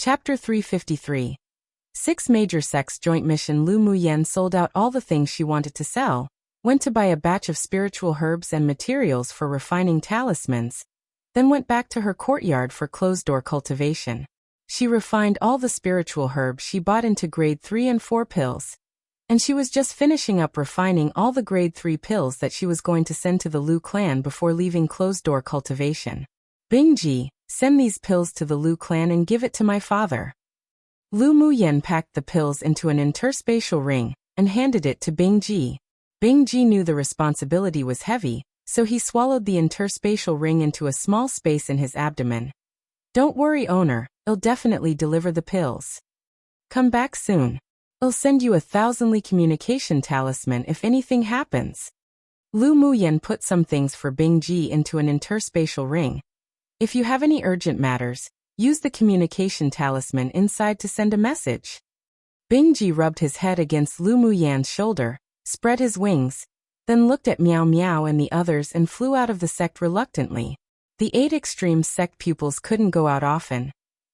Chapter 353. 6 Major Sects Joint Mission. Lu Muyen sold out all the things she wanted to sell, went to buy a batch of spiritual herbs and materials for refining talismans, then went back to her courtyard for closed-door cultivation. She refined all the spiritual herbs she bought into grade 3 and 4 pills, and she was just finishing up refining all the grade 3 pills that she was going to send to the Lu clan before leaving closed-door cultivation. Bingji, send these pills to the Lu clan and give it to my father. Lu Muyen packed the pills into an interspatial ring and handed it to Bingji. Bingji knew the responsibility was heavy, so he swallowed the interspatial ring into a small space in his abdomen. Don't worry, owner, I'll definitely deliver the pills. Come back soon. I'll send you a 1,000 communication talisman if anything happens. Lu Muyen put some things for Bingji into an interspatial ring. If you have any urgent matters, use the communication talisman inside to send a message. Bingji rubbed his head against Lu Muyen's shoulder, spread his wings, then looked at Miao Miao and the others and flew out of the sect reluctantly. The 8 extreme sect pupils couldn't go out often,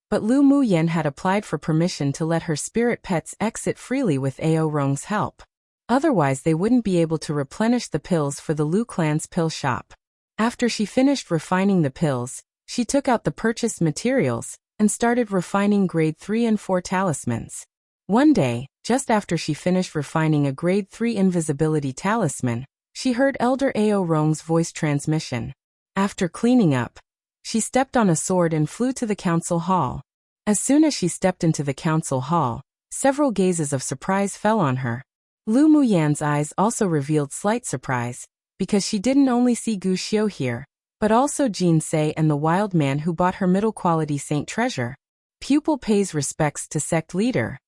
but Lu Muyen had applied for permission to let her spirit pets exit freely with Ao Rong's help. Otherwise they wouldn't be able to replenish the pills for the Lu clan's pill shop. After she finished refining the pills, she took out the purchased materials and started refining grade 3 and 4 talismans. One day, just after she finished refining a grade 3 invisibility talisman, she heard Elder Ao Rong's voice transmission. After cleaning up, she stepped on a sword and flew to the council hall. As soon as she stepped into the council hall, several gazes of surprise fell on her. Lu Muyen's eyes also revealed slight surprise, because she didn't only see Gu Xiu here, but also Jin Se and the wild man who bought her middle-quality saint treasure. Pupil pays respects to sect leader.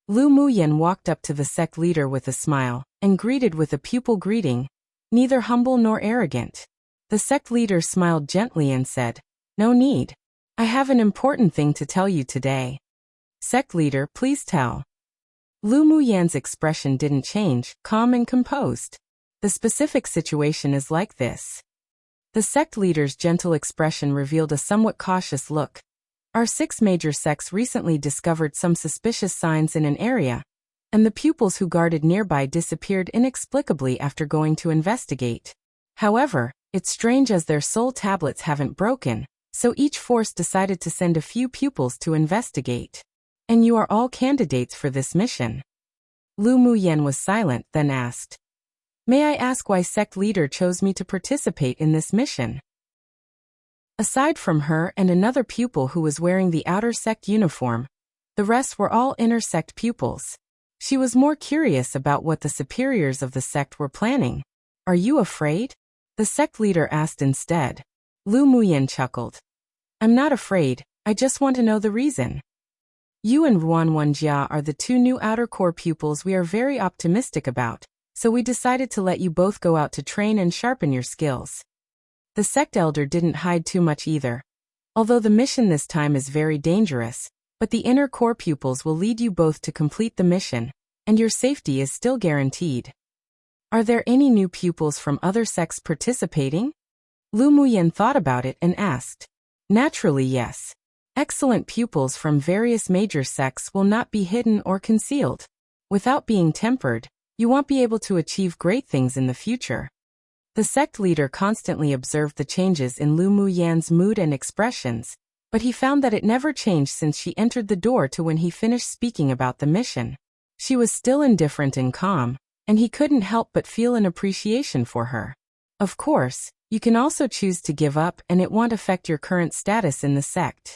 Lu Muyen walked up to the sect leader with a smile, and greeted with a pupil greeting, neither humble nor arrogant. The sect leader smiled gently and said, "No need. I have an important thing to tell you today." Sect leader, please tell. Lu Muyen's expression didn't change, calm and composed. The specific situation is like this. The sect leader's gentle expression revealed a somewhat cautious look. Our 6 major sects recently discovered some suspicious signs in an area, and the pupils who guarded nearby disappeared inexplicably after going to investigate. However, it's strange as their soul tablets haven't broken, so each force decided to send a few pupils to investigate. And you are all candidates for this mission. Lu Muyen was silent, then asked, "May I ask why sect leader chose me to participate in this mission?" Aside from her and another pupil who was wearing the outer sect uniform, the rest were all inner sect pupils. She was more curious about what the superiors of the sect were planning. "Are you afraid?" the sect leader asked instead. Lu Muyen chuckled. "I'm not afraid, I just want to know the reason. You and Ruan Wenjia are the 2 new outer core pupils we are very optimistic about, so we decided to let you both go out to train and sharpen your skills." The sect elder didn't hide too much either. Although the mission this time is very dangerous, but the inner core pupils will lead you both to complete the mission, and your safety is still guaranteed. Are there any new pupils from other sects participating? Lu Muyen thought about it and asked. Naturally, yes. Excellent pupils from various major sects will not be hidden or concealed. Without being tempered, you won't be able to achieve great things in the future. The sect leader constantly observed the changes in Lu Muyen's mood and expressions, but he found that it never changed since she entered the door to when he finished speaking about the mission. She was still indifferent and calm, and he couldn't help but feel an appreciation for her. Of course, you can also choose to give up and it won't affect your current status in the sect.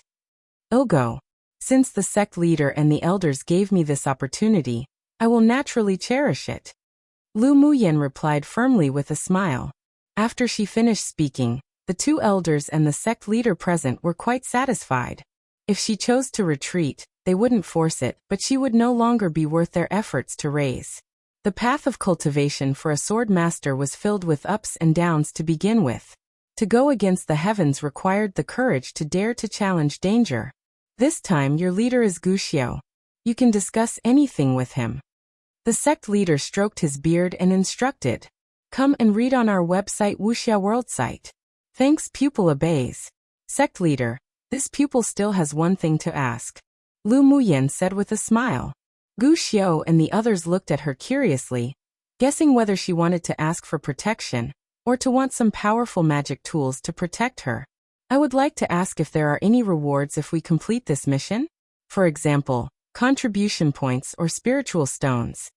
I'll go. Since the sect leader and the elders gave me this opportunity, I will naturally cherish it. Lu Muyen replied firmly with a smile. After she finished speaking, the 2 elders and the sect leader present were quite satisfied. If she chose to retreat, they wouldn't force it, but she would no longer be worth their efforts to raise. The path of cultivation for a sword master was filled with ups and downs to begin with. To go against the heavens required the courage to dare to challenge danger. This time your leader is Gu Xiu. You can discuss anything with him. The sect leader stroked his beard and instructed. Come and read on our website Wuxia World site. Thanks, pupil obeys. Sect leader, this pupil still has one thing to ask. Lu Muyen said with a smile. Gu Xiao and the others looked at her curiously, guessing whether she wanted to ask for protection, or to want some powerful magic tools to protect her. I would like to ask if there are any rewards if we complete this mission? For example, contribution points or spiritual stones.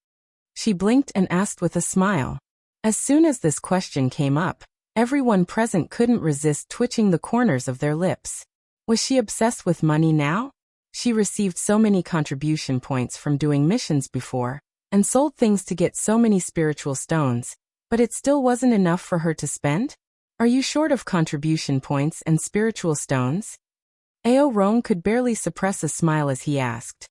She blinked and asked with a smile. As soon as this question came up, everyone present couldn't resist twitching the corners of their lips. Was she obsessed with money now? She received so many contribution points from doing missions before, and sold things to get so many spiritual stones, but it still wasn't enough for her to spend? Are you short of contribution points and spiritual stones? Ao Rong could barely suppress a smile as he asked.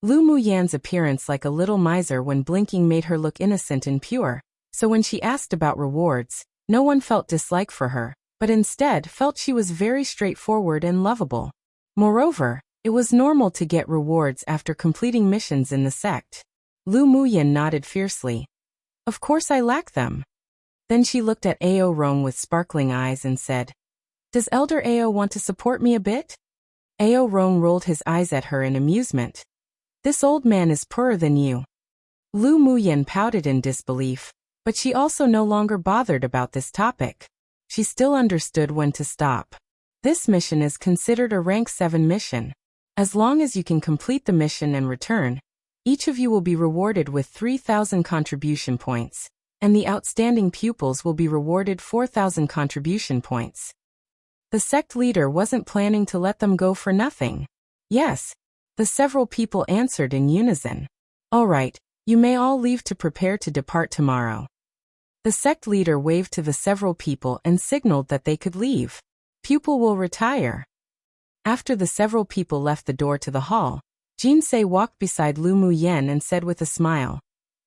Lu Muyan's appearance like a little miser when blinking made her look innocent and pure, so when she asked about rewards, no one felt dislike for her, but instead felt she was very straightforward and lovable. Moreover, it was normal to get rewards after completing missions in the sect. Lu Muyan nodded fiercely. Of course I lack them. Then she looked at Ao Rong with sparkling eyes and said, Does Elder Ao want to support me a bit? Ao Rong rolled his eyes at her in amusement. This old man is poorer than you. Lu Muyan pouted in disbelief, but she also no longer bothered about this topic. She still understood when to stop. This mission is considered a rank 7 mission. As long as you can complete the mission and return, each of you will be rewarded with 3,000 contribution points, and the outstanding pupils will be rewarded 4,000 contribution points. The sect leader wasn't planning to let them go for nothing. Yes, the several people answered in unison. All right, you may all leave to prepare to depart tomorrow. The sect leader waved to the several people and signaled that they could leave. Pupil will retire. After the several people left the door to the hall, Jinsei walked beside Lu Muyen and said with a smile,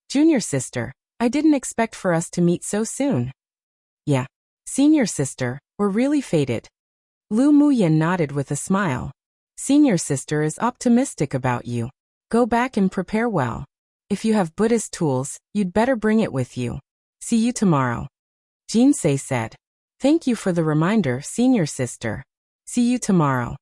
Junior sister, I didn't expect for us to meet so soon. Yeah. Senior sister, we're really fated. Lu Muyen nodded with a smile. Senior sister is optimistic about you. Go back and prepare well. If you have Buddhist tools, you'd better bring it with you. See you tomorrow. Jinsei said. Thank you for the reminder, senior sister. See you tomorrow.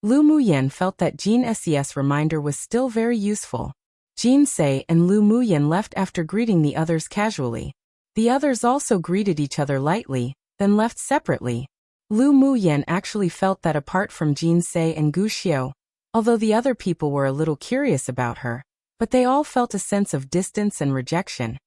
Lu Muyen felt that Jinsei's reminder was still very useful. Jinsei and Lu Muyen left after greeting the others casually. The others also greeted each other lightly, then left separately. Lu Muyen actually felt that apart from Jinsei and Gu Xiao, although the other people were a little curious about her, but they all felt a sense of distance and rejection.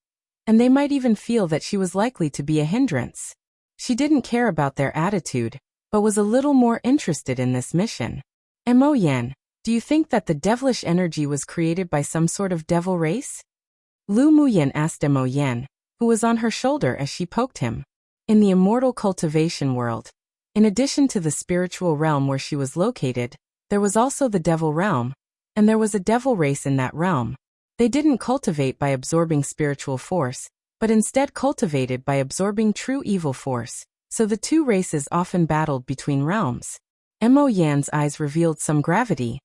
And they might even feel that she was likely to be a hindrance. She didn't care about their attitude, but was a little more interested in this mission. Mo Yan, do you think that the devilish energy was created by some sort of devil race? Lu Muyen asked Mo Yan, who was on her shoulder as she poked him. In the immortal cultivation world, in addition to the spiritual realm where she was located, there was also the devil realm, and there was a devil race in that realm. They didn't cultivate by absorbing spiritual force, but instead cultivated by absorbing true evil force, so the two races often battled between realms. Mo Yan's eyes revealed some gravity.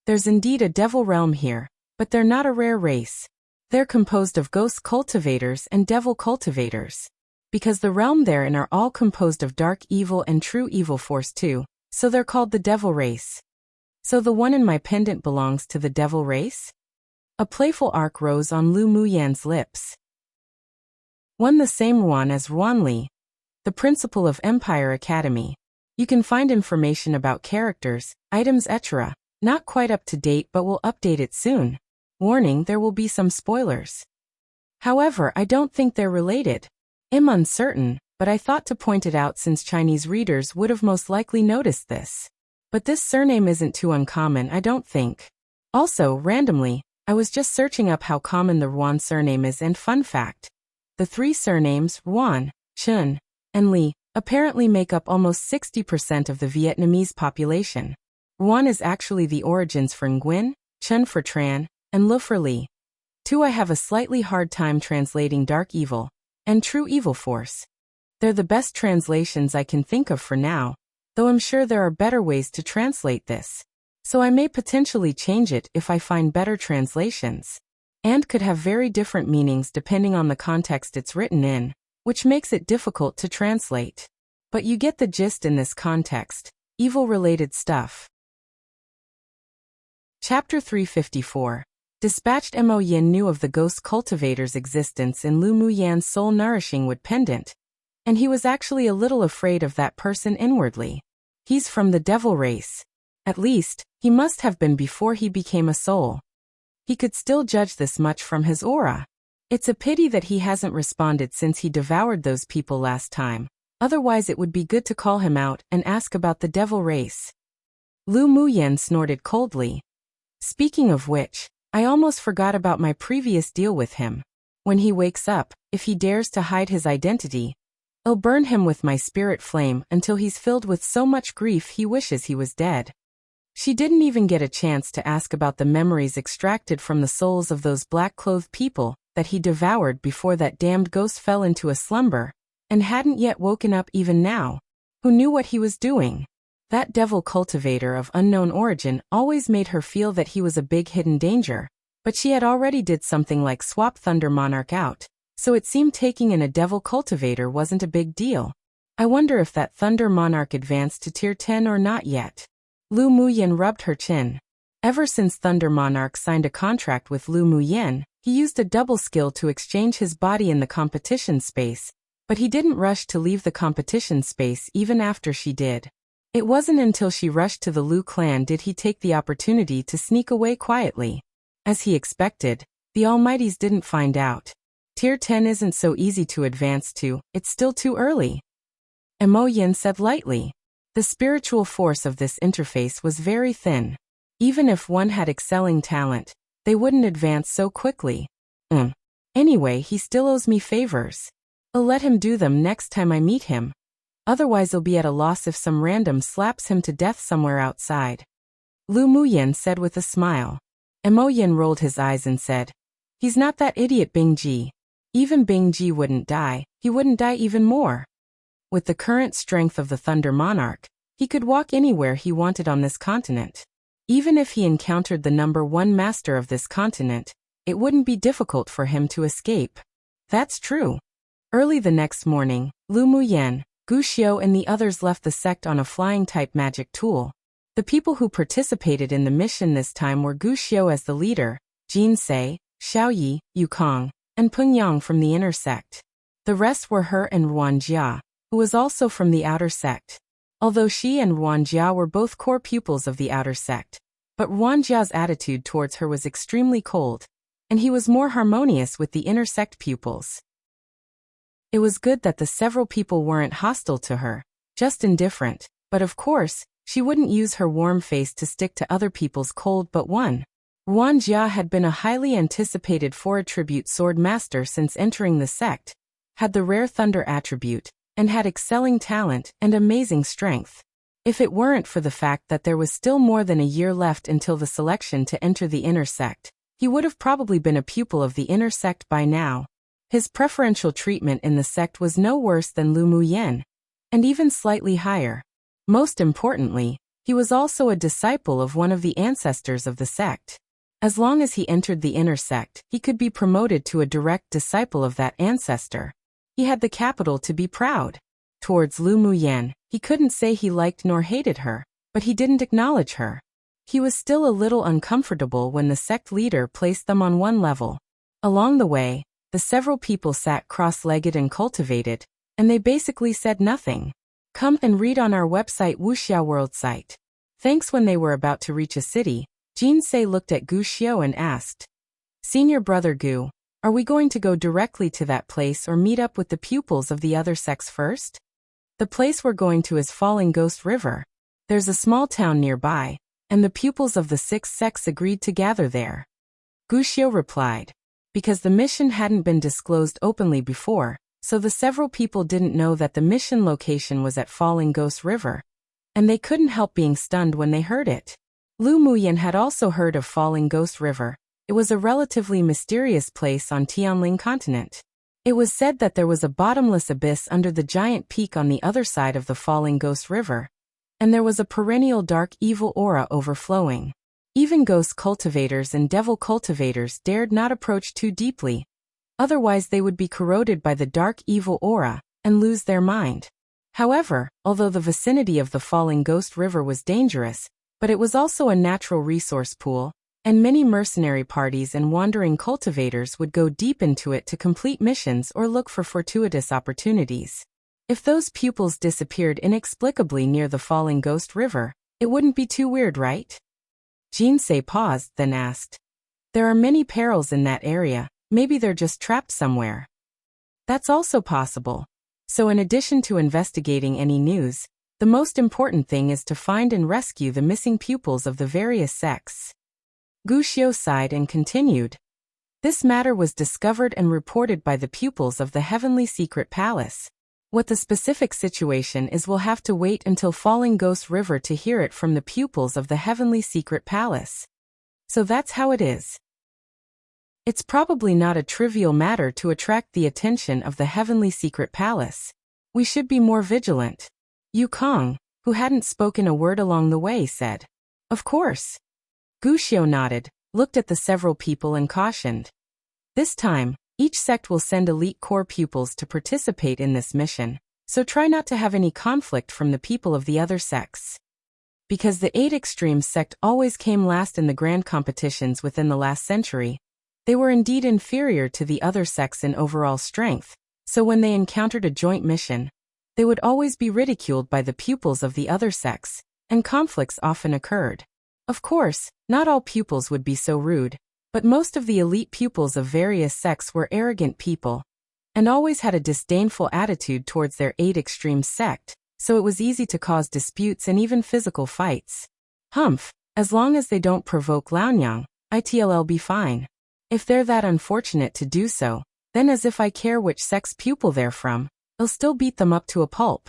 There's indeed a devil realm here, but they're not a rare race. They're composed of ghost cultivators and devil cultivators. Because the realm therein are all composed of dark evil and true evil force too, so they're called the devil race. So the one in my pendant belongs to the devil race? A playful arc rose on Lu Muyan's lips. One the same Ruan as Ruan Li, the principal of Empire Academy. You can find information about characters, items etc. Not quite up to date but will update it soon. Warning, there will be some spoilers. However, I don't think they're related. I'm uncertain, but I thought to point it out since Chinese readers would have most likely noticed this. But this surname isn't too uncommon, I don't think. Also, randomly, I was just searching up how common the Ruan surname is and fun fact. The three surnames, Ruan, Chun, and Li, apparently make up almost 60% of the Vietnamese population. Ruan is actually the origins for Nguyen, Chun for Tran, and Lu for Li. 2. I have a slightly hard time translating dark evil and true evil force. They're the best translations I can think of for now, though I'm sure there are better ways to translate this. So I may potentially change it if I find better translations. And could have very different meanings depending on the context it's written in, which makes it difficult to translate. But you get the gist in this context, evil-related stuff. Chapter 354. Dispatched. Mo Yin knew of the ghost cultivator's existence in Lu Muyan's soul-nourishing wood pendant, and he was actually a little afraid of that person inwardly. He's from the devil race. At least, he must have been before he became a soul. He could still judge this much from his aura. It's a pity that he hasn't responded since he devoured those people last time. Otherwise it would be good to call him out and ask about the devil race. Lu Muyan snorted coldly. Speaking of which, I almost forgot about my previous deal with him. When he wakes up, if he dares to hide his identity, I'll burn him with my spirit flame until he's filled with so much grief he wishes he was dead. She didn't even get a chance to ask about the memories extracted from the souls of those black-clothed people that he devoured before that damned ghost fell into a slumber, and hadn't yet woken up even now. Who knew what he was doing? That devil cultivator of unknown origin always made her feel that he was a big hidden danger, but she had already did something like swap Thunder Monarch out, so it seemed taking in a devil cultivator wasn't a big deal. I wonder if that Thunder Monarch advanced to tier 10 or not yet. Lu Muyan rubbed her chin. Ever since Thunder Monarch signed a contract with Lu Muyan, he used a double skill to exchange his body in the competition space, but he didn't rush to leave the competition space even after she did. It wasn't until she rushed to the Lu clan did he take the opportunity to sneak away quietly. As he expected, the Almighties didn't find out. Tier 10 isn't so easy to advance to, it's still too early. Mo Yin said lightly. The spiritual force of this interface was very thin. Even if one had excelling talent, they wouldn't advance so quickly. Anyway, he still owes me favors. I'll let him do them next time I meet him. Otherwise he'll be at a loss if some random slaps him to death somewhere outside. Lu Muyan said with a smile. Mo Yin rolled his eyes and said, he's not that idiot Bingji. Even Bingji wouldn't die, he wouldn't die even more. With the current strength of the Thunder Monarch, he could walk anywhere he wanted on this continent. Even if he encountered the #1 master of this continent, it wouldn't be difficult for him to escape. That's true. Early the next morning, Lu Muyan, Wuxia and the others left the sect on a flying-type magic tool. The people who participated in the mission this time were Wuxia as the leader, Jin Se, Xiaoyi, Yukong, and Pengyang from the inner sect. The rest were her and Ruanjia, who was also from the outer sect. Although she and Ruanjia were both core pupils of the outer sect, but Ruanjia's attitude towards her was extremely cold, and he was more harmonious with the inner sect pupils. It was good that the several people weren't hostile to her, just indifferent, but of course, she wouldn't use her warm face to stick to other people's cold but one. Ruanjia had been a highly anticipated 4-attribute sword master since entering the sect, had the rare thunder attribute, and had excelling talent and amazing strength. If it weren't for the fact that there was still more than a year left until the selection to enter the inner sect, he would have probably been a pupil of the inner sect by now. His preferential treatment in the sect was no worse than Lu Muyan, and even slightly higher. Most importantly, he was also a disciple of one of the ancestors of the sect. As long as he entered the inner sect, he could be promoted to a direct disciple of that ancestor. He had the capital to be proud. Towards Lu Muyan, he couldn't say he liked nor hated her, but he didn't acknowledge her. He was still a little uncomfortable when the sect leader placed them on one level. Along the way, the several people sat cross-legged and cultivated, and they basically said nothing. Come and read on our website Wuxia World site. Thanks. When they were about to reach a city, Jin Se looked at Gu Xiao and asked, Senior brother Gu, are we going to go directly to that place or meet up with the pupils of the other sects first? The place we're going to is Falling Ghost River. There's a small town nearby, and the pupils of the 6 sects agreed to gather there. Gu Xiao replied. Because the mission hadn't been disclosed openly before, so the several people didn't know that the mission location was at Falling Ghost River, and they couldn't help being stunned when they heard it. Lu Muyan had also heard of Falling Ghost River. It was a relatively mysterious place on Tianling continent. It was said that there was a bottomless abyss under the giant peak on the other side of the Falling Ghost River, and there was a perennial dark evil aura overflowing. Even ghost cultivators and devil cultivators dared not approach too deeply, otherwise they would be corroded by the dark evil aura and lose their mind. However, although the vicinity of the Falling Ghost River was dangerous, But it was also a natural resource pool, and many mercenary parties and wandering cultivators would go deep into it to complete missions or look for fortuitous opportunities. If those pupils disappeared inexplicably near the Falling Ghost River, it wouldn't be too weird, right? Jinsei paused, then asked. There are many perils in that area, maybe they're just trapped somewhere. That's also possible. So in addition to investigating any news, the most important thing is to find and rescue the missing pupils of the various sects. Gushio sighed and continued. This matter was discovered and reported by the pupils of the Heavenly Secret Palace. What the specific situation is, we'll have to wait until Falling Ghost River to hear it from the pupils of the Heavenly Secret Palace. So that's how it is. It's probably not a trivial matter to attract the attention of the Heavenly Secret Palace. We should be more vigilant. Yu Kong, who hadn't spoken a word along the way, said. Of course. Gushio nodded, looked at the several people and cautioned. This time, each sect will send elite core pupils to participate in this mission, so try not to have any conflict from the people of the other sects. Because the 8 Extremes sect always came last in the grand competitions within the last century, they were indeed inferior to the other sects in overall strength, so when they encountered a joint mission, they would always be ridiculed by the pupils of the other sects, and conflicts often occurred. Of course, not all pupils would be so rude, but most of the elite pupils of various sects were arrogant people, and always had a disdainful attitude towards their 8 Extremes sect, so it was easy to cause disputes and even physical fights. Humph, as long as they don't provoke Liaonyang, it'll be fine. If they're that unfortunate to do so, then as if I care which sect's pupil they're from, I'll still beat them up to a pulp.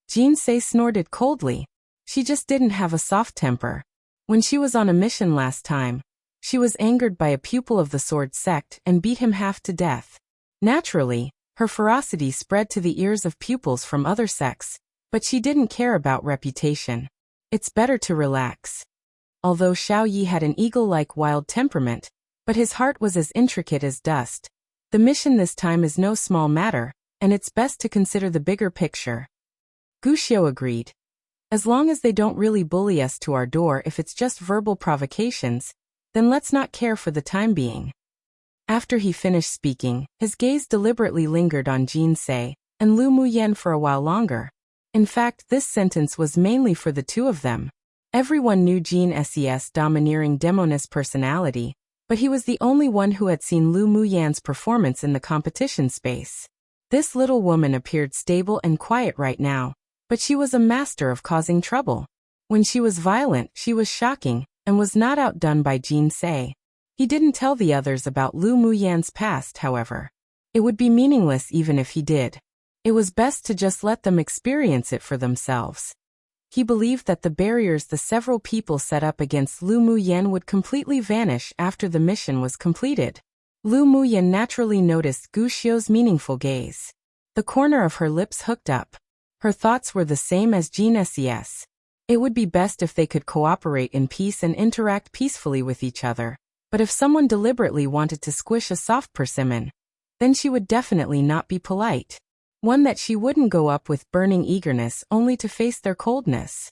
Jinsei snorted coldly. She just didn't have a soft temper. When she was on a mission last time, she was angered by a pupil of the Sword sect and beat him half to death. Naturally, her ferocity spread to the ears of pupils from other sects, but she didn't care about reputation. It's better to relax. Although Xiao Yi had an eagle-like wild temperament, but his heart was as intricate as dust. The mission this time is no small matter, and it's best to consider the bigger picture. Gushio agreed. As long as they don't really bully us to our door, if it's just verbal provocations, then let's not care for the time being. After he finished speaking, his gaze deliberately lingered on Jinsei and Lu Muyen for a while longer. In fact, this sentence was mainly for the two of them. Everyone knew Jinsei's domineering demoness personality, but he was the only one who had seen Lu Muyen's performance in the competition space. This little woman appeared stable and quiet right now, but she was a master of causing trouble. When she was violent, she was shocking, and was not outdone by Jinsei. He didn't tell the others about Lu Muyen's past, however. It would be meaningless even if he did. It was best to just let them experience it for themselves. He believed that the barriers the several people set up against Lu Muyen would completely vanish after the mission was completed. Lu Muyen naturally noticed Gushio's meaningful gaze. The corner of her lips hooked up. Her thoughts were the same as Jinsei's. It would be best if they could cooperate in peace and interact peacefully with each other, but if someone deliberately wanted to squish a soft persimmon, then she would definitely not be polite. One that she wouldn't go up with burning eagerness only to face their coldness.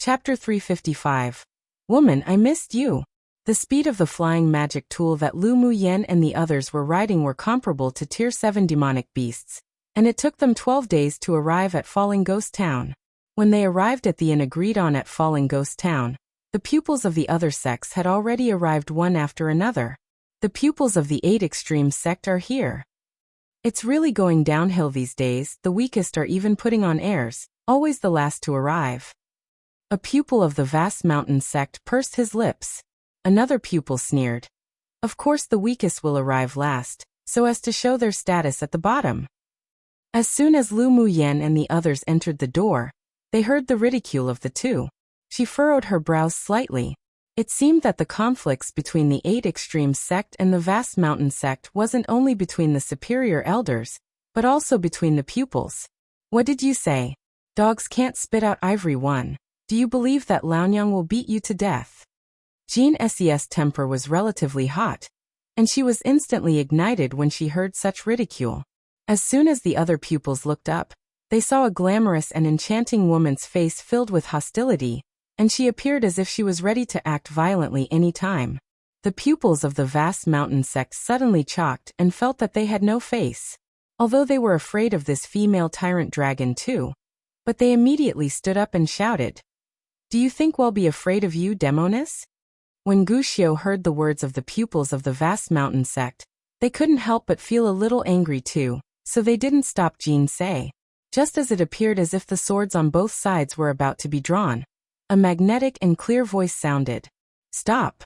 Chapter 355. Woman, I missed you. The speed of the flying magic tool that Lu Muyen and the others were riding were comparable to Tier 7 demonic beasts, and it took them 12 days to arrive at Falling Ghost Town. When they arrived at the inn agreed on at Falling Ghost Town, the pupils of the other sects had already arrived one after another. The pupils of the 8 Extremes sect are here. It's really going downhill these days, the weakest are even putting on airs, always the last to arrive. A pupil of the Vast Mountain sect pursed his lips. Another pupil sneered. Of course the weakest will arrive last, so as to show their status at the bottom. As soon as Lu Muyen and the others entered the door, they heard the ridicule of the two. She furrowed her brows slightly. It seemed that the conflicts between the 8 Extremes sect and the Vast Mountain sect wasn't only between the superior elders, but also between the pupils. What did you say? Dogs can't spit out ivory one. Do you believe that Liaonyang will beat you to death? Jinsei's temper was relatively hot, and she was instantly ignited when she heard such ridicule. As soon as the other pupils looked up, They saw a glamorous and enchanting woman's face filled with hostility, and she appeared as if she was ready to act violently any time. The pupils of the vast mountain sect suddenly chalked and felt that they had no face. Although they were afraid of this female tyrant dragon too. But they immediately stood up and shouted, "Do you think we'll be afraid of you, Demoness?" When Wuxia heard the words of the pupils of the vast mountain sect, they couldn't help but feel a little angry too, so they didn't stop Jin Sei. Just as it appeared as if the swords on both sides were about to be drawn, a magnetic and clear voice sounded, "Stop."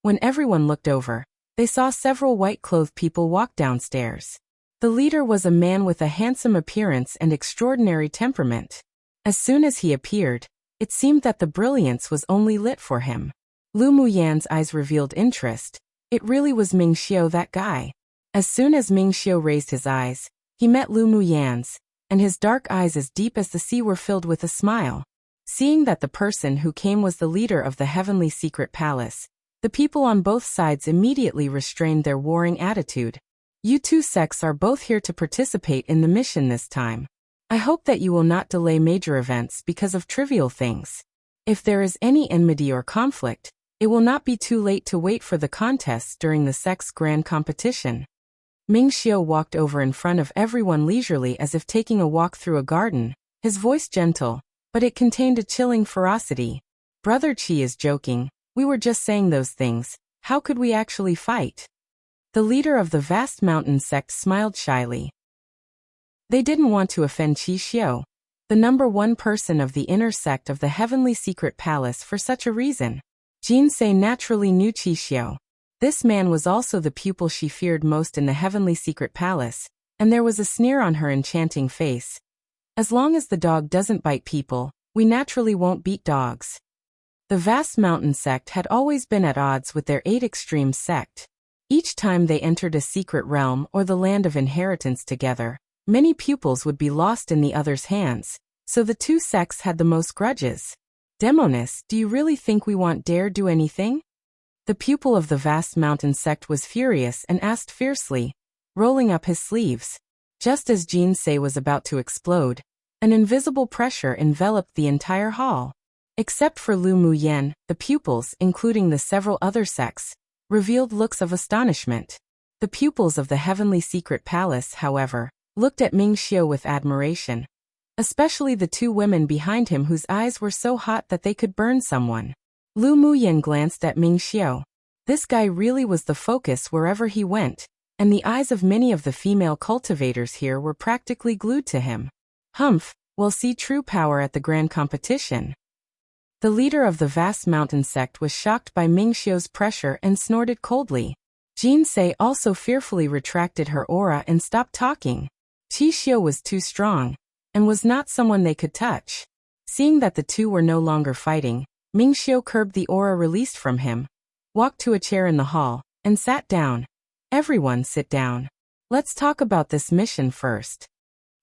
When everyone looked over, they saw several white-clothed people walk downstairs. The leader was a man with a handsome appearance and extraordinary temperament. As soon as he appeared, it seemed that the brilliance was only lit for him. Lu Muyan's eyes revealed interest. It really was Ming Xiu, that guy. As soon as Ming Xiu raised his eyes, he met Lu Muyan's, and his dark eyes as deep as the sea were filled with a smile. Seeing that the person who came was the leader of the heavenly secret palace, the people on both sides immediately restrained their warring attitude. "You two sects are both here to participate in the mission this time. I hope that you will not delay major events because of trivial things. If there is any enmity or conflict, it will not be too late to wait for the contests during the sect's grand competition." Ming Xiu walked over in front of everyone leisurely as if taking a walk through a garden, his voice gentle, but it contained a chilling ferocity. "Brother Qi is joking, we were just saying those things, how could we actually fight?" The leader of the vast mountain sect smiled shyly. They didn't want to offend Qi Xiu, the #1 person of the inner sect of the heavenly secret palace, for such a reason. Jin Sei naturally knew Qi Xiu. This man was also the pupil she feared most in the heavenly secret palace, and there was a sneer on her enchanting face. "As long as the dog doesn't bite people, we naturally won't beat dogs." The vast mountain sect had always been at odds with their 8 extreme sect. Each time they entered a secret realm or the land of inheritance together, many pupils would be lost in the other's hands, so the two sects had the most grudges. "Demoness, do you really think we won't dare do anything?" The pupil of the vast mountain sect was furious and asked fiercely, rolling up his sleeves. Just as Jin Sei was about to explode, an invisible pressure enveloped the entire hall. Except for Lu Muyan, the pupils, including the several other sects, revealed looks of astonishment. The pupils of the heavenly secret palace, however, looked at Ming Xiu with admiration, especially the 2 women behind him whose eyes were so hot that they could burn someone. Lu Muyan glanced at Ming Xiu. This guy really was the focus wherever he went, and the eyes of many of the female cultivators here were practically glued to him. "Humph, we'll see true power at the grand competition." The leader of the vast mountain sect was shocked by Ming Xiu's pressure and snorted coldly. Jin Sei also fearfully retracted her aura and stopped talking. Qi Xiu was too strong, and was not someone they could touch. Seeing that the two were no longer fighting, Ming Xiu curbed the aura released from him, walked to a chair in the hall, and sat down. "Everyone sit down. Let's talk about this mission first.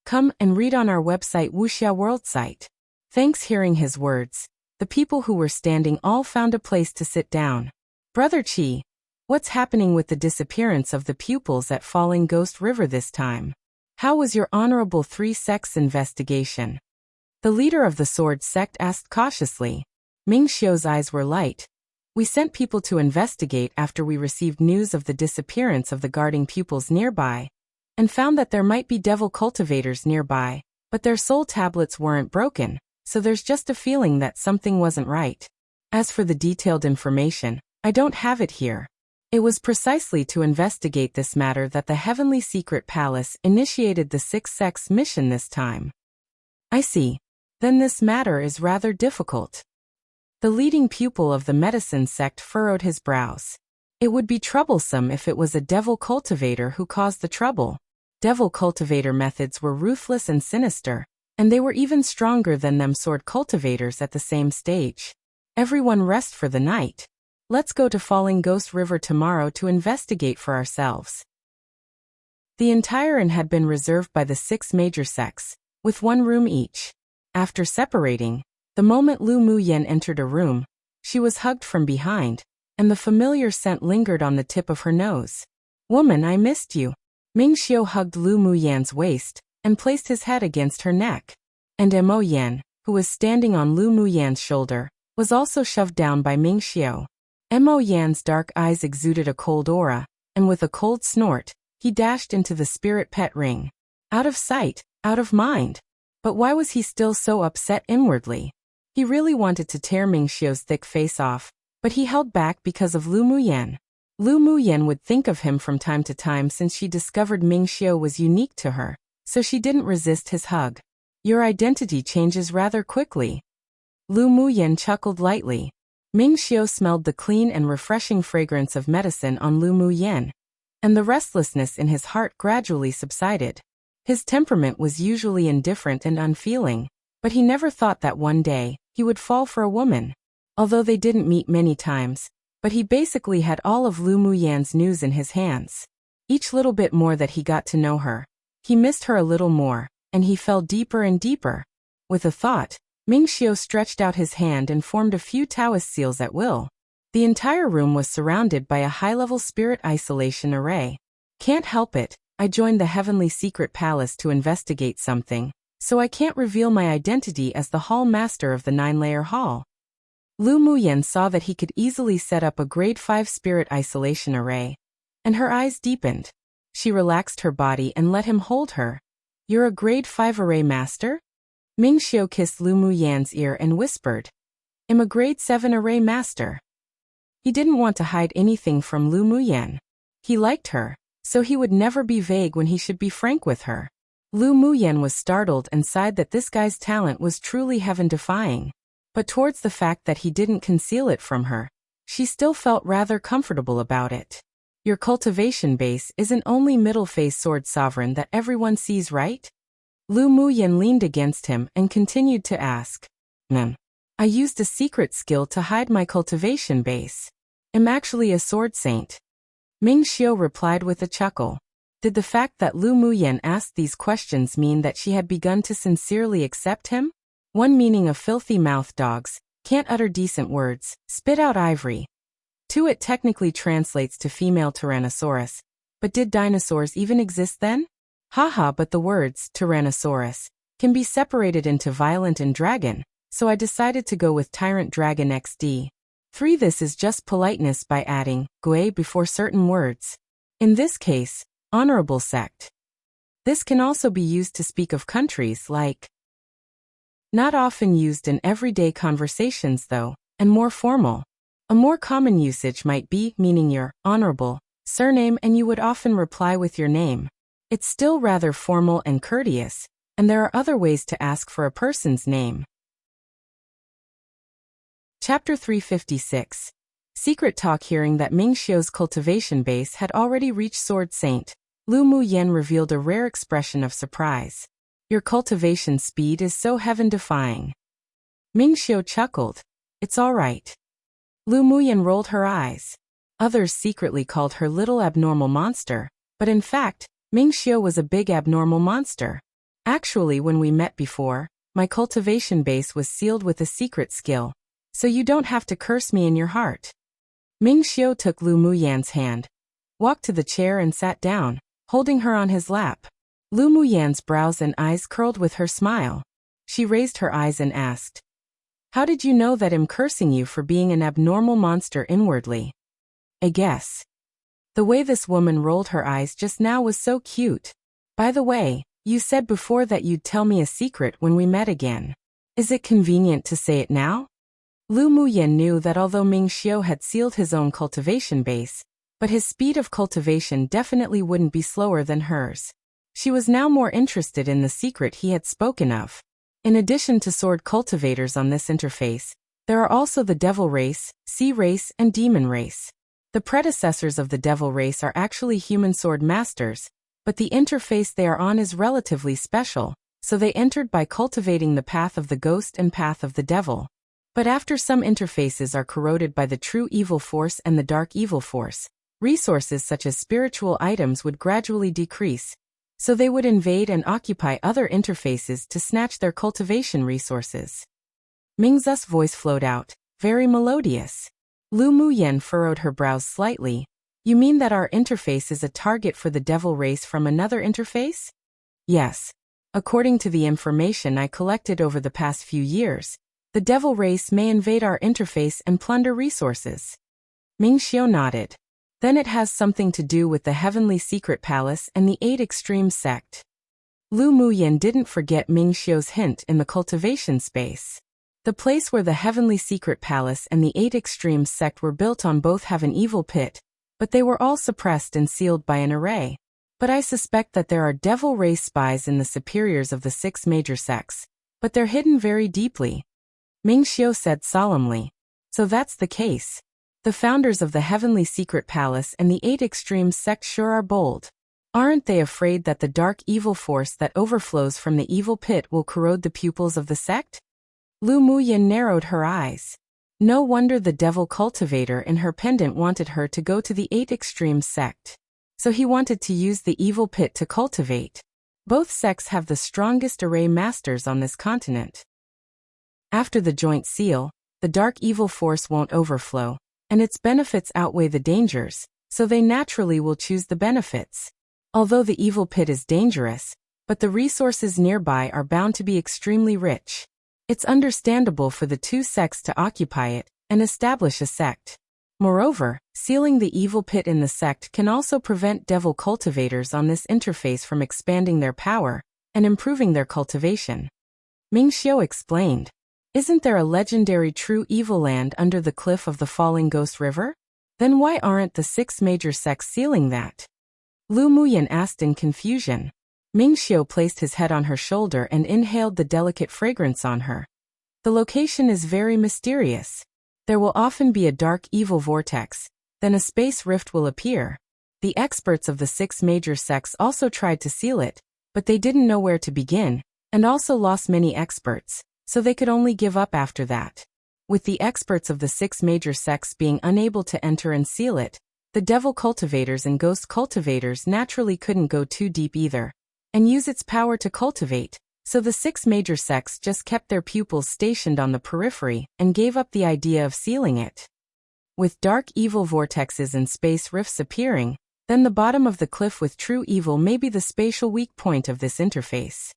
Come and read on our website Wuxia World site." Thanks hearing his words, the people who were standing all found a place to sit down. "Brother Qi, what's happening with the disappearance of the pupils at Falling Ghost River this time? How was your honorable 3 sects investigation?" The leader of the sword sect asked cautiously. Ming Xiu's eyes were light. "We sent people to investigate after we received news of the disappearance of the guarding pupils nearby, and found that there might be devil cultivators nearby, but their soul tablets weren't broken, so there's just a feeling that something wasn't right. As for the detailed information, I don't have it here. It was precisely to investigate this matter that the Heavenly Secret Palace initiated the 6 sects mission this time." "I see. Then this matter is rather difficult." The leading pupil of the medicine sect furrowed his brows. It would be troublesome if it was a devil cultivator who caused the trouble. Devil cultivator methods were ruthless and sinister, and they were even stronger than them sword cultivators at the same stage. "Everyone rest for the night. Let's go to Falling Ghost River tomorrow to investigate for ourselves." The entire inn had been reserved by the 6 major sects, with 1 room each. After separating, the moment Lu Muyan entered a room, she was hugged from behind, and the familiar scent lingered on the tip of her nose. "Woman, I missed you." Ming Xiu hugged Lu Muyan's waist, and placed his head against her neck. And Mo Yan, who was standing on Lu Muyan's shoulder, was also shoved down by Ming Xiao. Mo Yan's dark eyes exuded a cold aura, and with a cold snort, he dashed into the spirit pet ring. Out of sight, out of mind. But why was he still so upset inwardly? He really wanted to tear Ming Xiao's thick face off, but he held back because of Lu Muyan. Lu Muyan would think of him from time to time since she discovered Ming Xiao was unique to her, so she didn't resist his hug. Your identity changes rather quickly. Lu Muyan chuckled lightly. Ming Xiao smelled the clean and refreshing fragrance of medicine on Lu Muyan, and the restlessness in his heart gradually subsided. His temperament was usually indifferent and unfeeling, but he never thought that one day he would fall for a woman. Although they didn't meet many times, but he basically had all of Lu Muyan's news in his hands. Each little bit more that he got to know her, he missed her a little more, and he fell deeper and deeper. With a thought, Ming Xiao stretched out his hand and formed a few Taoist seals at will. The entire room was surrounded by a high-level spirit isolation array. Can't help it, I joined the Heavenly Secret Palace to investigate something, so I can't reveal my identity as the Hall Master of the 9-layer Hall. Lu Muyan saw that he could easily set up a grade 5 spirit isolation array, and her eyes deepened. She relaxed her body and let him hold her. You're a grade 5 array master? Ming Xiao kissed Lu Muyan's ear and whispered, I'm a grade 7 array master. He didn't want to hide anything from Lu Muyan. He liked her, so he would never be vague when he should be frank with her. Lu Muyan was startled and sighed that this guy's talent was truly heaven-defying. But towards the fact that he didn't conceal it from her, she still felt rather comfortable about it. Your cultivation base isn't only middle phase sword sovereign that everyone sees, right? Lu Muyan leaned against him and continued to ask. I used a secret skill to hide my cultivation base. I'm actually a sword saint. Ming Xiao replied with a chuckle. Did the fact that Lu Muyan asked these questions mean that she had begun to sincerely accept him? One meaning of filthy mouth dogs, can't utter decent words, spit out ivory. 2 it technically translates to female Tyrannosaurus. But did dinosaurs even exist then? Haha, but the words, Tyrannosaurus, can be separated into violent and dragon, so I decided to go with Tyrant Dragon XD. 3 This is just politeness by adding, gui before certain words. In this case, honorable sect. This can also be used to speak of countries like. Not often used in everyday conversations though, and more formal. A more common usage might be meaning your honorable surname, and you would often reply with your name. It's still rather formal and courteous, and there are other ways to ask for a person's name. Chapter 356. Secret talk. Hearing that Ming Xiao's cultivation base had already reached Sword Saint, Lu Muyan revealed a rare expression of surprise. Your cultivation speed is so heaven-defying. Ming Xiao chuckled. It's all right. Lu Muyan rolled her eyes. Others secretly called her little abnormal monster, but in fact, Ming Xiao was a big abnormal monster. Actually, when we met before, my cultivation base was sealed with a secret skill, so you don't have to curse me in your heart. Ming Xiao took Lu Muyan's hand, walked to the chair and sat down, holding her on his lap. Lu Muyan's brows and eyes curled with her smile. She raised her eyes and asked, How did you know that I'm cursing you for being an abnormal monster inwardly? I guess. The way this woman rolled her eyes just now was so cute. By the way, you said before that you'd tell me a secret when we met again. Is it convenient to say it now? Lu Muyan knew that although Ming Xiao had sealed his own cultivation base, but his speed of cultivation definitely wouldn't be slower than hers. She was now more interested in the secret he had spoken of. In addition to sword cultivators on this interface, there are also the Devil race, Sea race, and Demon race. The predecessors of the Devil race are actually human sword masters, but the interface they are on is relatively special, so they entered by cultivating the path of the ghost and path of the devil. But after some interfaces are corroded by the true evil force and the dark evil force, resources such as spiritual items would gradually decrease, so they would invade and occupy other interfaces to snatch their cultivation resources. Ming's voice flowed out, very melodious. Lu Muyan furrowed her brows slightly. You mean that our interface is a target for the devil race from another interface? Yes. According to the information I collected over the past few years, the devil race may invade our interface and plunder resources. Ming Xiu nodded. Then it has something to do with the Heavenly Secret Palace and the 8 Extreme sect. Lu Muyan didn't forget Ming Xiu's hint in the cultivation space. The place where the Heavenly Secret Palace and the 8 Extreme sect were built on both have an evil pit, but they were all suppressed and sealed by an array. But I suspect that there are devil race spies in the superiors of the 6 major sects, but they're hidden very deeply. Ming Xiu said solemnly. So that's the case. The founders of the Heavenly Secret Palace and the 8 Extreme sect sure are bold. Aren't they afraid that the dark evil force that overflows from the evil pit will corrode the pupils of the sect? Lu Muyan narrowed her eyes. No wonder the devil cultivator in her pendant wanted her to go to the 8 Extreme sect. So he wanted to use the evil pit to cultivate. Both sects have the strongest array masters on this continent. After the joint seal, the dark evil force won't overflow, and its benefits outweigh the dangers, so they naturally will choose the benefits. Although the evil pit is dangerous, but the resources nearby are bound to be extremely rich. It's understandable for the 2 sects to occupy it and establish a sect. Moreover, sealing the evil pit in the sect can also prevent devil cultivators on this interface from expanding their power and improving their cultivation. Ming Xiu explained. Isn't there a legendary true evil land under the cliff of the Falling Ghost River? Then why aren't the 6 major sects sealing that? Lu Muyan asked in confusion. Ming Xiu placed his head on her shoulder and inhaled the delicate fragrance on her. The location is very mysterious. There will often be a dark evil vortex, then a space rift will appear. The experts of the 6 major sects also tried to seal it, but they didn't know where to begin, and also lost many experts, so they could only give up after that. With the experts of the 6 major sects being unable to enter and seal it, the devil cultivators and ghost cultivators naturally couldn't go too deep either, and use its power to cultivate, so the 6 major sects just kept their pupils stationed on the periphery and gave up the idea of sealing it. With dark evil vortexes and space rifts appearing, then the bottom of the cliff with true evil may be the spatial weak point of this interface.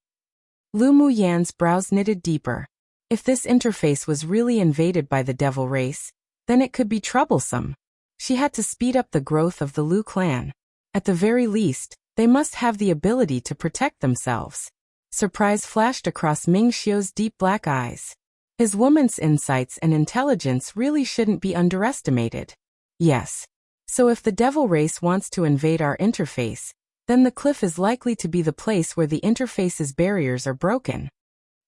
Lu Muyan's brows knitted deeper. If this interface was really invaded by the devil race, then it could be troublesome. She had to speed up the growth of the Lu clan. At the very least, they must have the ability to protect themselves. Surprise flashed across Ming Xiu's deep black eyes. His woman's insights and intelligence really shouldn't be underestimated. Yes. So if the devil race wants to invade our interface, then the cliff is likely to be the place where the interface's barriers are broken.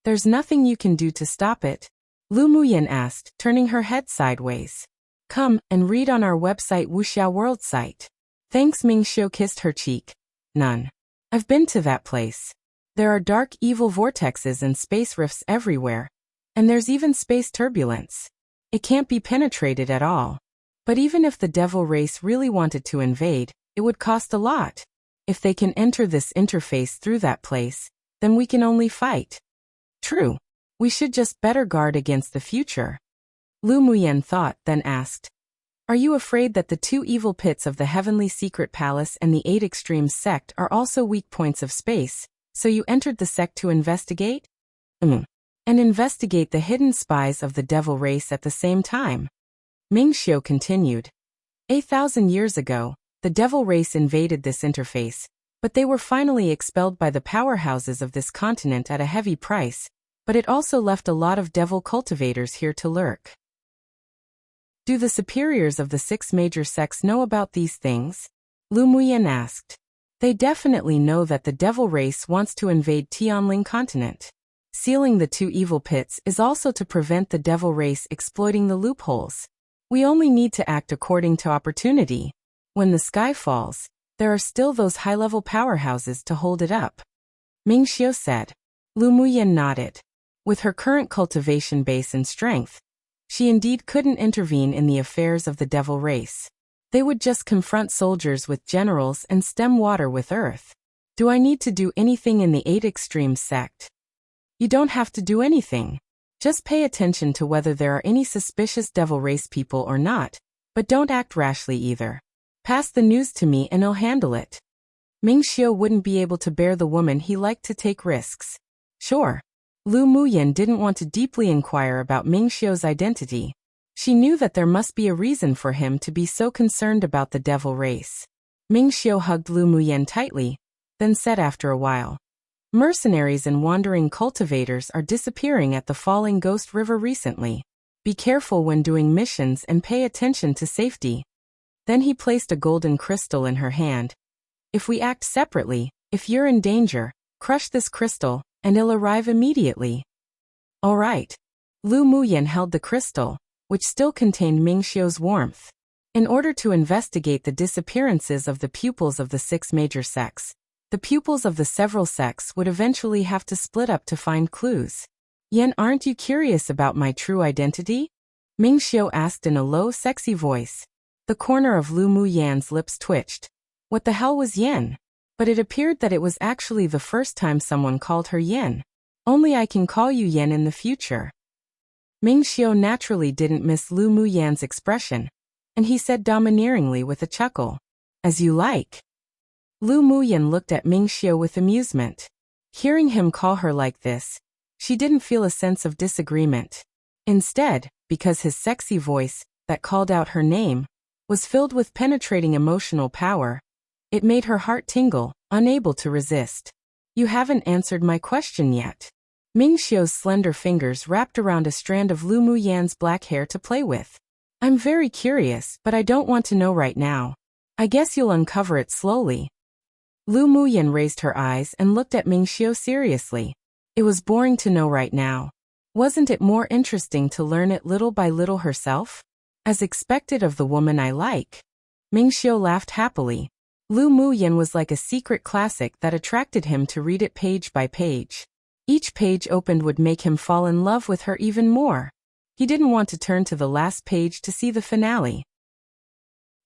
There's nothing you can do to stop it? Lu Muyan asked, turning her head sideways. Come and read on our website Wuxia World site. Thanks. Ming Xiu kissed her cheek. None. I've been to that place. There are dark evil vortexes and space rifts everywhere. And there's even space turbulence. It can't be penetrated at all. But even if the devil race really wanted to invade, it would cost a lot. If they can enter this interface through that place, then we can only fight. True. We should just better guard against the future. Lu Muyan thought, then asked. Are you afraid that the 2 evil pits of the Heavenly Secret Palace and the 8 Extreme sect are also weak points of space, so you entered the sect to investigate? And investigate the hidden spies of the devil race at the same time. Ming Xiu continued. 8,000 years ago, the devil race invaded this interface, but they were finally expelled by the powerhouses of this continent at a heavy price, but it also left a lot of devil cultivators here to lurk. Do the superiors of the 6 major sects know about these things? Lu Muyan asked. They definitely know that the devil race wants to invade Tianling continent. Sealing the 2 evil pits is also to prevent the devil race exploiting the loopholes. We only need to act according to opportunity. When the sky falls, there are still those high-level powerhouses to hold it up. Ming Xiu said. Lu Muyan nodded. With her current cultivation base and strength, she indeed couldn't intervene in the affairs of the devil race. They would just confront soldiers with generals and stem water with earth. Do I need to do anything in the 8 Extreme sect? You don't have to do anything. Just pay attention to whether there are any suspicious devil race people or not, but don't act rashly either. Pass the news to me and I'll handle it. Ming Xiu wouldn't be able to bear the woman he liked to take risks. Sure. Lu Muyan didn't want to deeply inquire about Ming Xiu's identity. She knew that there must be a reason for him to be so concerned about the devil race. Ming Xiu hugged Lu Muyan tightly, then said after a while, "Mercenaries and wandering cultivators are disappearing at the Falling Ghost River recently. Be careful when doing missions and pay attention to safety." Then he placed a golden crystal in her hand. "If we act separately, if you're in danger, crush this crystal, and it'll arrive immediately." All right. Lu Muyan held the crystal, which still contained Ming Xiu's warmth. In order to investigate the disappearances of the pupils of the 6 major sects, the pupils of the several sects would eventually have to split up to find clues. "Yan, aren't you curious about my true identity?" Ming Xiu asked in a low, sexy voice. The corner of Lu Muyan's lips twitched. What the hell was Yan? But it appeared that it was actually the first time someone called her Yan. "Only I can call you Yan in the future." Ming Xiu naturally didn't miss Lu Muyan's expression, and he said domineeringly with a chuckle, "As you like." Lu Muyan looked at Ming Xiu with amusement. Hearing him call her like this, she didn't feel a sense of disagreement. Instead, because his sexy voice, that called out her name, was filled with penetrating emotional power, it made her heart tingle, unable to resist. "You haven't answered my question yet." Ming Xiu's slender fingers wrapped around a strand of Lu Muyan's black hair to play with. "I'm very curious, but I don't want to know right now. I guess you'll uncover it slowly." Lu Muyan raised her eyes and looked at Ming Xiu seriously. It was boring to know right now. Wasn't it more interesting to learn it little by little herself? As expected of the woman I like. Ming Xiu laughed happily. Lu Muyan was like a secret classic that attracted him to read it page by page. Each page opened would make him fall in love with her even more. He didn't want to turn to the last page to see the finale.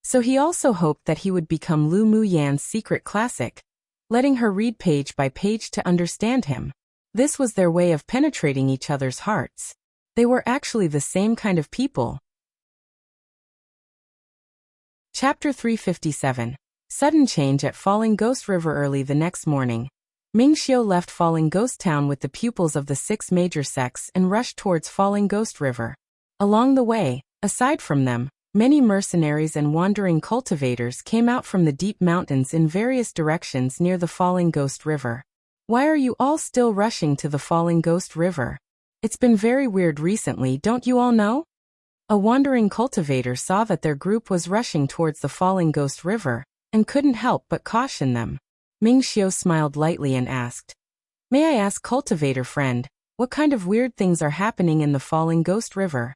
So he also hoped that he would become Lu Muyan's secret classic, letting her read page by page to understand him. This was their way of penetrating each other's hearts. They were actually the same kind of people. Chapter 357. Sudden change at Falling Ghost River. Early the next morning, Ming Xiu left Falling Ghost Town with the pupils of the 6 major sects and rushed towards Falling Ghost River. Along the way, aside from them, many mercenaries and wandering cultivators came out from the deep mountains in various directions near the Falling Ghost River. "Why are you all still rushing to the Falling Ghost River? It's been very weird recently, don't you all know?" A wandering cultivator saw that their group was rushing towards the Falling Ghost River, and couldn't help but caution them. Ming Xiu smiled lightly and asked, "May I ask, cultivator friend, what kind of weird things are happening in the Falling Ghost River?"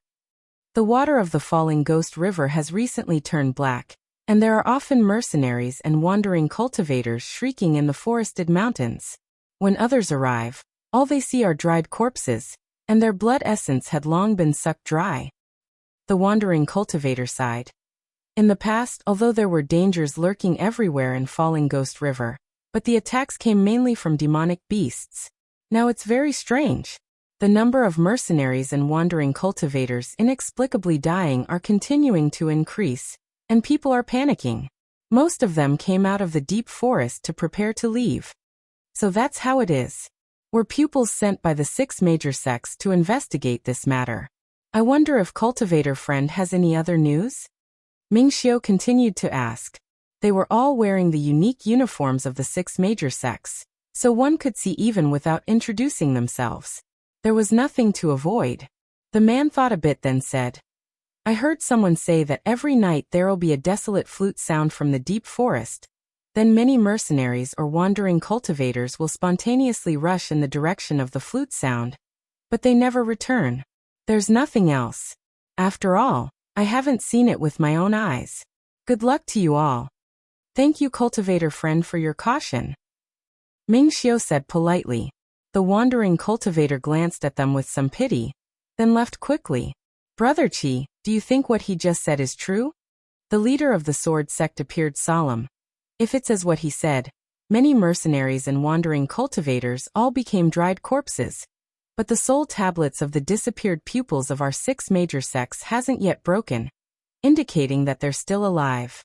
The water of the Falling Ghost River has recently turned black, and there are often mercenaries and wandering cultivators shrieking in the forested mountains. When others arrive, all they see are dried corpses, and their blood essence had long been sucked dry. The wandering cultivator sighed. In the past, although there were dangers lurking everywhere in Falling Ghost River, but the attacks came mainly from demonic beasts. Now it's very strange. The number of mercenaries and wandering cultivators inexplicably dying are continuing to increase, and people are panicking. Most of them came out of the deep forest to prepare to leave. So that's how it is. We're pupils sent by the 6 major sects to investigate this matter. I wonder if cultivator friend has any other news? Ming Xiu continued to ask. They were all wearing the unique uniforms of the 6 major sects, so one could see even without introducing themselves. There was nothing to avoid. The man thought a bit, then said, "I heard someone say that every night there'll be a desolate flute sound from the deep forest. Then many mercenaries or wandering cultivators will spontaneously rush in the direction of the flute sound. But they never return. There's nothing else. After all, I haven't seen it with my own eyes. Good luck to you all." "Thank you, cultivator friend, for your caution," Ming Xiu said politely. The wandering cultivator glanced at them with some pity, then left quickly. "Brother Qi, do you think what he just said is true?" The leader of the sword sect appeared solemn. If it's as what he said, many mercenaries and wandering cultivators all became dried corpses. But the soul tablets of the disappeared pupils of our 6 major sects hasn't yet broken, indicating that they're still alive.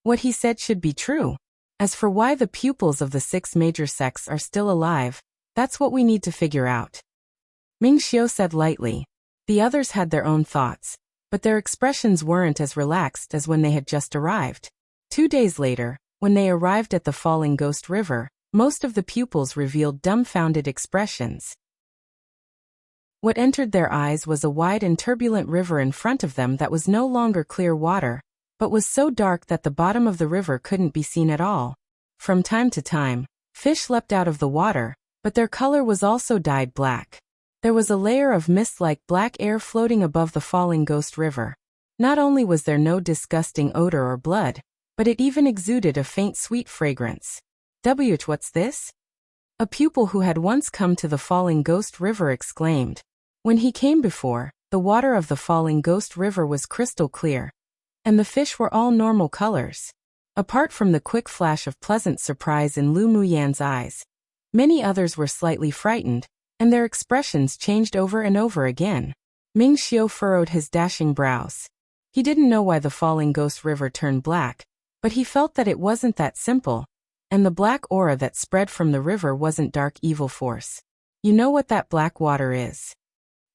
What he said should be true. As for why the pupils of the 6 major sects are still alive, that's what we need to figure out. Ming Xiu said lightly. The others had their own thoughts, but their expressions weren't as relaxed as when they had just arrived. 2 days later, when they arrived at the Falling Ghost River, most of the pupils revealed dumbfounded expressions. What entered their eyes was a wide and turbulent river in front of them that was no longer clear water, but was so dark that the bottom of the river couldn't be seen at all. From time to time, fish leapt out of the water, but their color was also dyed black. There was a layer of mist-like black air floating above the Falling Ghost River. Not only was there no disgusting odor or blood, but it even exuded a faint sweet fragrance. What's this? A pupil who had once come to the Falling Ghost River exclaimed. When he came before, the water of the Falling Ghost River was crystal clear, and the fish were all normal colors. Apart from the quick flash of pleasant surprise in Lu Muyan's eyes, many others were slightly frightened, and their expressions changed over and over again. Ming Xiu furrowed his dashing brows. He didn't know why the Falling Ghost River turned black, but he felt that it wasn't that simple, and the black aura that spread from the river wasn't dark evil force. You know what that black water is?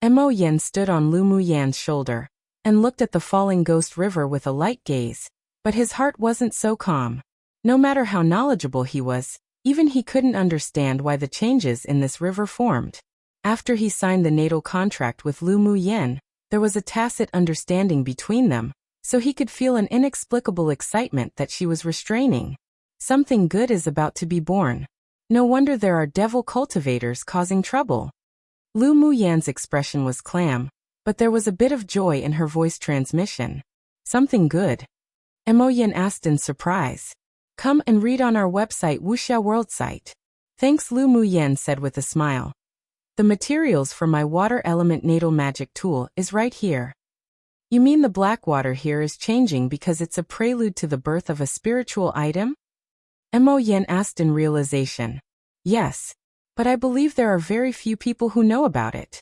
Mo Yen stood on Lu Muyan's shoulder and looked at the Falling Ghost River with a light gaze, but his heart wasn't so calm. No matter how knowledgeable he was, even he couldn't understand why the changes in this river formed. After he signed the natal contract with Lu Muyan, there was a tacit understanding between them, so he could feel an inexplicable excitement that she was restraining. Something good is about to be born. No wonder there are devil cultivators causing trouble. Lu Muyan's expression was calm, but there was a bit of joy in her voice transmission. Something good? Mo Yen asked in surprise. Come and read on our website Wuxia World site. Thanks, Lu Muyan said with a smile. The materials for my water element natal magic tool is right here. You mean the black water here is changing because it's a prelude to the birth of a spiritual item? Mo Yen asked in realization. Yes, but I believe there are very few people who know about it.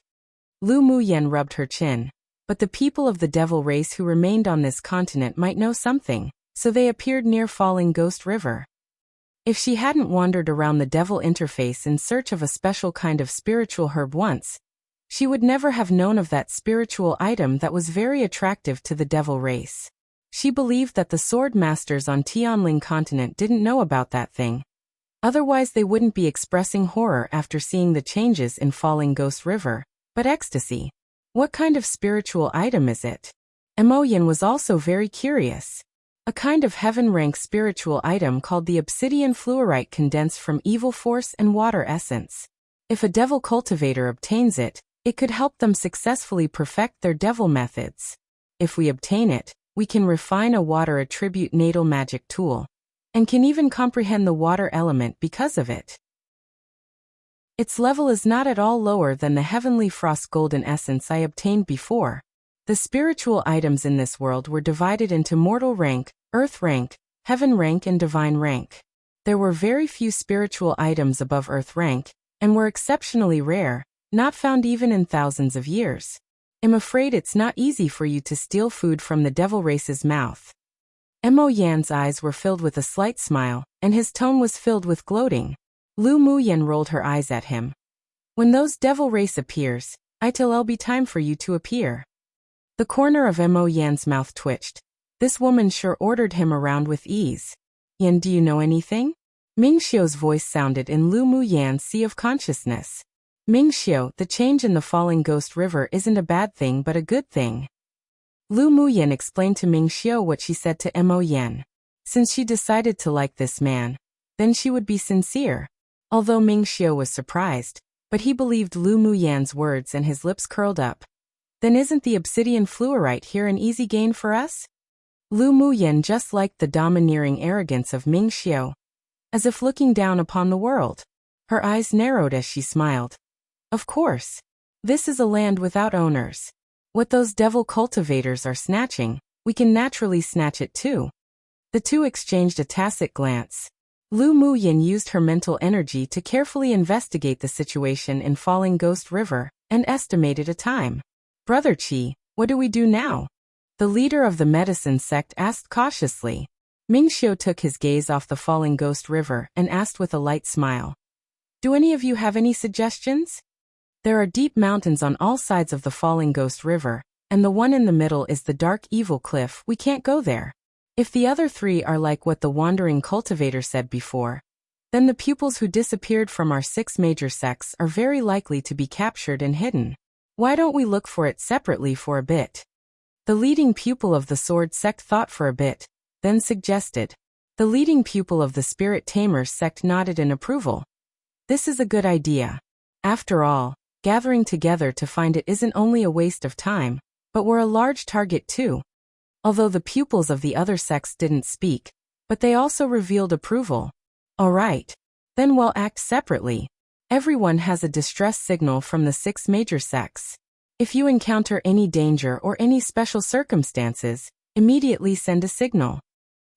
Lu Muyan rubbed her chin. But the people of the devil race who remained on this continent might know something, so they appeared near Falling Ghost River. If she hadn't wandered around the devil interface in search of a special kind of spiritual herb once, she would never have known of that spiritual item that was very attractive to the devil race. She believed that the sword masters on Tianling continent didn't know about that thing. Otherwise they wouldn't be expressing horror after seeing the changes in Falling Ghost River, but ecstasy. What kind of spiritual item is it? Mo Yen was also very curious. A kind of heaven-rank spiritual item called the obsidian fluorite condensed from evil force and water essence. If a devil cultivator obtains it, it could help them successfully perfect their devil methods. If we obtain it, we can refine a water attribute natal magic tool, and can even comprehend the water element because of it. Its level is not at all lower than the heavenly frost golden essence I obtained before. The spiritual items in this world were divided into mortal rank, earth rank, heaven rank and divine rank. There were very few spiritual items above earth rank, and were exceptionally rare, not found even in thousands of years. I'm afraid it's not easy for you to steal food from the devil race's mouth. Mo Yan's eyes were filled with a slight smile, and his tone was filled with gloating. Lu Muyan rolled her eyes at him. When those devil race appears, it'll be time for you to appear. The corner of Mo Yan's mouth twitched. This woman sure ordered him around with ease. Yan, do you know anything? Ming Xiu's voice sounded in Lu Muyan's sea of consciousness. Ming Xiu, the change in the Falling Ghost River isn't a bad thing but a good thing. Lu Muyan explained to Ming Xiu what she said to Mo Yen. Since she decided to like this man, then she would be sincere. Although Ming Xiu was surprised, but he believed Lu Muyan's words and his lips curled up. Then isn't the obsidian fluorite here an easy gain for us? Lu Muyan just liked the domineering arrogance of Ming Xiu, as if looking down upon the world. Her eyes narrowed as she smiled. Of course. This is a land without owners. What those devil cultivators are snatching, we can naturally snatch it too. The two exchanged a tacit glance. Lu Muyan used her mental energy to carefully investigate the situation in Falling Ghost River, and estimated a time. Brother Qi, what do we do now? The leader of the medicine sect asked cautiously. Mingxiu took his gaze off the falling ghost river and asked with a light smile. Do any of you have any suggestions? There are deep mountains on all sides of the falling ghost river, and the one in the middle is the dark evil cliff. We can't go there. If the other three are like what the wandering cultivator said before, then the pupils who disappeared from our 6 major sects are very likely to be captured and hidden. Why don't we look for it separately for a bit? The leading pupil of the sword sect thought for a bit, then suggested. The leading pupil of the spirit tamers sect nodded in approval. This is a good idea. After all, gathering together to find it isn't only a waste of time, but we're a large target too. Although the pupils of the other sects didn't speak, but they also revealed approval. All right. Then we'll act separately. Everyone has a distress signal from the 6 major sects. If you encounter any danger or any special circumstances, immediately send a signal.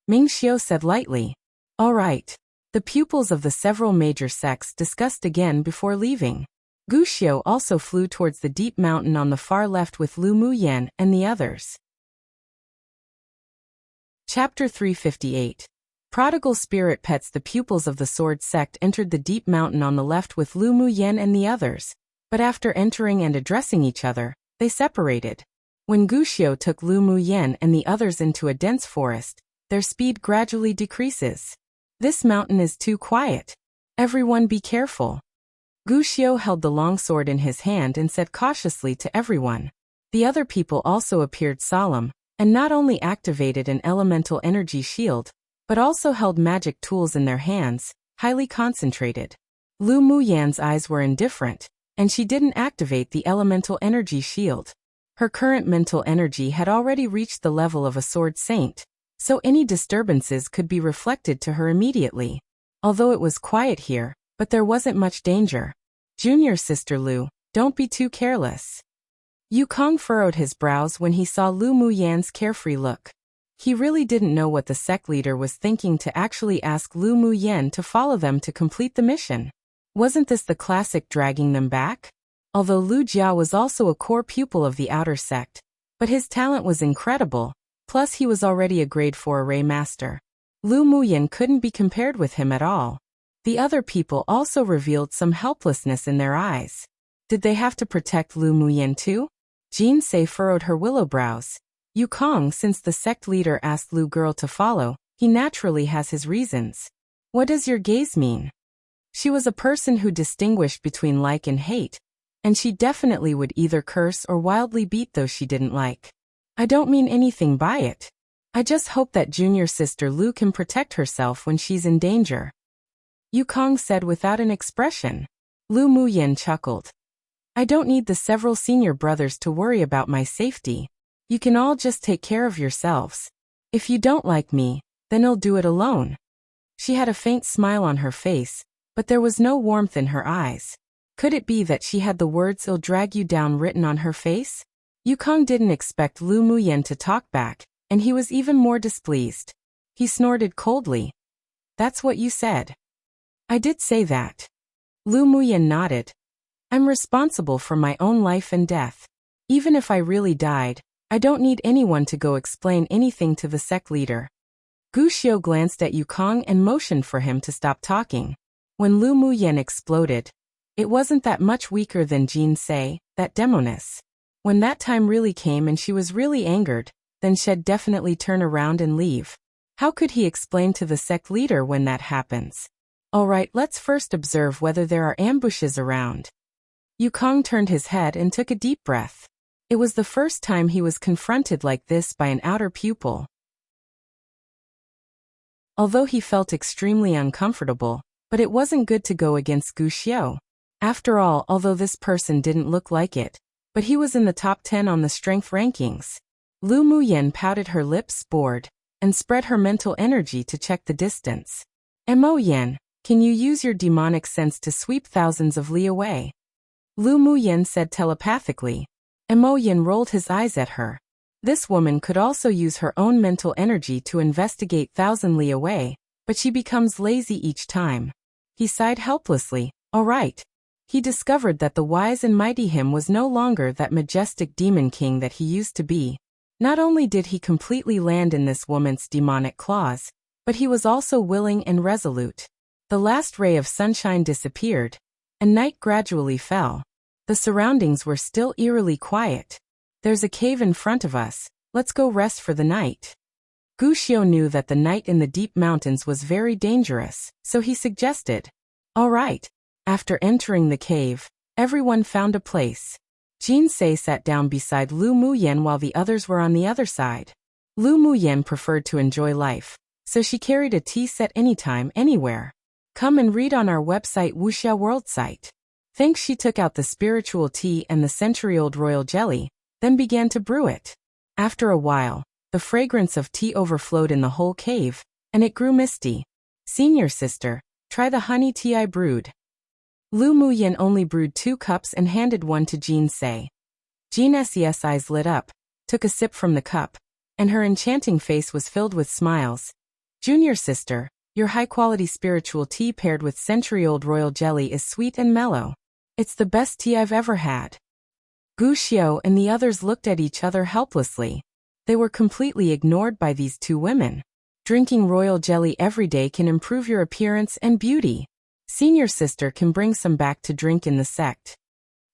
Mingxiu said lightly. All right. The pupils of the several major sects discussed again before leaving. Guxiu also flew towards the deep mountain on the far left with Lu Muyan and the others. Chapter 358. Prodigal spirit pets. The pupils of the sword sect entered the deep mountain on the left with Lu Muyan and the others, but after entering and addressing each other, they separated. When Guxiu took Lu Muyan and the others into a dense forest, their speed gradually decreases. This mountain is too quiet. Everyone be careful. Guxiu held the longsword in his hand and said cautiously to everyone. The other people also appeared solemn, and not only activated an elemental energy shield, but also held magic tools in their hands, highly concentrated. Lu Muyan's eyes were indifferent, and she didn't activate the elemental energy shield. Her current mental energy had already reached the level of a sword saint, so any disturbances could be reflected to her immediately. Although it was quiet here, but there wasn't much danger. Junior sister Lu, don't be too careless. Yukong furrowed his brows when he saw Lu Muyan's carefree look. He really didn't know what the sect leader was thinking to actually ask Lu Muyan to follow them to complete the mission. Wasn't this the classic dragging them back? Although Lu Jia was also a core pupil of the outer sect, but his talent was incredible, plus he was already a grade 4 array master. Lu Muyan couldn't be compared with him at all. The other people also revealed some helplessness in their eyes. Did they have to protect Lu Muyan too? Jin Se furrowed her willow brows. Yukong, since the sect leader asked Lu girl to follow, he naturally has his reasons. What does your gaze mean? She was a person who distinguished between like and hate, and she definitely would either curse or wildly beat those she didn't like. I don't mean anything by it. I just hope that junior sister Lu can protect herself when she's in danger. Yukong said without an expression. Lu Muyan chuckled. I don't need the several senior brothers to worry about my safety. You can all just take care of yourselves. If you don't like me, then I'll do it alone. She had a faint smile on her face, but there was no warmth in her eyes. Could it be that she had the words "I'll drag you down" written on her face? Yukong didn't expect Lu Muyan to talk back, and he was even more displeased. He snorted coldly. That's what you said. I did say that. Lu Muyan nodded. I'm responsible for my own life and death. Even if I really died, I don't need anyone to go explain anything to the sect leader. Guxiu glanced at Yukong and motioned for him to stop talking. When Lu Muyan exploded, it wasn't that much weaker than Jin Se, that demoness. When that time really came and she was really angered, then she'd definitely turn around and leave. How could he explain to the sect leader when that happens? Alright, let's first observe whether there are ambushes around. Yukong turned his head and took a deep breath. It was the first time he was confronted like this by an outer pupil. Although he felt extremely uncomfortable, but it wasn't good to go against Guxiu. After all, although this person didn't look like it, but he was in the top 10 on the strength rankings. Lu Muyan pouted her lips, bored, and spread her mental energy to check the distance. Mo Yan, can you use your demonic sense to sweep thousands of li away? Lu Muyan said telepathically. Mo Yan rolled his eyes at her. This woman could also use her own mental energy to investigate 1,000 li away, but she becomes lazy each time. He sighed helplessly. All right. He discovered that the wise and mighty him was no longer that majestic demon king that he used to be. Not only did he completely land in this woman's demonic claws, but he was also willing and resolute. The last ray of sunshine disappeared, and night gradually fell. The surroundings were still eerily quiet. There's a cave in front of us, let's go rest for the night. Wuxia knew that the night in the deep mountains was very dangerous, so he suggested. All right. After entering the cave, everyone found a place. Jinsei sat down beside Lu Muyan while the others were on the other side. Lu Muyan preferred to enjoy life, so she carried a tea set anytime, anywhere. Come and read on our website Wuxia World site. Thanks. She took out the spiritual tea and the century-old royal jelly, then began to brew it. After a while, the fragrance of tea overflowed in the whole cave, and it grew misty. Senior sister, try the honey tea I brewed. Lu Muyan only brewed 2 cups and handed one to Jinsei. Jinsei's eyes lit up, took a sip from the cup, and her enchanting face was filled with smiles. Junior sister, your high-quality spiritual tea paired with century-old royal jelly is sweet and mellow. It's the best tea I've ever had. Wuxia and the others looked at each other helplessly. They were completely ignored by these 2 women. Drinking royal jelly every day can improve your appearance and beauty. Senior sister can bring some back to drink in the sect.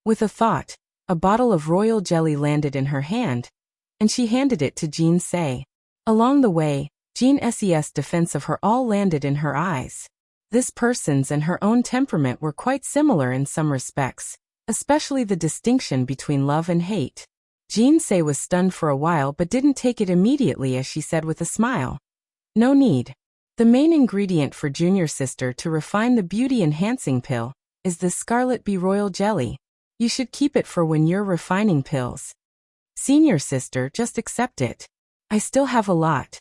With a thought, a bottle of royal jelly landed in her hand, and she handed it to Jinsei. Along the way, Jinsei's defense of her all landed in her eyes. This person's and her own temperament were quite similar in some respects, especially the distinction between love and hate. Jinsei was stunned for a while but didn't take it immediately as she said with a smile. No need. The main ingredient for junior sister to refine the beauty-enhancing pill is the Scarlet Bee Royal Jelly. You should keep it for when you're refining pills. Senior sister, just accept it. I still have a lot.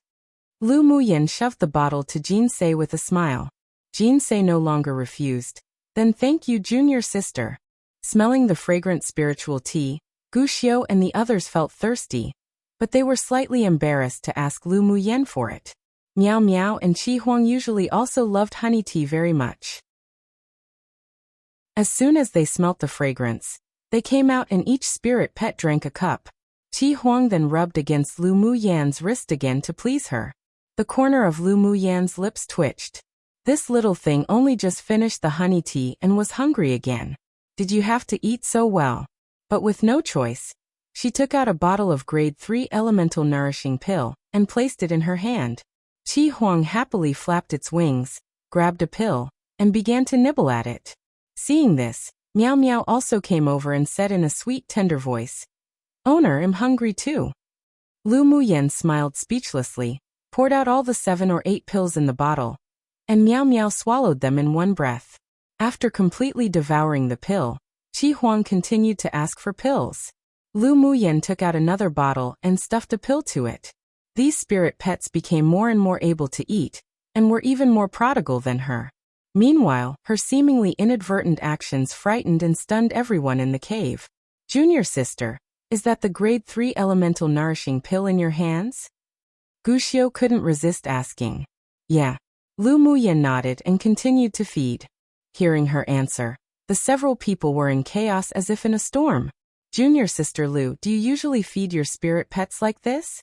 Lu Muyan shoved the bottle to Jinsei with a smile. Jinsei no longer refused. Then thank you, junior sister. Smelling the fragrant spiritual tea, Wuxia and the others felt thirsty, but they were slightly embarrassed to ask Lu Muyan for it. Miao Miao and Qi Huang usually also loved honey tea very much. As soon as they smelt the fragrance, they came out and each spirit pet drank a cup. Qi Huang then rubbed against Lu Muyan's wrist again to please her. The corner of Lu Muyan's lips twitched. This little thing only just finished the honey tea and was hungry again. Did you have to eat so well? But with no choice, she took out a bottle of grade 3 elemental nourishing pill and placed it in her hand. Qi Huang happily flapped its wings, grabbed a pill, and began to nibble at it. Seeing this, Miao Miao also came over and said in a sweet tender voice, Owner, I'm hungry too. Lu Muyan smiled speechlessly, poured out all the 7 or 8 pills in the bottle, and Miao Miao swallowed them in one breath. After completely devouring the pill, Qi Huang continued to ask for pills. Lu Muyan took out another bottle and stuffed a pill to it. These spirit pets became more and more able to eat, and were even more prodigal than her. Meanwhile, her seemingly inadvertent actions frightened and stunned everyone in the cave. Junior sister, is that the grade 3 elemental nourishing pill in your hands? Wuxia couldn't resist asking. Yeah. Lu Muyan nodded and continued to feed. Hearing her answer, the several people were in chaos as if in a storm. Junior sister Lu, do you usually feed your spirit pets like this?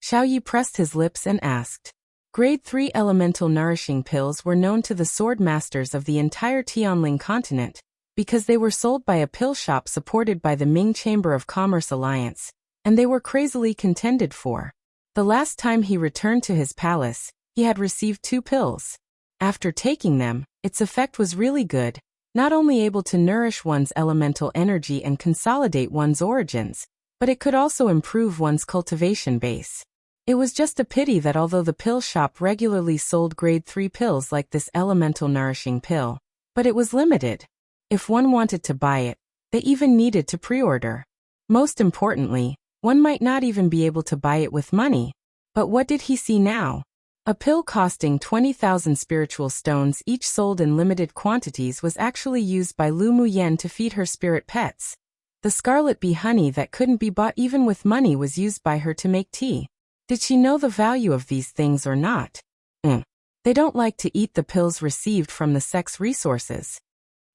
Xiaoyi pressed his lips and asked. Grade 3 elemental nourishing pills were known to the sword masters of the entire Tianling continent, because they were sold by a pill shop supported by the Ming Chamber of Commerce Alliance, and they were crazily contended for. The last time he returned to his palace, he had received 2 pills. After taking them, its effect was really good, not only able to nourish one's elemental energy and consolidate one's origins, but it could also improve one's cultivation base. It was just a pity that although the pill shop regularly sold grade 3 pills like this elemental nourishing pill, but it was limited. If one wanted to buy it, they even needed to pre-order. Most importantly, one might not even be able to buy it with money. But what did he see now? A pill costing 20,000 spiritual stones each sold in limited quantities was actually used by Lu Muyan to feed her spirit pets. The scarlet bee honey that couldn't be bought even with money was used by her to make tea. Did she know the value of these things or not? They don't like to eat the pills received from the sect's resources.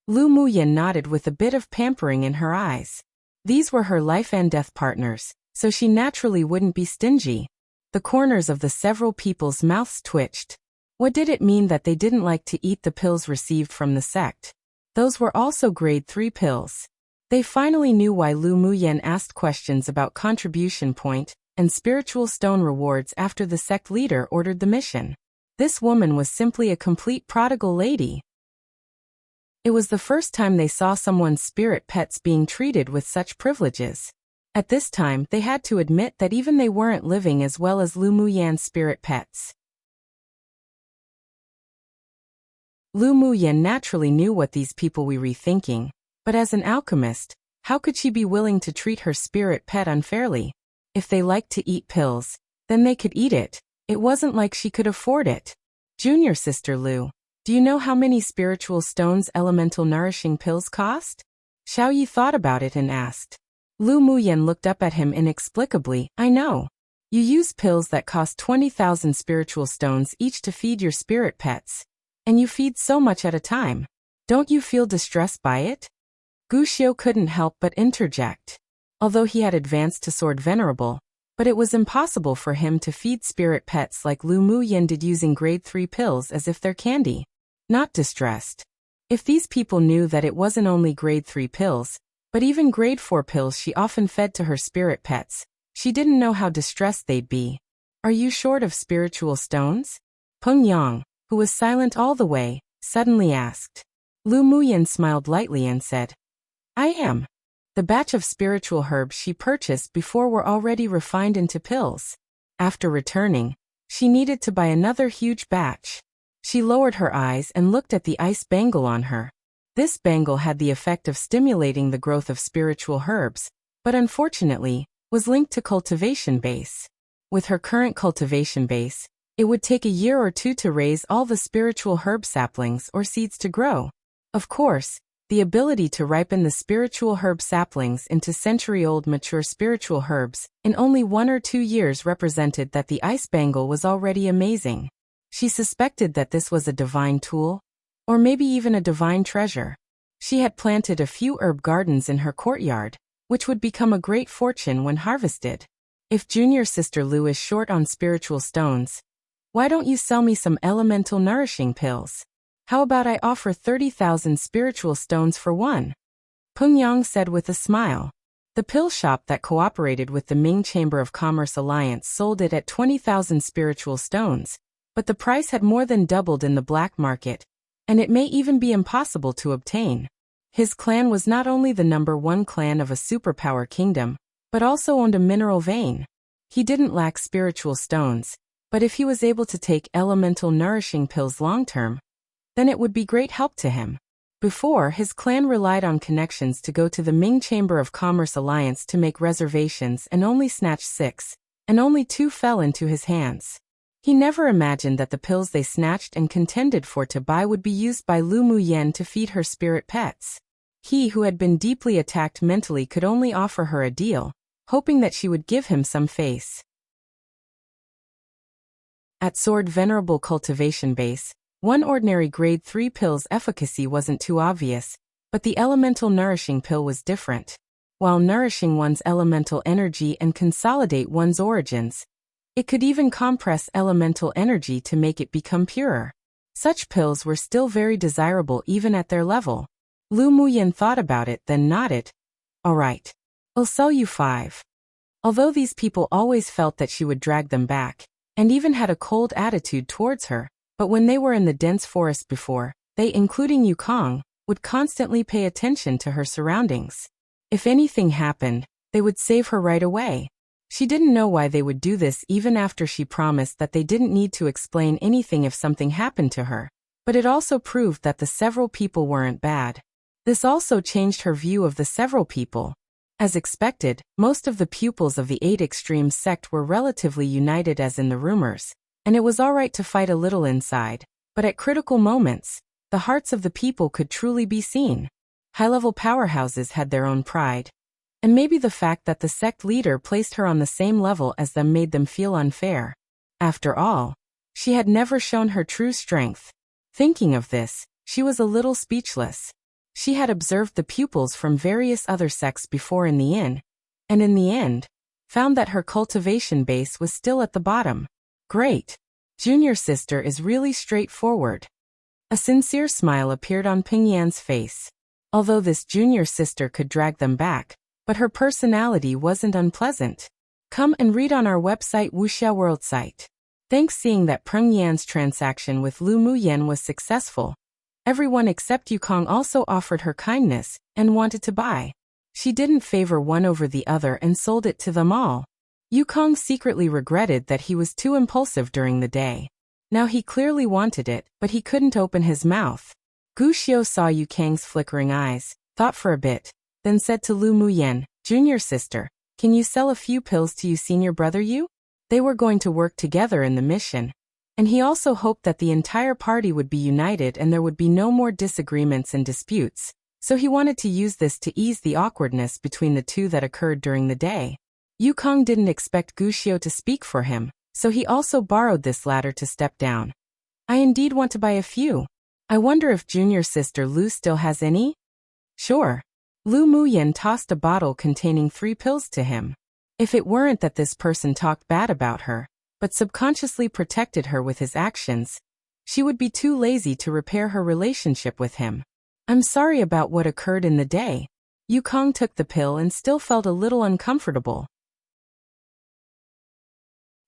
Lu Muyan nodded with a bit of pampering in her eyes. These were her life and death partners, so she naturally wouldn't be stingy. The corners of the several people's mouths twitched. What did it mean that they didn't like to eat the pills received from the sect? Those were also grade 3 pills. They finally knew why Lu Muyen asked questions about contribution point and spiritual stone rewards after the sect leader ordered the mission. This woman was simply a complete prodigal lady. It was the first time they saw someone's spirit pets being treated with such privileges. At this time, they had to admit that even they weren't living as well as Lu Muyan's spirit pets. Lu Muyan naturally knew what these people were rethinking, but as an alchemist, how could she be willing to treat her spirit pet unfairly? If they liked to eat pills, then they could eat it. It wasn't like she could afford it. Junior sister Lu, do you know how many spiritual stones elemental nourishing pills cost? Xiao Yi thought about it and asked. Lu Muyan looked up at him inexplicably. I know. You use pills that cost 20,000 spiritual stones each to feed your spirit pets. And you feed so much at a time. Don't you feel distressed by it? Gu Xiu couldn't help but interject. Although he had advanced to Sword Venerable, but it was impossible for him to feed spirit pets like Lu Muyan did using grade 3 pills as if they're candy. Not distressed. If these people knew that it wasn't only grade 3 pills, but even grade 4 pills she often fed to her spirit pets, she didn't know how distressed they'd be. Are you short of spiritual stones? Peng Yang, who was silent all the way, suddenly asked. Lu Muyan smiled lightly and said, I am. The batch of spiritual herbs she purchased before were already refined into pills. After returning, she needed to buy another huge batch. She lowered her eyes and looked at the ice bangle on her. This bangle had the effect of stimulating the growth of spiritual herbs, but unfortunately, was linked to cultivation base. With her current cultivation base, it would take a year or two to raise all the spiritual herb saplings or seeds to grow. Of course, the ability to ripen the spiritual herb saplings into century-old mature spiritual herbs in only 1 or 2 years represented that the ice bangle was already amazing. She suspected that this was a divine tool, or maybe even a divine treasure. She had planted a few herb gardens in her courtyard, which would become a great fortune when harvested. If junior sister Lu is short on spiritual stones, why don't you sell me some elemental nourishing pills? How about I offer 30,000 spiritual stones for one? Peng Yang said with a smile. The pill shop that cooperated with the Ming Chamber of Commerce Alliance sold it at 20,000 spiritual stones, but the price had more than doubled in the black market, and it may even be impossible to obtain. His clan was not only the #1 clan of a superpower kingdom, but also owned a mineral vein. He didn't lack spiritual stones, but if he was able to take elemental nourishing pills long-term, then it would be great help to him. Before, his clan relied on connections to go to the Ming Chamber of Commerce Alliance to make reservations and only snatched 6, and only 2 fell into his hands. He never imagined that the pills they snatched and contended for to buy would be used by Lu Muyen to feed her spirit pets. He who had been deeply attacked mentally could only offer her a deal, hoping that she would give him some face. At Sword Venerable Cultivation Base, one ordinary grade 3 pill's efficacy wasn't too obvious, but the elemental nourishing pill was different. While nourishing one's elemental energy and consolidate one's origins, it could even compress elemental energy to make it become purer. Such pills were still very desirable even at their level. Lu Muyen thought about it, then nodded. All right. I'll sell you 5. Although these people always felt that she would drag them back, and even had a cold attitude towards her, but when they were in the dense forest before, they, including Yukong, would constantly pay attention to her surroundings. If anything happened, they would save her right away. She didn't know why they would do this even after she promised that they didn't need to explain anything if something happened to her, but it also proved that the several people weren't bad. This also changed her view of the several people. As expected, most of the pupils of the 8 Extremes sect were relatively united as in the rumors, and it was alright to fight a little inside, but at critical moments, the hearts of the people could truly be seen. High-level powerhouses had their own pride, and maybe the fact that the sect leader placed her on the same level as them made them feel unfair. After all, she had never shown her true strength. Thinking of this, she was a little speechless. She had observed the pupils from various other sects before in the inn, and in the end, found that her cultivation base was still at the bottom. Great. Junior sister is really straightforward. A sincere smile appeared on Ping Yan's face. Although this junior sister could drag them back, but her personality wasn't unpleasant. Come and read on our website Wuxia World site. Thanks. Seeing that Peng Yan's transaction with Lu Muyen was successful, everyone except Yukong also offered her kindness and wanted to buy. She didn't favor one over the other and sold it to them all. Yukong secretly regretted that he was too impulsive during the day. Now he clearly wanted it, but he couldn't open his mouth. Gu Xiu saw Yukong's flickering eyes, thought for a bit, then said to Lu Muyen, "Junior sister, can you sell a few pills to your senior brother Yu?" They were going to work together in the mission, and he also hoped that the entire party would be united and there would be no more disagreements and disputes, so he wanted to use this to ease the awkwardness between the two that occurred during the day. Yukong didn't expect Gu Xiu to speak for him, so he also borrowed this ladder to step down. "I indeed want to buy a few. I wonder if junior sister Lu still has any?" "Sure." Lu Muyen tossed a bottle containing 3 pills to him. If it weren't that this person talked bad about her, but subconsciously protected her with his actions, she would be too lazy to repair her relationship with him. "I'm sorry about what occurred in the day." Yukong took the pill and still felt a little uncomfortable.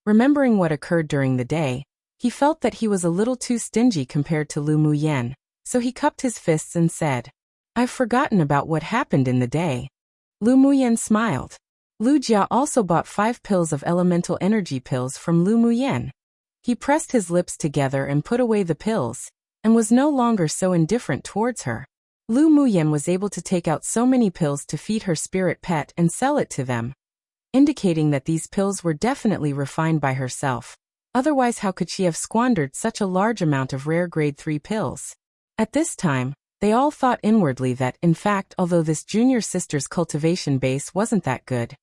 Remembering what occurred during the day, he felt that he was a little too stingy compared to Lu Muyen, so he cupped his fists and said, "I've forgotten about what happened in the day." Lu Muyen smiled. Lu Jia also bought 5 pills of elemental energy pills from Lu Muyen. He pressed his lips together and put away the pills, and was no longer so indifferent towards her. Lu Muyen was able to take out so many pills to feed her spirit pet and sell it to them, indicating that these pills were definitely refined by herself. Otherwise, how could she have squandered such a large amount of rare grade 3 pills? At this time, they all thought inwardly that, in fact, although this junior sister's cultivation base wasn't that good,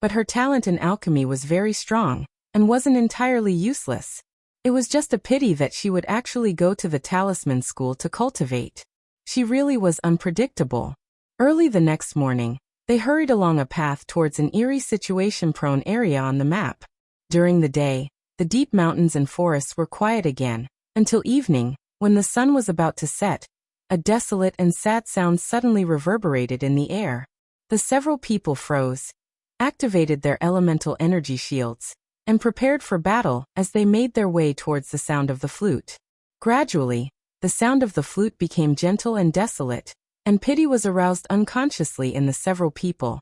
but her talent in alchemy was very strong, and wasn't entirely useless. It was just a pity that she would actually go to the talisman school to cultivate. She really was unpredictable. Early the next morning, they hurried along a path towards an eerie situation-prone area on the map. During the day, the deep mountains and forests were quiet again, until evening, when the sun was about to set. A desolate and sad sound suddenly reverberated in the air. The several people froze, activated their elemental energy shields, and prepared for battle as they made their way towards the sound of the flute. Gradually, the sound of the flute became gentle and desolate, and pity was aroused unconsciously in the several people,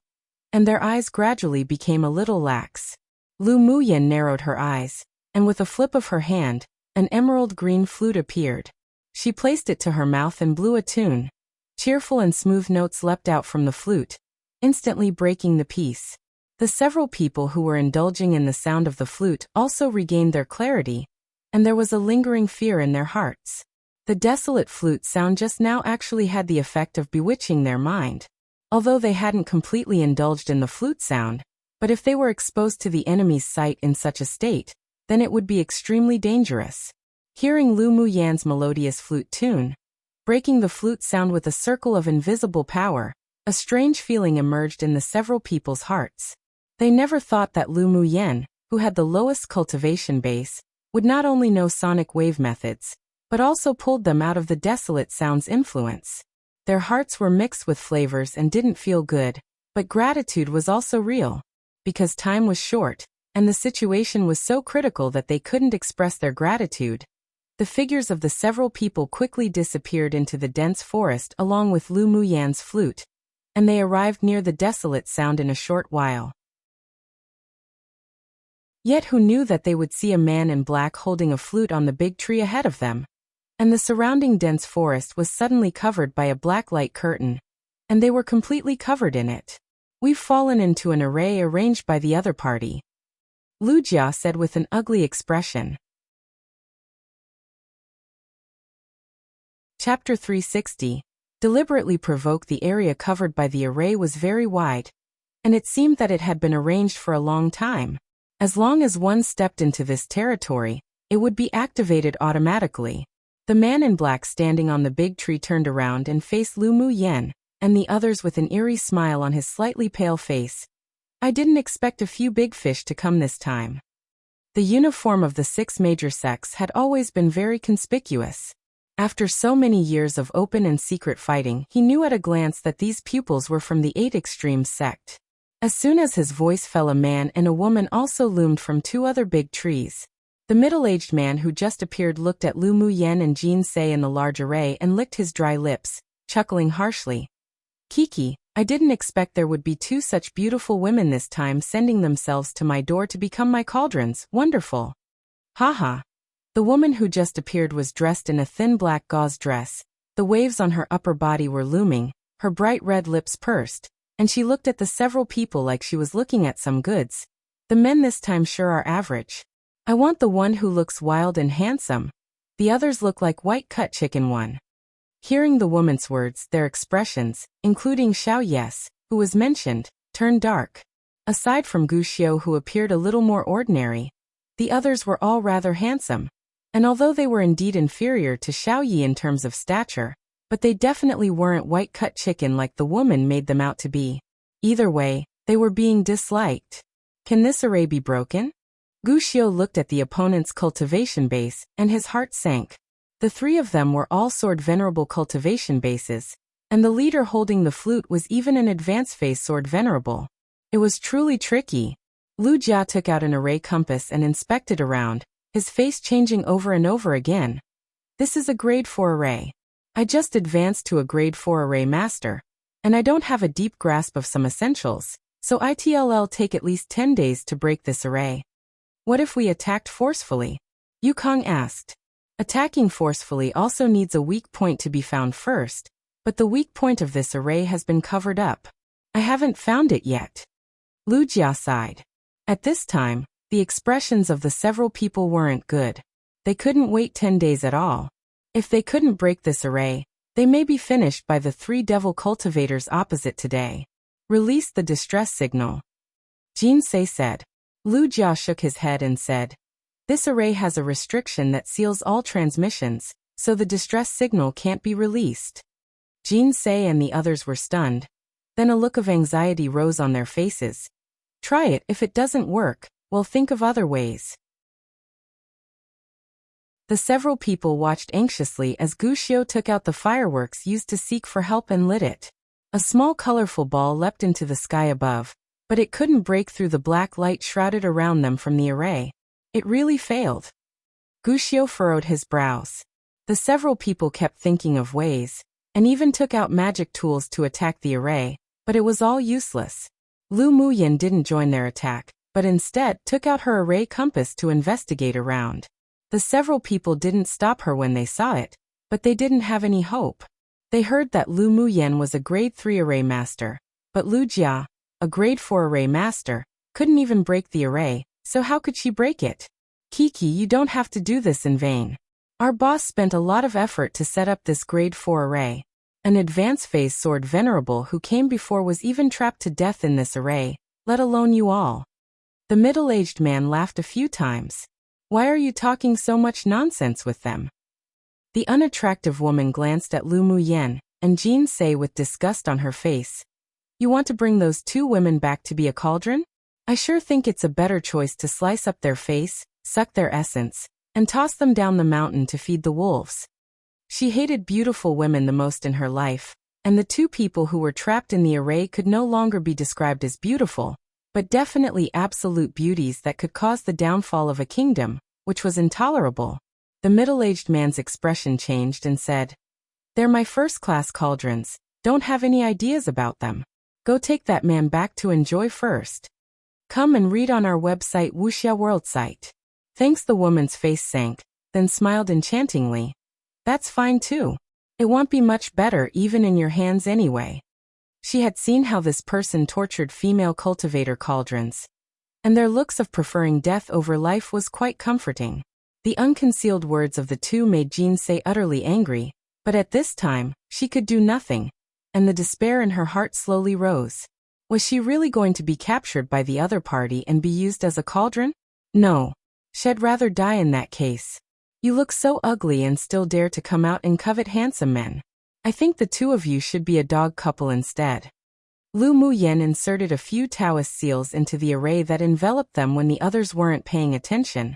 and their eyes gradually became a little lax. Lu Muyen narrowed her eyes, and with a flip of her hand, an emerald green flute appeared. She placed it to her mouth and blew a tune. Cheerful and smooth notes leapt out from the flute, instantly breaking the peace. The several people who were indulging in the sound of the flute also regained their clarity, and there was a lingering fear in their hearts. The desolate flute sound just now actually had the effect of bewitching their mind. Although they hadn't completely indulged in the flute sound, but if they were exposed to the enemy's sight in such a state, then it would be extremely dangerous. Hearing Lu Muyen's melodious flute tune, breaking the flute sound with a circle of invisible power, a strange feeling emerged in the several people's hearts. They never thought that Lu Muyen, who had the lowest cultivation base, would not only know sonic wave methods, but also pulled them out of the desolate sound's influence. Their hearts were mixed with flavors and didn't feel good, but gratitude was also real, because time was short, and the situation was so critical that they couldn't express their gratitude. The figures of the several people quickly disappeared into the dense forest along with Lu Muyen's flute, and they arrived near the desolate sound in a short while. Yet who knew that they would see a man in black holding a flute on the big tree ahead of them? And the surrounding dense forest was suddenly covered by a black light curtain, and they were completely covered in it. "We've fallen into an array arranged by the other party," Lu Jia said with an ugly expression. Chapter 360. Deliberately provoked. The area covered by the array was very wide, and it seemed that it had been arranged for a long time. As long as one stepped into this territory, it would be activated automatically. The man in black standing on the big tree turned around and faced Lu Muyen, and the others with an eerie smile on his slightly pale face. "I didn't expect a few big fish to come this time." The uniform of the 6 major sects had always been very conspicuous. After so many years of open and secret fighting, he knew at a glance that these pupils were from the 8 Extremes sect. As soon as his voice fell, a man and a woman also loomed from 2 other big trees. The middle-aged man who just appeared looked at Lu Muyen and Jin Se in the large array and licked his dry lips, chuckling harshly. Kiki, I didn't expect there would be 2 such beautiful women this time sending themselves to my door to become my cauldrons. Wonderful. Haha. The woman who just appeared was dressed in a thin black gauze dress. The waves on her upper body were looming, her bright red lips pursed, and she looked at the several people like she was looking at some goods. The men this time sure are average. I want the one who looks wild and handsome. The others look like white-cut chicken one. Hearing the woman's words, their expressions, including Xiao Yes, who was mentioned, turned dark. Aside from Gu Xiu, who appeared a little more ordinary, the others were all rather handsome. And although they were indeed inferior to Xiao Yi in terms of stature, but they definitely weren't white-cut chicken like the woman made them out to be. Either way, they were being disliked. Can this array be broken? Gu Xiu looked at the opponent's cultivation base, and his heart sank. The 3 of them were all sword venerable cultivation bases, and the leader holding the flute was even an advanced phase sword venerable. It was truly tricky. Lu Jia took out an array compass and inspected around, his face changing over and over again. This is a grade 4 array. I just advanced to a grade 4 array master, and I don't have a deep grasp of some essentials, so it'll take at least 10 days to break this array. What if we attacked forcefully? Yukong asked. Attacking forcefully also needs a weak point to be found first, but the weak point of this array has been covered up. I haven't found it yet. Lu Jia sighed. At this time, the expressions of the several people weren't good. They couldn't wait 10 days at all. If they couldn't break this array, they may be finished by the 3 devil cultivators opposite today. Release the distress signal. Jin Se said. Lu Jia shook his head and said, this array has a restriction that seals all transmissions, so the distress signal can't be released. Jin Se and the others were stunned. Then a look of anxiety rose on their faces. Try it. If it doesn't work, we'll think of other ways. The several people watched anxiously as Gu Xiu took out the fireworks used to seek for help and lit it. A small colorful ball leapt into the sky above, but it couldn't break through the black light shrouded around them from the array. It really failed. Gu Xiu furrowed his brows. The several people kept thinking of ways, and even took out magic tools to attack the array, but it was all useless. Lu Muyen didn't join their attack, but instead took out her array compass to investigate around. The several people didn't stop her when they saw it, but they didn't have any hope. They heard that Lu Muyen was a grade 3 array master, but Lu Jia, a grade 4 array master, couldn't even break the array, so how could she break it? Kiki, you don't have to do this in vain. Our boss spent a lot of effort to set up this grade 4 array. An advanced phase sword venerable who came before was even trapped to death in this array, let alone you all. The middle-aged man laughed a few times. Why are you talking so much nonsense with them? The unattractive woman glanced at Lu Muyen, and Jin Se with disgust on her face. You want to bring those 2 women back to be a cauldron? I sure think it's a better choice to slice up their face, suck their essence, and toss them down the mountain to feed the wolves. She hated beautiful women the most in her life, and the 2 people who were trapped in the array could no longer be described as beautiful, but definitely absolute beauties that could cause the downfall of a kingdom, which was intolerable. The middle-aged man's expression changed and said, they're my first-class cauldrons, don't have any ideas about them. Go take that man back to enjoy first. Come and read on our website Wuxia World site. Thanks. The woman's face sank, then smiled enchantingly. That's fine too. It won't be much better even in your hands anyway. She had seen how this person tortured female cultivator cauldrons, and their looks of preferring death over life was quite comforting. The unconcealed words of the 2 made Jin Se utterly angry, but at this time, she could do nothing, and the despair in her heart slowly rose. Was she really going to be captured by the other party and be used as a cauldron? No. She'd rather die in that case. You look so ugly and still dare to come out and covet handsome men. I think the 2 of you should be a dog couple instead. Lu Muyen inserted a few Taoist seals into the array that enveloped them when the others weren't paying attention,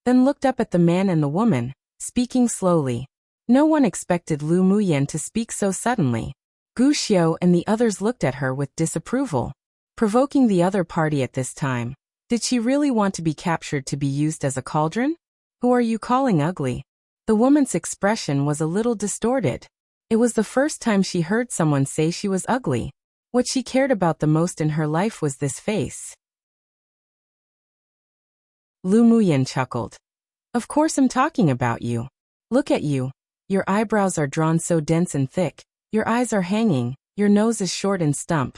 then looked up at the man and the woman, speaking slowly. No one expected Lu Muyen to speak so suddenly. Gu Xiao and the others looked at her with disapproval, provoking the other party at this time. Did she really want to be captured to be used as a cauldron? Who are you calling ugly? The woman's expression was a little distorted. It was the first time she heard someone say she was ugly. What she cared about the most in her life was this face. Lu Muyen chuckled. Of course I'm talking about you. Look at you. Your eyebrows are drawn so dense and thick, your eyes are hanging, your nose is short and stump.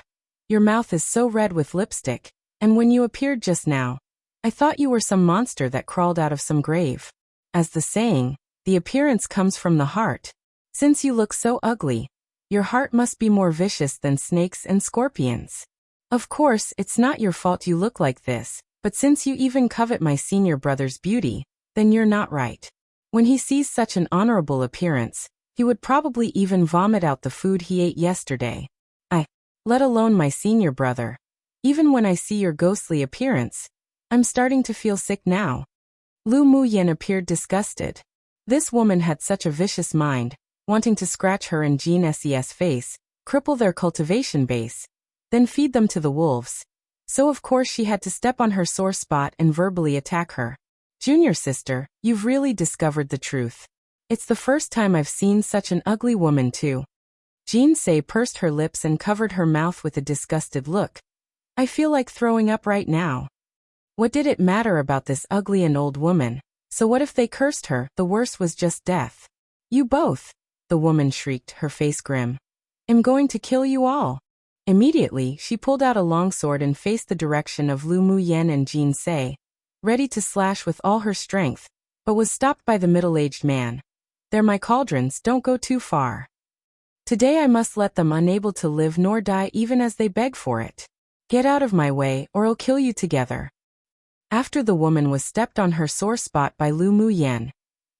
Your mouth is so red with lipstick, and when you appeared just now, I thought you were some monster that crawled out of some grave. As the saying, the appearance comes from the heart. Since you look so ugly, your heart must be more vicious than snakes and scorpions. Of course, it's not your fault you look like this, but since you even covet my senior brother's beauty, then you're not right. When he sees such an honorable appearance, he would probably even vomit out the food he ate yesterday. Let alone my senior brother. Even when I see your ghostly appearance, I'm starting to feel sick now. Lu Muyen appeared disgusted. This woman had such a vicious mind, wanting to scratch her and Jean Ses face, cripple their cultivation base, then feed them to the wolves. So of course she had to step on her sore spot and verbally attack her. Junior sister, you've really discovered the truth. It's the first time I've seen such an ugly woman too. Jean Se pursed her lips and covered her mouth with a disgusted look. I feel like throwing up right now. What did it matter about this ugly and old woman? So what if they cursed her? The worst was just death. You both, the woman shrieked, her face grim. I'm going to kill you all. Immediately, she pulled out a long sword and faced the direction of Lu Muyen and Jean Se, ready to slash with all her strength, but was stopped by the middle-aged man. They're my cauldrons, don't go too far. Today I must let them unable to live nor die even as they beg for it. Get out of my way, or I'll kill you together. After the woman was stepped on her sore spot by Lu Muyen,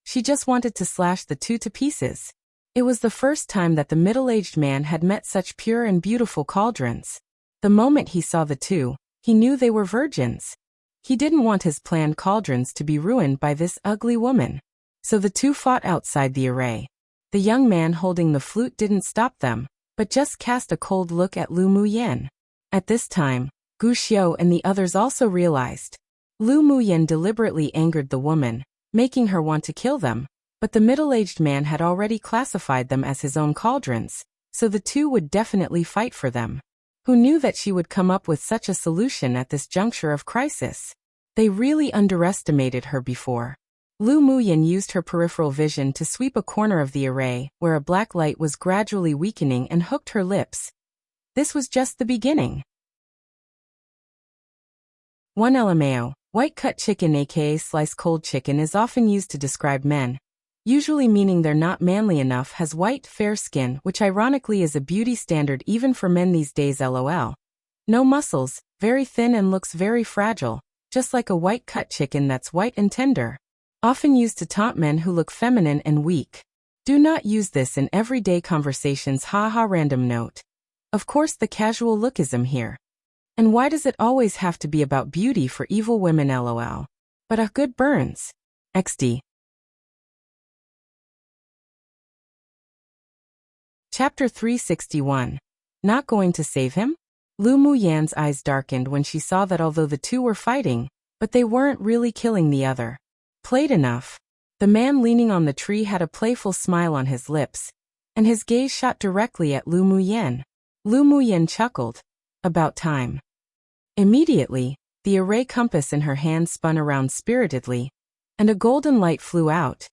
she just wanted to slash the two to pieces. It was the first time that the middle-aged man had met such pure and beautiful cauldrons. The moment he saw the two, he knew they were virgins. He didn't want his planned cauldrons to be ruined by this ugly woman. So the two fought outside the array. The young man holding the flute didn't stop them, but just cast a cold look at Lu Muyen. At this time, Gu Xiao and the others also realized. Lu Muyen deliberately angered the woman, making her want to kill them, but the middle-aged man had already classified them as his own cauldrons, so the two would definitely fight for them. Who knew that she would come up with such a solution at this juncture of crisis? They really underestimated her before. Lu Muyen used her peripheral vision to sweep a corner of the array, where a black light was gradually weakening, and hooked her lips. This was just the beginning. 1 LMAO. White-cut chicken aka sliced cold chicken is often used to describe men, usually meaning they're not manly enough, has white, fair skin, which ironically is a beauty standard even for men these days lol. No muscles, very thin and looks very fragile, just like a white-cut chicken that's white and tender. Often used to taunt men who look feminine and weak. Do not use this in everyday conversations, haha. Random note. Of course the casual lookism here. And why does it always have to be about beauty for evil women lol? But good burns. XD. Chapter 361. Not going to save him? Lu Muyen's eyes darkened when she saw that although the two were fighting, but they weren't really killing the other. Played enough. The man leaning on the tree had a playful smile on his lips, and his gaze shot directly at Lu Muyen. Lu Muyen chuckled. About time. Immediately, the array compass in her hand spun around spiritedly, and a golden light flew out,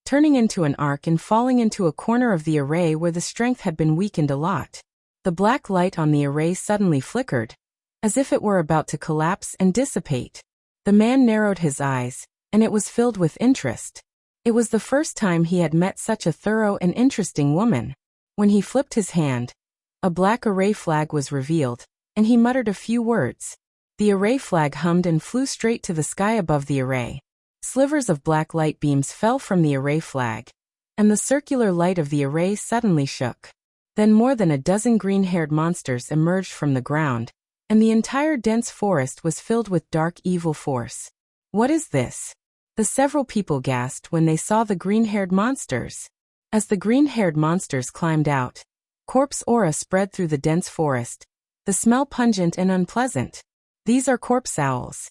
turning into an arc and falling into a corner of the array where the strength had been weakened a lot. The black light on the array suddenly flickered, as if it were about to collapse and dissipate. The man narrowed his eyes, and it was filled with interest. It was the first time he had met such a thorough and interesting woman. When he flipped his hand, a black array flag was revealed, and he muttered a few words. The array flag hummed and flew straight to the sky above the array. Slivers of black light beams fell from the array flag, and the circular light of the array suddenly shook. Then more than a dozen green-haired monsters emerged from the ground, and the entire dense forest was filled with dark evil force. What is this? The several people gasped when they saw the green-haired monsters. As the green-haired monsters climbed out, corpse aura spread through the dense forest, the smell pungent and unpleasant. These are corpse owls,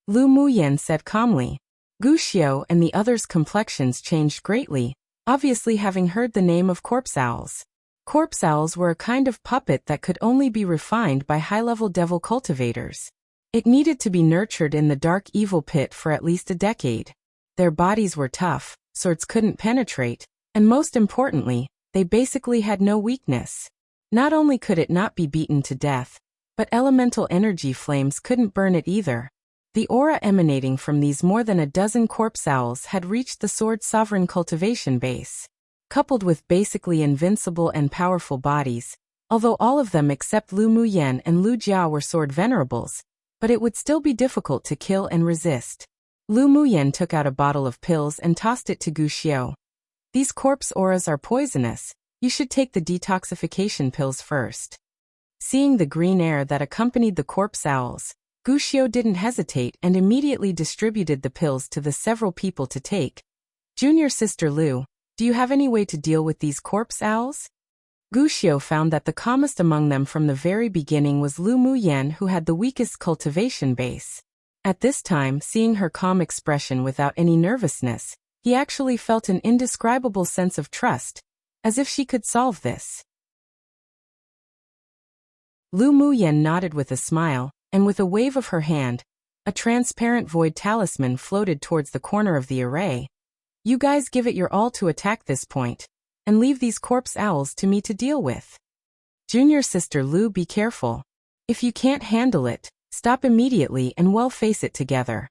Lu Muyan said calmly. Wuxia and the others' complexions changed greatly, obviously having heard the name of corpse owls. Corpse owls were a kind of puppet that could only be refined by high-level devil cultivators. It needed to be nurtured in the dark evil pit for at least a decade. Their bodies were tough, swords couldn't penetrate, and most importantly, they basically had no weakness. Not only could it not be beaten to death, but elemental energy flames couldn't burn it either. The aura emanating from these more than a dozen corpse owls had reached the sword sovereign cultivation base. Coupled with basically invincible and powerful bodies, although all of them except Lu Muyan and Lu Jia were sword venerables, but it would still be difficult to kill and resist. Lu Muyan took out a bottle of pills and tossed it to Wuxia. These corpse auras are poisonous. You should take the detoxification pills first. Seeing the green air that accompanied the corpse owls, Wuxia didn't hesitate and immediately distributed the pills to the several people to take. Junior sister Lu, do you have any way to deal with these corpse owls? Wuxia found that the calmest among them from the very beginning was Lu Muyan, who had the weakest cultivation base. At this time, seeing her calm expression without any nervousness, he actually felt an indescribable sense of trust, as if she could solve this. Lu Muyan nodded with a smile, and with a wave of her hand, a transparent void talisman floated towards the corner of the array. You guys give it your all to attack this point, and leave these corpse owls to me to deal with. Junior sister Lu, be careful. If you can't handle it, stop immediately and we'll face it together.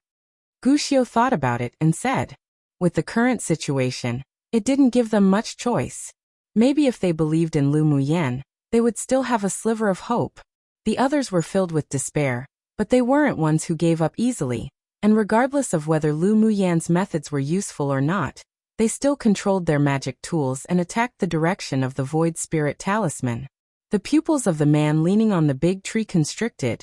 Wuxia thought about it and said, with the current situation, it didn't give them much choice. Maybe if they believed in Lu Muyan, they would still have a sliver of hope. The others were filled with despair, but they weren't ones who gave up easily, and regardless of whether Lu Muyan's methods were useful or not, they still controlled their magic tools and attacked the direction of the void spirit talisman. The pupils of the man leaning on the big tree constricted,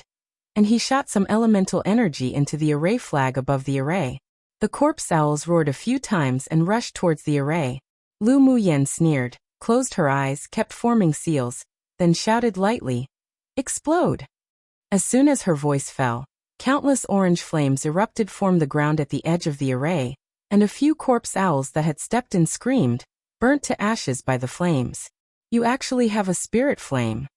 and he shot some elemental energy into the array flag above the array. The corpse owls roared a few times and rushed towards the array. Lu Muyan sneered, closed her eyes, kept forming seals, then shouted lightly, "Explode!" As soon as her voice fell, countless orange flames erupted from the ground at the edge of the array, and a few corpse owls that had stepped and screamed, burnt to ashes by the flames. You actually have a spirit flame.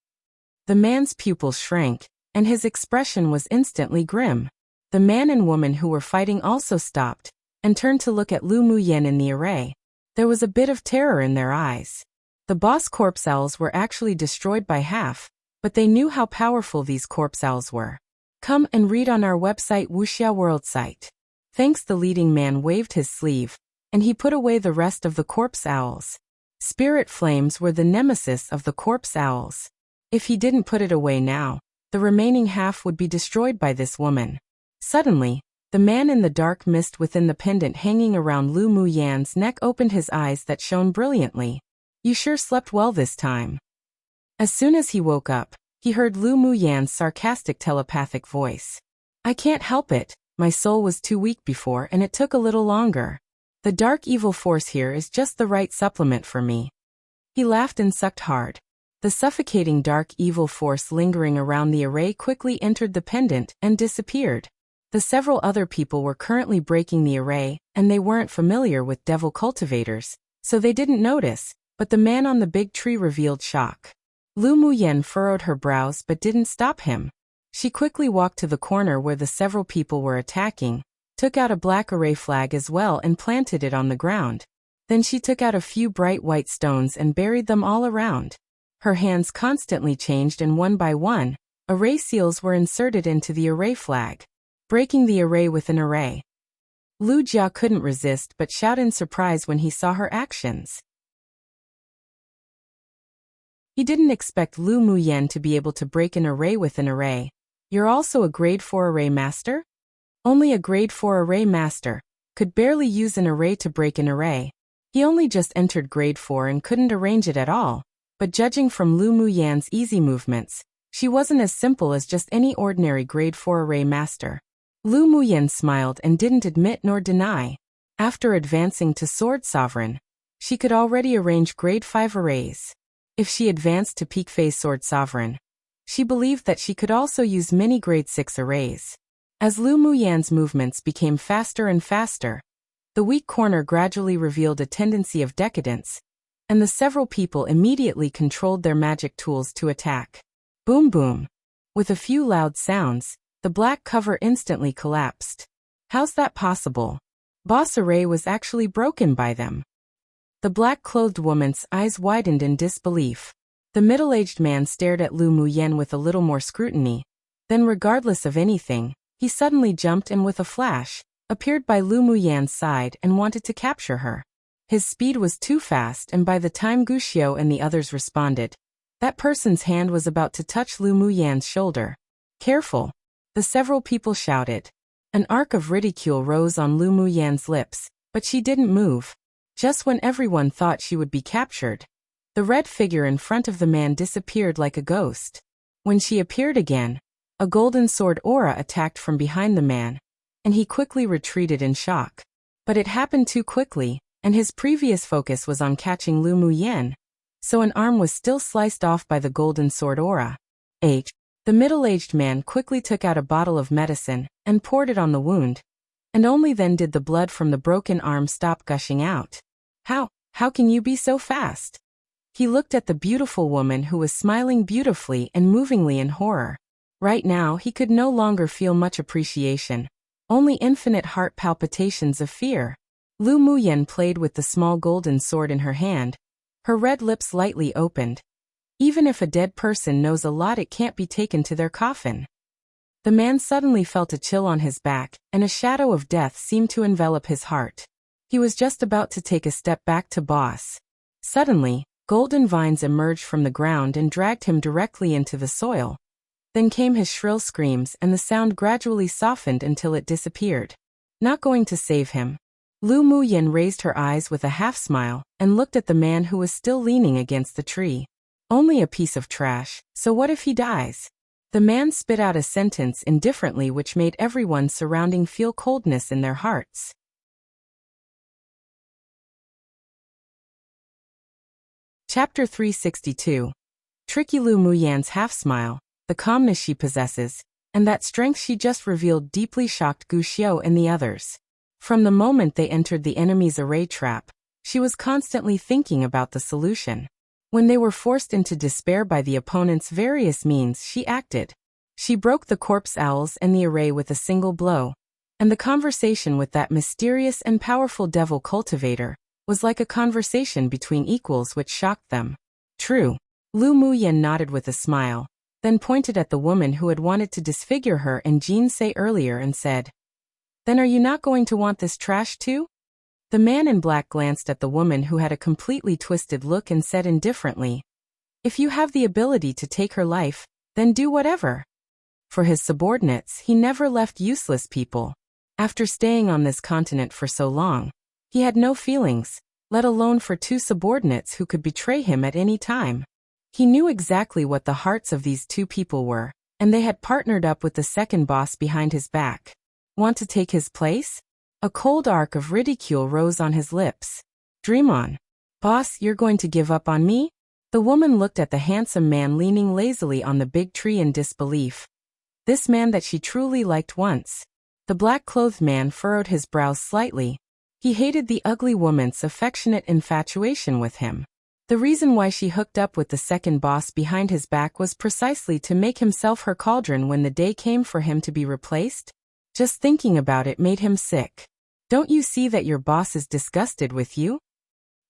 The man's pupils shrank, and his expression was instantly grim. The man and woman who were fighting also stopped, and turned to look at Lu Muyan in the array. There was a bit of terror in their eyes. The boss corpse owls were actually destroyed by half, but they knew how powerful these corpse owls were. Come and read on our website Wuxia World site. Thanks. The leading man waved his sleeve, and he put away the rest of the corpse owls. Spirit flames were the nemesis of the corpse owls. If he didn't put it away now, the remaining half would be destroyed by this woman. Suddenly, the man in the dark mist within the pendant hanging around Lu Muyan's neck opened his eyes that shone brilliantly. You sure slept well this time. As soon as he woke up, he heard Lu Muyan's sarcastic telepathic voice. I can't help it, my soul was too weak before and it took a little longer. The dark evil force here is just the right supplement for me. He laughed and sucked hard. The suffocating dark evil force lingering around the array quickly entered the pendant and disappeared. The several other people were currently breaking the array, and they weren't familiar with devil cultivators, so they didn't notice, but the man on the big tree revealed shock. Lu Muyan furrowed her brows but didn't stop him. She quickly walked to the corner where the several people were attacking, took out a black array flag as well and planted it on the ground. Then she took out a few bright white stones and buried them all around. Her hands constantly changed and one by one, array seals were inserted into the array flag, breaking the array with an array. Lu Jia couldn't resist but shouted in surprise when he saw her actions. He didn't expect Lu Muyan to be able to break an array with an array. You're also a grade 4 array master? Only a grade 4 array master could barely use an array to break an array. He only just entered grade 4 and couldn't arrange it at all. but judging from Lu Muyan's easy movements, she wasn't as simple as just any ordinary grade 4 array master. Lu Muyan smiled and didn't admit nor deny. After advancing to Sword Sovereign, she could already arrange grade 5 arrays. If she advanced to peak phase Sword Sovereign, she believed that she could also use many grade 6 arrays. As Lu Muyan's movements became faster and faster, the weak corner gradually revealed a tendency of decadence, and the several people immediately controlled their magic tools to attack. Boom boom. With a few loud sounds, the black cover instantly collapsed. How's that possible? Boss array was actually broken by them. The black-clothed woman's eyes widened in disbelief. The middle-aged man stared at Lu Muyan with a little more scrutiny. Then, regardless of anything, he suddenly jumped and with a flash, appeared by Lu Muyan's side and wanted to capture her. His speed was too fast, and by the time Wuxia and the others responded, that person's hand was about to touch Lu Muyan's shoulder. Careful! The several people shouted. An arc of ridicule rose on Lu Muyan's lips, but she didn't move. Just when everyone thought she would be captured, the red figure in front of the man disappeared like a ghost. When she appeared again, a golden sword aura attacked from behind the man, and he quickly retreated in shock. But it happened too quickly, and his previous focus was on catching Lu Muyan, so an arm was still sliced off by the golden sword aura. The middle-aged man quickly took out a bottle of medicine and poured it on the wound, and only then did the blood from the broken arm stop gushing out. How can you be so fast? He looked at the beautiful woman who was smiling beautifully and movingly in horror. Right now he could no longer feel much appreciation, only infinite heart palpitations of fear. Lu Muyan played with the small golden sword in her hand, her red lips lightly opened. Even if a dead person knows a lot, it can't be taken to their coffin. The man suddenly felt a chill on his back, and a shadow of death seemed to envelop his heart. He was just about to take a step back to boss. Suddenly, golden vines emerged from the ground and dragged him directly into the soil. Then came his shrill screams, and the sound gradually softened until it disappeared. Not going to save him. Lu Muyan raised her eyes with a half-smile and looked at the man who was still leaning against the tree. Only a piece of trash, so what if he dies? The man spit out a sentence indifferently which made everyone surrounding feel coldness in their hearts. Chapter 362. Tricky Lu Muyan's half-smile, the calmness she possesses, and that strength she just revealed deeply shocked Wuxia and the others. From the moment they entered the enemy's array trap, she was constantly thinking about the solution. When they were forced into despair by the opponent's various means, she acted. She broke the corpse owls and the array with a single blow, and the conversation with that mysterious and powerful devil cultivator was like a conversation between equals which shocked them. True. Lu Muyan nodded with a smile, then pointed at the woman who had wanted to disfigure her and Jean Say earlier and said, "Then are you not going to want this trash too?" The man in black glanced at the woman who had a completely twisted look and said indifferently, "If you have the ability to take her life, then do whatever." For his subordinates, he never left useless people. After staying on this continent for so long, he had no feelings, let alone for two subordinates who could betray him at any time. He knew exactly what the hearts of these two people were, and they had partnered up with the second boss behind his back. Want to take his place? A cold arc of ridicule rose on his lips. Dream on. Boss, you're going to give up on me? The woman looked at the handsome man leaning lazily on the big tree in disbelief. This man that she truly liked once. The black-clothed man furrowed his brows slightly. He hated the ugly woman's affectionate infatuation with him. The reason why she hooked up with the second boss behind his back was precisely to make himself her cauldron when the day came for him to be replaced. Just thinking about it made him sick. Don't you see that your boss is disgusted with you?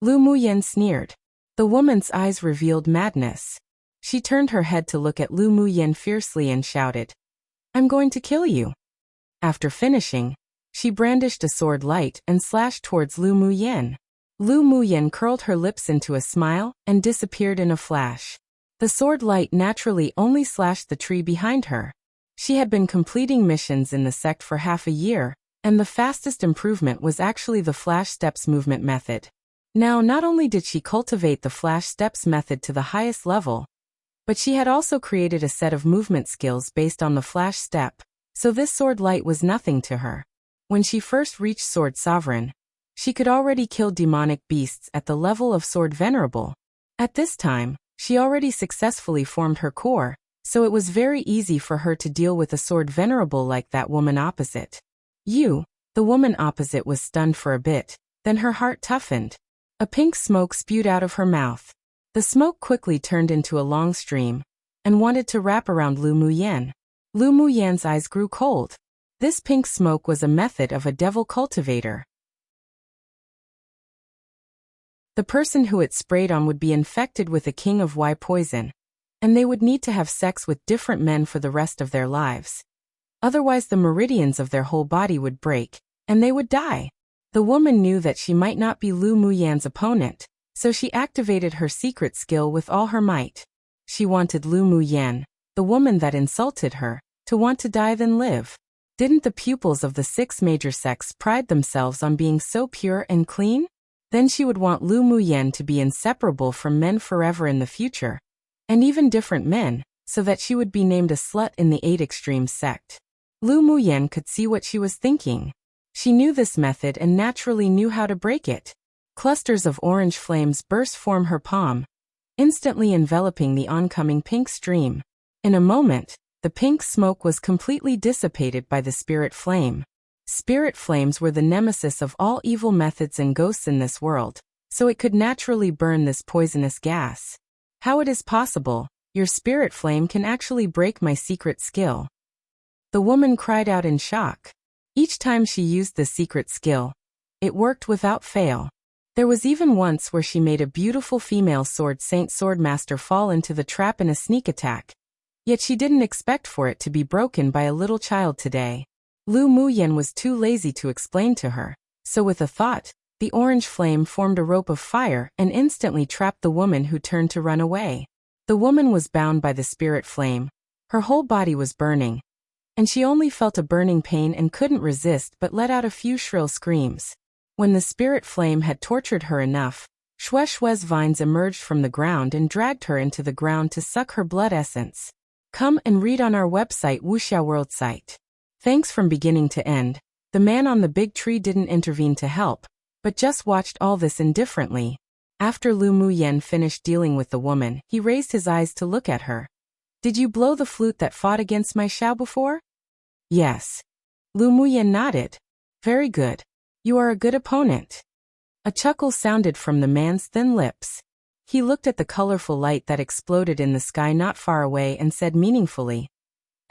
Lu Muyan sneered. The woman's eyes revealed madness. She turned her head to look at Lu Muyan fiercely and shouted, "I'm going to kill you." After finishing, she brandished a sword light and slashed towards Lu Muyan. Lu Muyan curled her lips into a smile and disappeared in a flash. The sword light naturally only slashed the tree behind her. She had been completing missions in the sect for half a year, and the fastest improvement was actually the flash steps movement method. Now, not only did she cultivate the flash steps method to the highest level, but she had also created a set of movement skills based on the flash step, so this sword light was nothing to her. When she first reached Sword Sovereign, she could already kill demonic beasts at the level of Sword Venerable. At this time, she already successfully formed her core, so it was very easy for her to deal with a Sword Venerable like that woman opposite. The woman opposite was stunned for a bit, then her heart toughened. A pink smoke spewed out of her mouth. The smoke quickly turned into a long stream, and wanted to wrap around Lu Muyan. Lu Muyan's eyes grew cold. This pink smoke was a method of a devil cultivator. The person who it sprayed on would be infected with a king of Y poison, and they would need to have sex with different men for the rest of their lives. Otherwise the meridians of their whole body would break, and they would die. The woman knew that she might not be Lu Muyan's opponent, so she activated her secret skill with all her might. She wanted Lu Muyan, the woman that insulted her, to want to die than live. Didn't the pupils of the 6 major sects pride themselves on being so pure and clean? Then she would want Lu Muyan to be inseparable from men forever in the future, and even different men, so that she would be named a slut in the 8 Extremes sect. Lu Muyan could see what she was thinking. She knew this method and naturally knew how to break it. Clusters of orange flames burst from her palm, instantly enveloping the oncoming pink stream. In a moment, the pink smoke was completely dissipated by the spirit flame. Spirit flames were the nemesis of all evil methods and ghosts in this world, so it could naturally burn this poisonous gas. How it is possible? Your spirit flame can actually break my secret skill. The woman cried out in shock. Each time she used the secret skill, it worked without fail. There was even once where she made a beautiful female sword saint swordmaster fall into the trap in a sneak attack. Yet she didn't expect for it to be broken by a little child today. Lu Muyan was too lazy to explain to her, so with a thought, the orange flame formed a rope of fire and instantly trapped the woman who turned to run away. The woman was bound by the spirit flame. Her whole body was burning, and she only felt a burning pain and couldn't resist but let out a few shrill screams. When the spirit flame had tortured her enough, Shue's vines emerged from the ground and dragged her into the ground to suck her blood essence. Come and read on our website Wuxia World site. Thanks from beginning to end. The man on the big tree didn't intervene to help, but just watched all this indifferently. After Lu Muyan finished dealing with the woman, he raised his eyes to look at her. Did you blow the flute that fought against my Xiao before? Yes. Lu Muyan nodded. Very good. You are a good opponent. A chuckle sounded from the man's thin lips. He looked at the colorful light that exploded in the sky not far away and said meaningfully,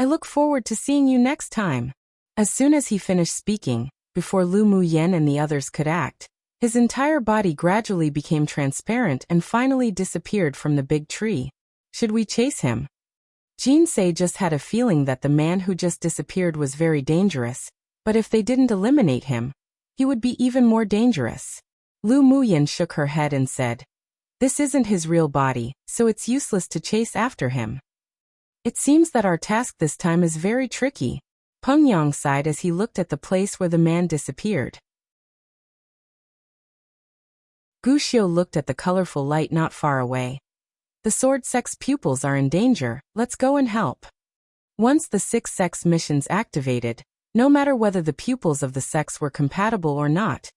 I look forward to seeing you next time. As soon as he finished speaking, before Lu Muyan and the others could act, his entire body gradually became transparent and finally disappeared from the big tree. Should we chase him? Jinsei just had a feeling that the man who just disappeared was very dangerous, but if they didn't eliminate him, he would be even more dangerous. Lu Muyan shook her head and said, This isn't his real body, so it's useless to chase after him. It seems that our task this time is very tricky. Peng Yang sighed as he looked at the place where the man disappeared. Gu Xiu looked at the colorful light not far away. The sword sect's pupils are in danger, let's go and help. Once the 6 sects missions activated, no matter whether the pupils of the sects were compatible or not,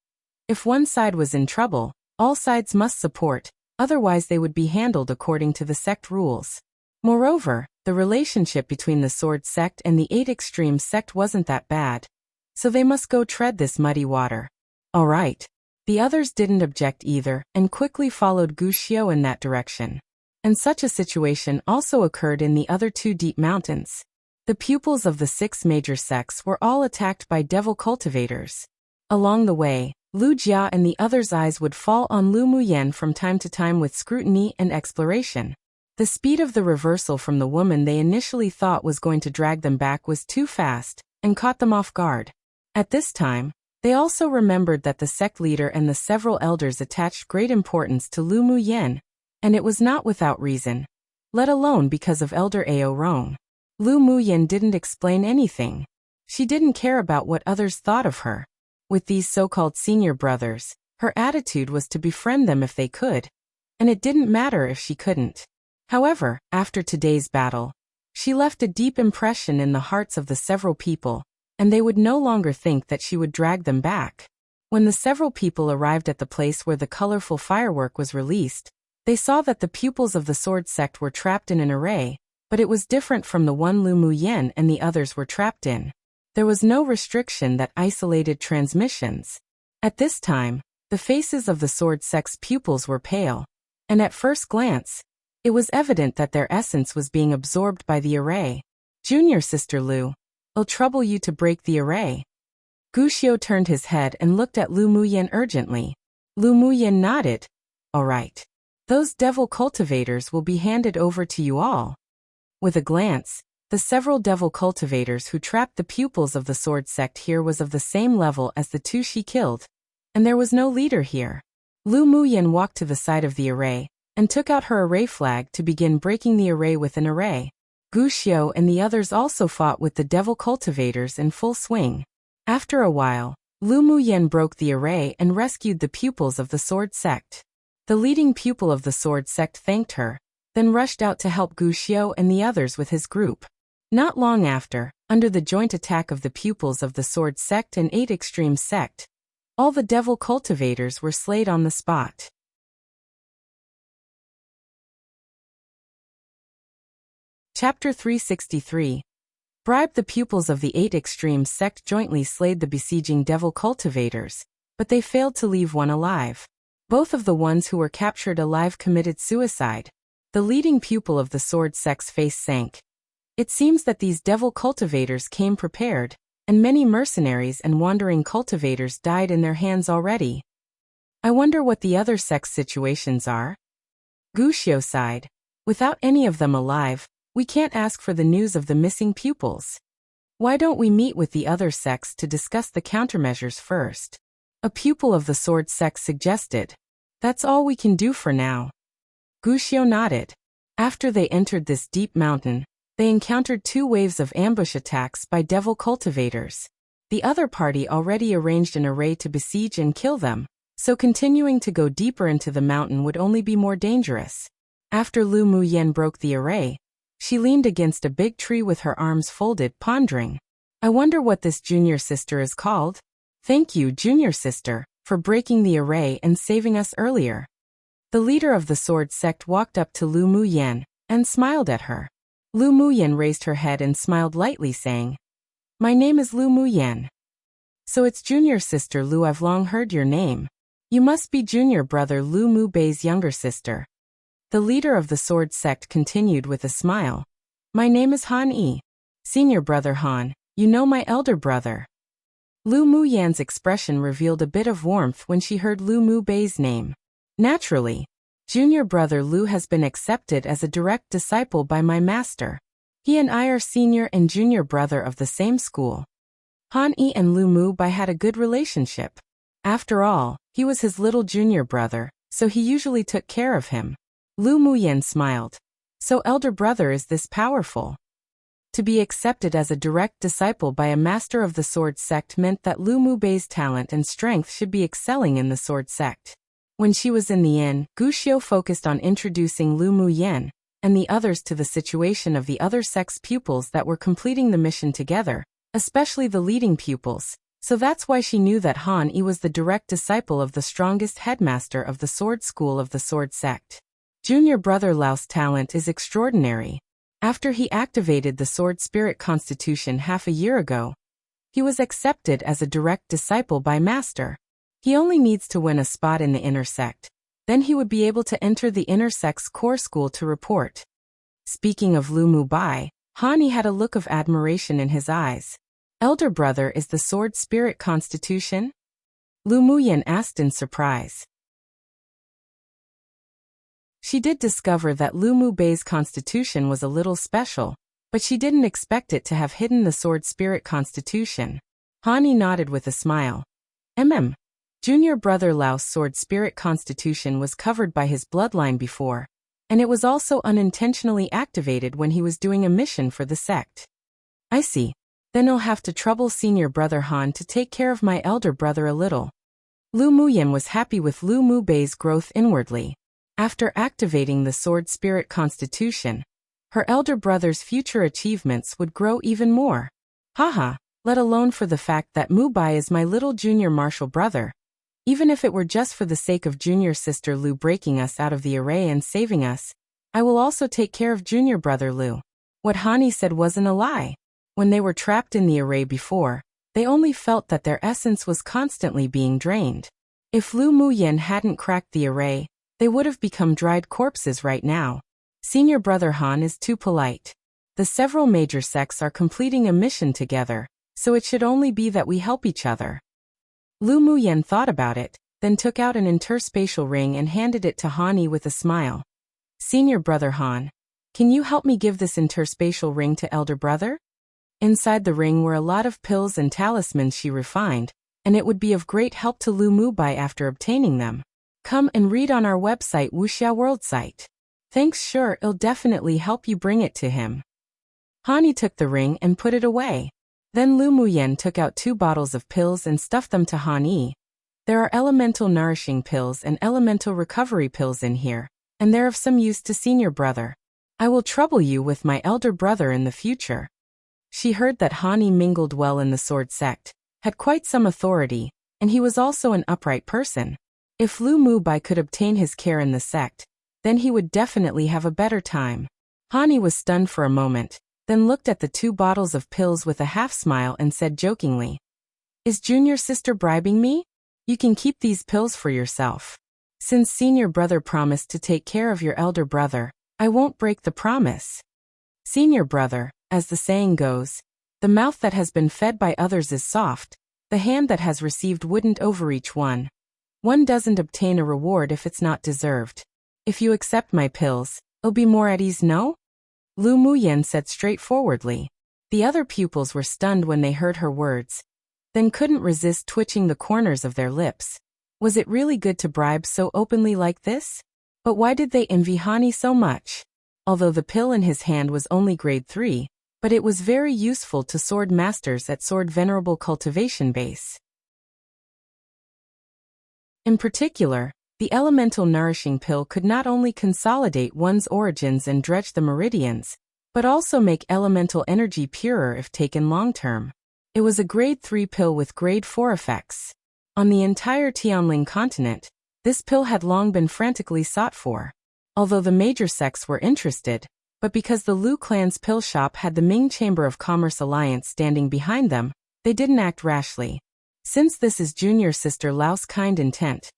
if one side was in trouble, all sides must support, otherwise they would be handled according to the sect rules. Moreover, the relationship between the Sword sect and the 8 Extremes sect wasn't that bad, so they must go tread this muddy water. All right. The others didn't object either, and quickly followed Gu Xiu in that direction. And such a situation also occurred in the other 2 deep mountains. The pupils of the 6 major sects were all attacked by devil cultivators. Along the way, Lu Jia and the others' eyes would fall on Lu Muyan from time to time with scrutiny and exploration. The speed of the reversal from the woman they initially thought was going to drag them back was too fast, and caught them off guard. At this time, they also remembered that the sect leader and the several elders attached great importance to Lu Muyan, and it was not without reason, let alone because of Elder Ao Rong. Lu Muyan didn't explain anything. She didn't care about what others thought of her. With these so-called senior brothers, Her attitude was to befriend them if they could, and it didn't matter if she couldn't. However, after today's battle, she left a deep impression in the hearts of the several people, and they would no longer think that she would drag them back. When the several people arrived at the place where the colorful firework was released, they saw that the pupils of the sword sect were trapped in an array, but it was different from the one Lu Muyen and the others were trapped in. There was no restriction that isolated transmissions. At this time, the faces of the sword sect's pupils were pale, and at first glance, it was evident that their essence was being absorbed by the array. Junior Sister Lu, I'll trouble you to break the array. Guxiu turned his head and looked at Lu Muyen urgently. Lu Muyen nodded. All right. Those devil cultivators will be handed over to you all. With a glance, the several devil cultivators who trapped the pupils of the sword sect here was of the same level as the two she killed, and there was no leader here. Lu Muyen walked to the side of the array, and took out her array flag to begin breaking the array with an array. Guxiu and the others also fought with the devil cultivators in full swing. After a while, Lu Muyen broke the array and rescued the pupils of the sword sect. The leading pupil of the sword sect thanked her, then rushed out to help Guxiu and the others with his group. Not long after, under the joint attack of the pupils of the sword sect and 8 extreme sect, all the devil cultivators were slayed on the spot. Chapter 363. Bribe the pupils of the 8 extreme sect jointly slayed the besieging devil cultivators, but they failed to leave one alive. Both of the ones who were captured alive committed suicide. The leading pupil of the sword sect's face sank. It seems that these devil cultivators came prepared, and many mercenaries and wandering cultivators died in their hands already. I wonder what the other sect's situations are. Guxiu sighed. Without any of them alive, we can't ask for the news of the missing pupils. Why don't we meet with the other sects to discuss the countermeasures first? A pupil of the sword sect suggested. That's all we can do for now. Guxiu nodded. After they entered this deep mountain, they encountered 2 waves of ambush attacks by devil cultivators. The other party already arranged an array to besiege and kill them, so continuing to go deeper into the mountain would only be more dangerous. After Lu Muyen broke the array, she leaned against a big tree with her arms folded, pondering. I wonder what this junior sister is called? Thank you, junior sister, for breaking the array and saving us earlier. The leader of the sword sect walked up to Lu Muyen and smiled at her. Lu Muyen raised her head and smiled lightly, saying, My name is Lu Muyen. So it's junior sister Lu. I've long heard your name. You must be junior brother Lu Mu Bei's younger sister. The leader of the sword sect continued with a smile. My name is Han Yi. Senior brother Han, you know my elder brother. Lu Muyen's expression revealed a bit of warmth when she heard Lu Mu Bei's name. Naturally, junior brother Lu has been accepted as a direct disciple by my master. He and I are senior and junior brother of the same school. Han Yi and Lu Mu Bei had a good relationship. After all, he was his little junior brother, so he usually took care of him. Lu Muyen smiled. So elder brother is this powerful. To be accepted as a direct disciple by a master of the sword sect meant that Lu Mu Bei's talent and strength should be excelling in the sword sect. When she was in the inn, Guxiu focused on introducing Lu Muyen and the others to the situation of the other sect's pupils that were completing the mission together, especially the leading pupils, so that's why she knew that Han Yi was the direct disciple of the strongest headmaster of the sword school of the sword sect. Junior brother Lao's talent is extraordinary. After he activated the sword spirit constitution half a year ago, he was accepted as a direct disciple by master. He only needs to win a spot in the inner sect. Then he would be able to enter the inner sect's core school to report. Speaking of Lu Mu Bei, Han Yi had a look of admiration in his eyes. Elder brother is the sword spirit constitution? Lu Muyen asked in surprise. She did discover that Lu Mu Bei's constitution was a little special, but she didn't expect it to have hidden the sword spirit constitution. Han Yi nodded with a smile. Junior brother Lao's sword spirit constitution was covered by his bloodline before, and it was also unintentionally activated when he was doing a mission for the sect. I see. Then I'll have to trouble senior brother Han to take care of my elder brother a little. Lu Muyen was happy with Lu Mu Bei's growth inwardly. After activating the sword spirit constitution, her elder brother's future achievements would grow even more. Haha, let alone for the fact that Mu Bai is my little junior martial brother. Even if it were just for the sake of junior sister Lu breaking us out of the array and saving us, I will also take care of junior brother Lu. What Hani said wasn't a lie. When they were trapped in the array before, they only felt that their essence was constantly being drained. If Lu Muyen hadn't cracked the array, they would have become dried corpses right now. Senior brother Han is too polite. The several major sects are completing a mission together, so it should only be that we help each other. Lu Muyen thought about it, then took out an interspatial ring and handed it to Hani with a smile. Senior brother Han, can you help me give this interspatial ring to elder brother? Inside the ring were a lot of pills and talismans she refined, and it would be of great help to Lu Mu Bai after obtaining them. Come and read on our website Wuxia World site. Thanks, sure, it'll definitely help you bring it to him. Hani took the ring and put it away. Then Lu Muyen took out 2 bottles of pills and stuffed them to Hani. There are elemental nourishing pills and elemental recovery pills in here, and they're of some use to senior brother. I will trouble you with my elder brother in the future. She heard that Hani mingled well in the sword sect, had quite some authority, and he was also an upright person. If Lu Mu Bai could obtain his care in the sect, then he would definitely have a better time. Hani was stunned for a moment, then looked at the 2 bottles of pills with a half-smile and said jokingly, "Is junior sister bribing me? You can keep these pills for yourself. Since senior brother promised to take care of your elder brother, I won't break the promise." Senior brother, as the saying goes, the mouth that has been fed by others is soft, the hand that has received wouldn't overreach one. One doesn't obtain a reward if it's not deserved. If you accept my pills, it'll be more at ease, no? Lu Muyen said straightforwardly. The other pupils were stunned when they heard her words, then couldn't resist twitching the corners of their lips. Was it really good to bribe so openly like this? But why did they envy Hani so much? Although the pill in his hand was only grade 3, but it was very useful to sword masters at Sword Venerable Cultivation Base. In particular, the elemental nourishing pill could not only consolidate one's origins and dredge the meridians, but also make elemental energy purer if taken long-term. It was a grade 3 pill with grade 4 effects. On the entire Tianling continent, this pill had long been frantically sought for. Although the major sects were interested, but because the Lu clan's pill shop had the Ming Chamber of Commerce Alliance standing behind them, they didn't act rashly. Since this is junior sister Lao's kind intent,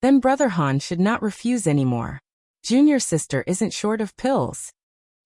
then brother Han should not refuse anymore. Junior sister isn't short of pills.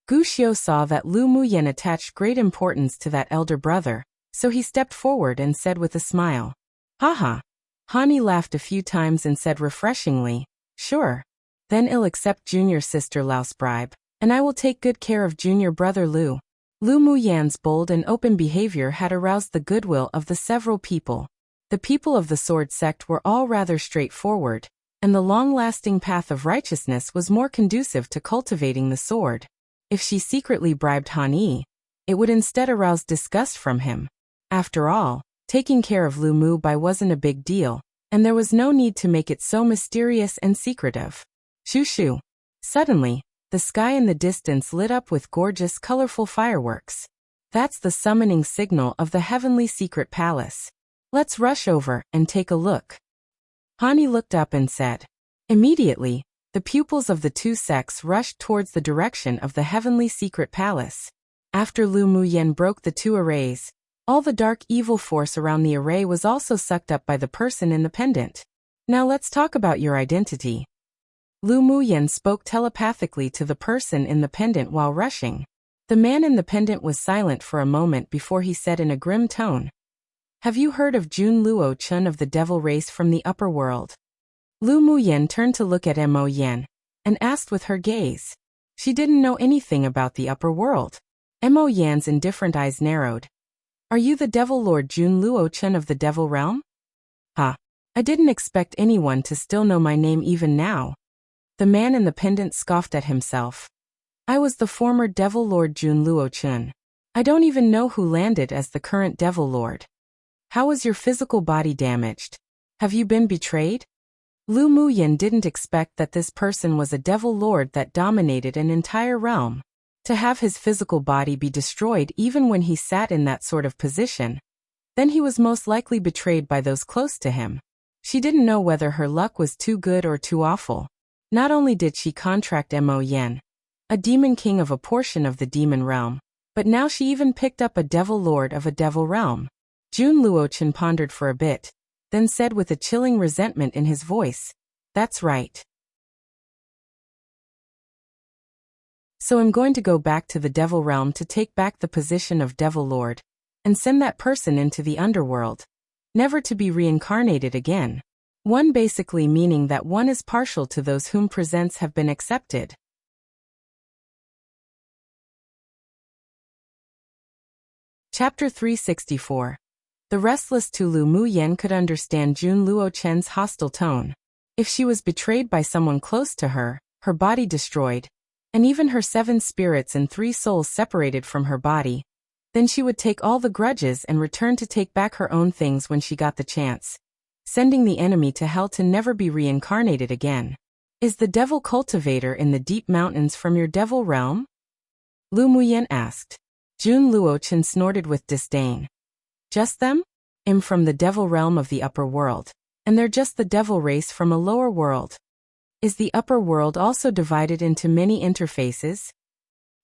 Gu Xiu saw that Lu Muyen attached great importance to that elder brother, so he stepped forward and said with a smile, "Haha." Hani laughed a few times and said refreshingly, "Sure. Then I'll accept junior sister Lao's bribe, and I will take good care of junior brother Lu." Lu Muyen's bold and open behavior had aroused the goodwill of the several people. The people of the sword sect were all rather straightforward, and the long-lasting path of righteousness was more conducive to cultivating the sword. If she secretly bribed Han Yi, it would instead arouse disgust from him. After all, taking care of Lu Mu Bai wasn't a big deal, and there was no need to make it so mysterious and secretive. Shoo shoo. Suddenly, the sky in the distance lit up with gorgeous, colorful fireworks. That's the summoning signal of the heavenly secret palace. Let's rush over and take a look. Hani looked up and said. Immediately, the pupils of the 2 sects rushed towards the direction of the heavenly secret palace. After Lu Muyen broke the 2 arrays, all the dark evil force around the array was also sucked up by the person in the pendant. Now let's talk about your identity. Lu Muyen spoke telepathically to the person in the pendant while rushing. The man in the pendant was silent for a moment before he said in a grim tone, "Have you heard of Jun Luo Chun of the devil race from the upper world?" Lu Muyen turned to look at Mo Yan, and asked with her gaze. She didn't know anything about the upper world. Mo Yan's indifferent eyes narrowed. "Are you the devil lord Jun Luo Chun of the devil realm?" "Ha! I didn't expect anyone to still know my name even now." The man in the pendant scoffed at himself. "I was the former devil lord Jun Luo Chun. I don't even know who landed as the current devil lord." "How was your physical body damaged?" Have you been betrayed? Lu Muyin didn't expect that this person was a devil lord that dominated an entire realm. To have his physical body be destroyed even when he sat in that sort of position, then he was most likely betrayed by those close to him. She didn't know whether her luck was too good or too awful. Not only did she contract Mo Yen, a demon king of a portion of the demon realm, but now she even picked up a devil lord of a devil realm. Jun Luochen pondered for a bit, then said with a chilling resentment in his voice, "That's right. So I'm going to go back to the devil realm to take back the position of devil lord, and send that person into the underworld, never to be reincarnated again." One basically meaning that one is partial to those whom presents have been accepted. Chapter 364. The restless Lu Muyen could understand Jun Luochen's hostile tone. If she was betrayed by someone close to her, her body destroyed, and even her 7 spirits and 3 souls separated from her body, then she would take all the grudges and return to take back her own things when she got the chance, sending the enemy to hell to never be reincarnated again. Is the devil cultivator in the deep mountains from your devil realm? Lu Muyen asked. Jun Luochen snorted with disdain. Just them? I'm from the devil realm of the upper world, and they're just the devil race from a lower world. Is the upper world also divided into many interfaces?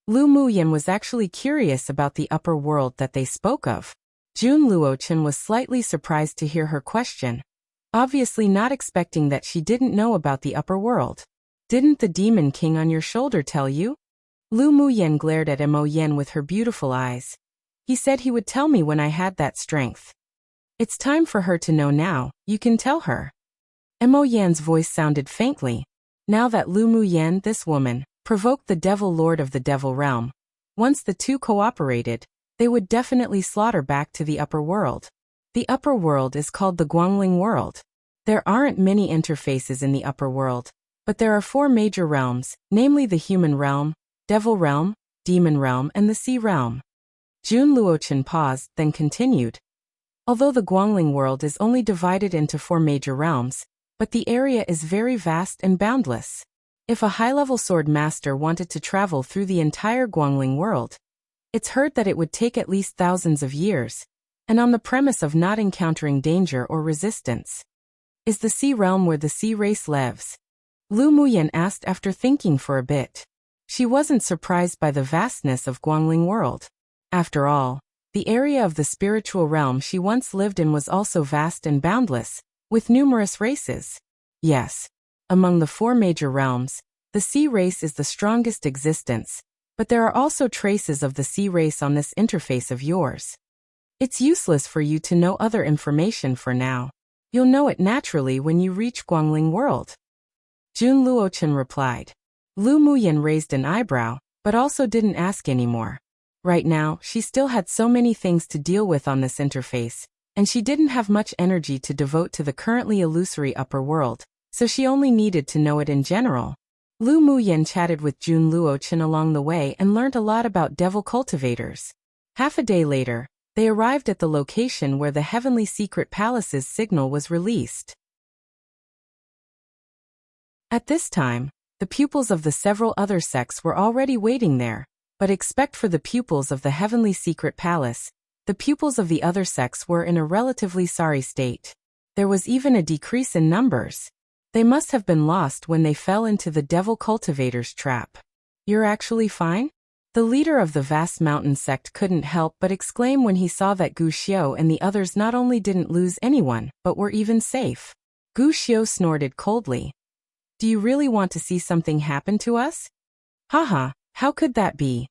Lu Muyen was actually curious about the upper world that they spoke of. Jun Luochen was slightly surprised to hear her question, obviously not expecting that she didn't know about the upper world. Didn't the demon king on your shoulder tell you? Lu Muyen glared at Mo Yen with her beautiful eyes. He said he would tell me when I had that strength. It's time for her to know now, you can tell her. Mo Yan's voice sounded faintly. Now that Lu Muyen, this woman, provoked the devil lord of the devil realm, once the two cooperated, they would definitely slaughter back to the upper world. The upper world is called the Guangling world. There aren't many interfaces in the upper world, but there are 4 major realms, namely the human realm, devil realm, demon realm, and the sea realm. Jun Luochen paused, then continued. Although the Guangling world is only divided into 4 major realms, but the area is very vast and boundless. If a high-level sword master wanted to travel through the entire Guangling world, it's heard that it would take at least thousands of years, and on the premise of not encountering danger or resistance. Is the sea realm where the sea race lives? Lu Muyen asked after thinking for a bit. She wasn't surprised by the vastness of Guangling world. After all, the area of the spiritual realm she once lived in was also vast and boundless, with numerous races. Yes, among the 4 major realms, the sea race is the strongest existence, but there are also traces of the sea race on this interface of yours. It's useless for you to know other information for now. You'll know it naturally when you reach Guangling world. Jun Luochen replied. Lu Muyen raised an eyebrow, but also didn't ask anymore. Right now, she still had so many things to deal with on this interface, and she didn't have much energy to devote to the currently illusory upper world, so she only needed to know it in general. Lu Muyen chatted with Jun Luochen along the way and learned a lot about devil cultivators. Half a day later, they arrived at the location where the Heavenly Secret Palace's signal was released. At this time, the pupils of the several other sects were already waiting there, but except for the pupils of the Heavenly Secret Palace, the pupils of the other sects were in a relatively sorry state. There was even a decrease in numbers. They must have been lost when they fell into the devil cultivator's trap. You're actually fine? The leader of the vast mountain sect couldn't help but exclaim when he saw that Gu Xiu and the others not only didn't lose anyone, but were even safe. Gu Xiu snorted coldly. Do you really want to see something happen to us? Haha, how could that be?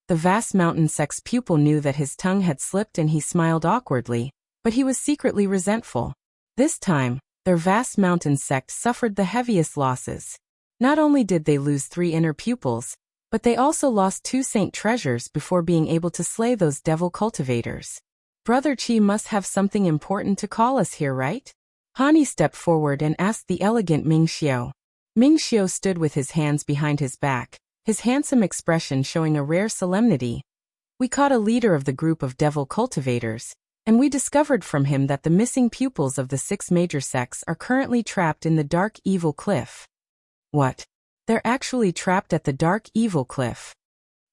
The vast mountain sect's pupil knew that his tongue had slipped and he smiled awkwardly, but he was secretly resentful. This time, their vast mountain sect suffered the heaviest losses. Not only did they lose 3 inner pupils, but they also lost 2 saint treasures before being able to slay those devil cultivators. Brother Qi must have something important to call us here, right? Hani stepped forward and asked the elegant Ming Xiu. Ming Xiu stood with his hands behind his back, his handsome expression showing a rare solemnity. We caught a leader of the group of devil cultivators. and we discovered from him that the missing pupils of the 6 major sects are currently trapped in the Dark Evil Cliff. What? They're actually trapped at the Dark Evil Cliff?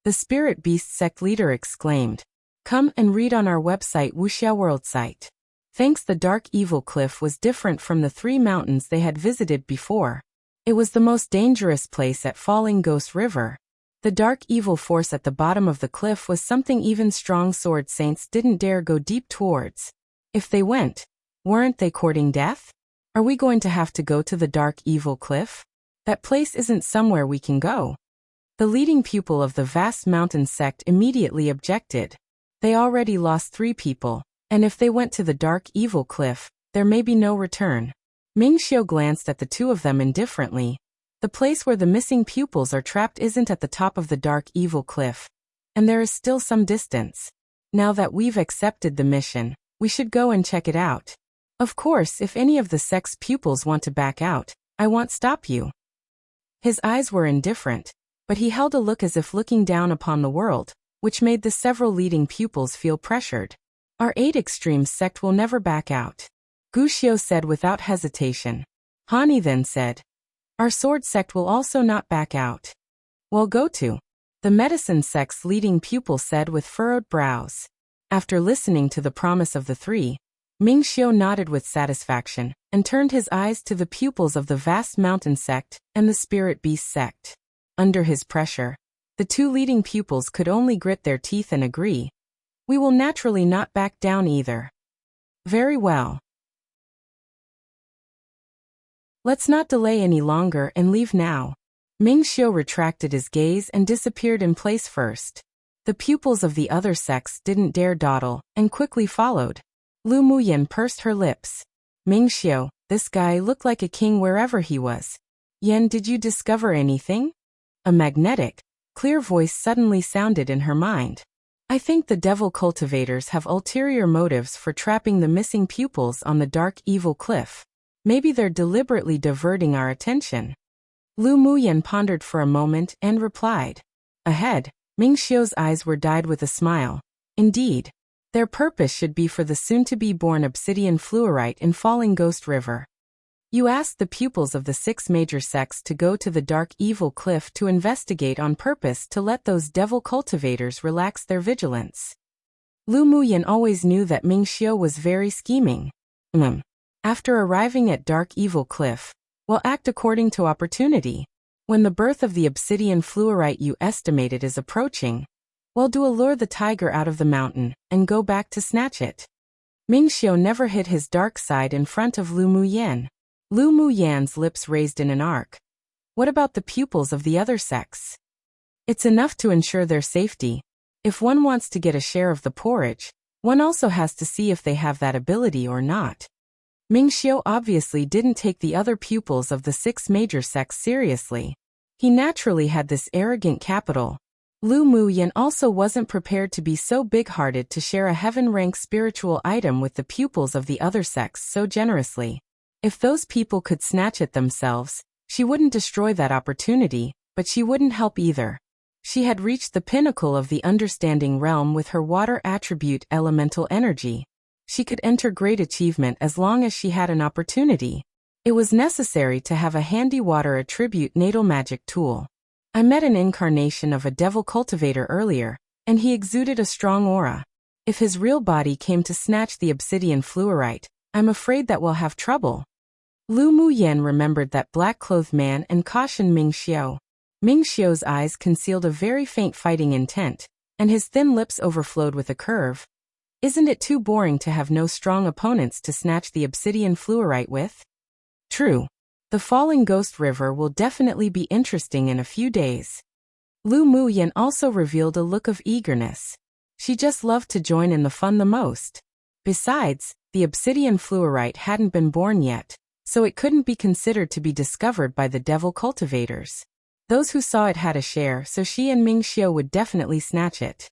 The Spirit Beast sect leader exclaimed. Come and read on our website Wuxia World site. Thanks, the Dark Evil Cliff was different from the 3 mountains they had visited before. It was the most dangerous place at Falling Ghost River. The dark evil force at the bottom of the cliff was something even strong sword saints didn't dare go deep towards. If they went, weren't they courting death? Are we going to have to go to the Dark Evil Cliff? That place isn't somewhere we can go. The leading pupil of the vast mountain sect immediately objected. They already lost 3 people, and if they went to the Dark Evil Cliff, there may be no return. Ming Xiu glanced at the 2 of them indifferently. The place where the missing pupils are trapped isn't at the top of the Dark Evil Cliff, and there is still some distance. Now that we've accepted the mission, we should go and check it out. Of course, if any of the sect's pupils want to back out, I won't stop you. His eyes were indifferent, but he held a look as if looking down upon the world, which made the several leading pupils feel pressured. Our 8 Extremes sect will never back out, Gu Xiu said without hesitation. Hani then said, our sword sect will also not back out. Well, go to. The medicine sect's leading pupil said with furrowed brows. After listening to the promise of the 3, Ming Xiu nodded with satisfaction, and turned his eyes to the pupils of the vast mountain sect and the spirit beast sect. Under his pressure, the 2 leading pupils could only grit their teeth and agree. We will naturally not back down either. Very well. Let's not delay any longer and leave now. Ming Xiu retracted his gaze and disappeared in place first. The pupils of the other sects didn't dare dawdle, and quickly followed. Lu Muyan pursed her lips. Ming Xiu, this guy looked like a king wherever he was. Yan, did you discover anything? A magnetic, clear voice suddenly sounded in her mind. I think the devil cultivators have ulterior motives for trapping the missing pupils on the Dark Evil Cliff. Maybe they're deliberately diverting our attention. Lu Muyan pondered for a moment and replied. Ahead, Ming Xiu's eyes were dyed with a smile. Indeed, their purpose should be for the soon-to-be-born obsidian fluorite in Falling Ghost River. You asked the pupils of the 6 major sects to go to the Dark Evil Cliff to investigate on purpose to let those devil cultivators relax their vigilance. Lu Muyan always knew that Ming Xiu was very scheming. After arriving at Dark Evil Cliff, we'll act according to opportunity. When the birth of the obsidian fluorite you estimated is approaching, we'll lure the tiger out of the mountain and go back to snatch it. Ming Xiu never hid his dark side in front of Lu Muyan. Lu Muyan's lips raised in an arc. What about the pupils of the other sects? It's enough to ensure their safety. If one wants to get a share of the porridge, one also has to see if they have that ability or not. Ming Xiu obviously didn't take the other pupils of the 6 major sects seriously. He naturally had this arrogant capital. Lu Muyan also wasn't prepared to be so big-hearted to share a heaven-rank spiritual item with the pupils of the other sects so generously. If those people could snatch it themselves, she wouldn't destroy that opportunity, but she wouldn't help either. She had reached the pinnacle of the understanding realm with her water attribute elemental energy. She could enter great achievement as long as she had an opportunity. It was necessary to have a handy water attribute natal magic tool. I met an incarnation of a devil cultivator earlier, and he exuded a strong aura. If his real body came to snatch the obsidian fluorite, I'm afraid that we'll have trouble. Lu Muyan remembered that black-clothed man and cautioned Ming Xiu. Ming Xiu's eyes concealed a very faint fighting intent, and his thin lips overflowed with a curve. Isn't it too boring to have no strong opponents to snatch the obsidian fluorite with? True. The Falling Ghost River will definitely be interesting in a few days. Lu Muyan also revealed a look of eagerness. She just loved to join in the fun the most. Besides, the obsidian fluorite hadn't been born yet, so it couldn't be considered to be discovered by the devil cultivators. Those who saw it had a share, so she and Ming Xiu would definitely snatch it.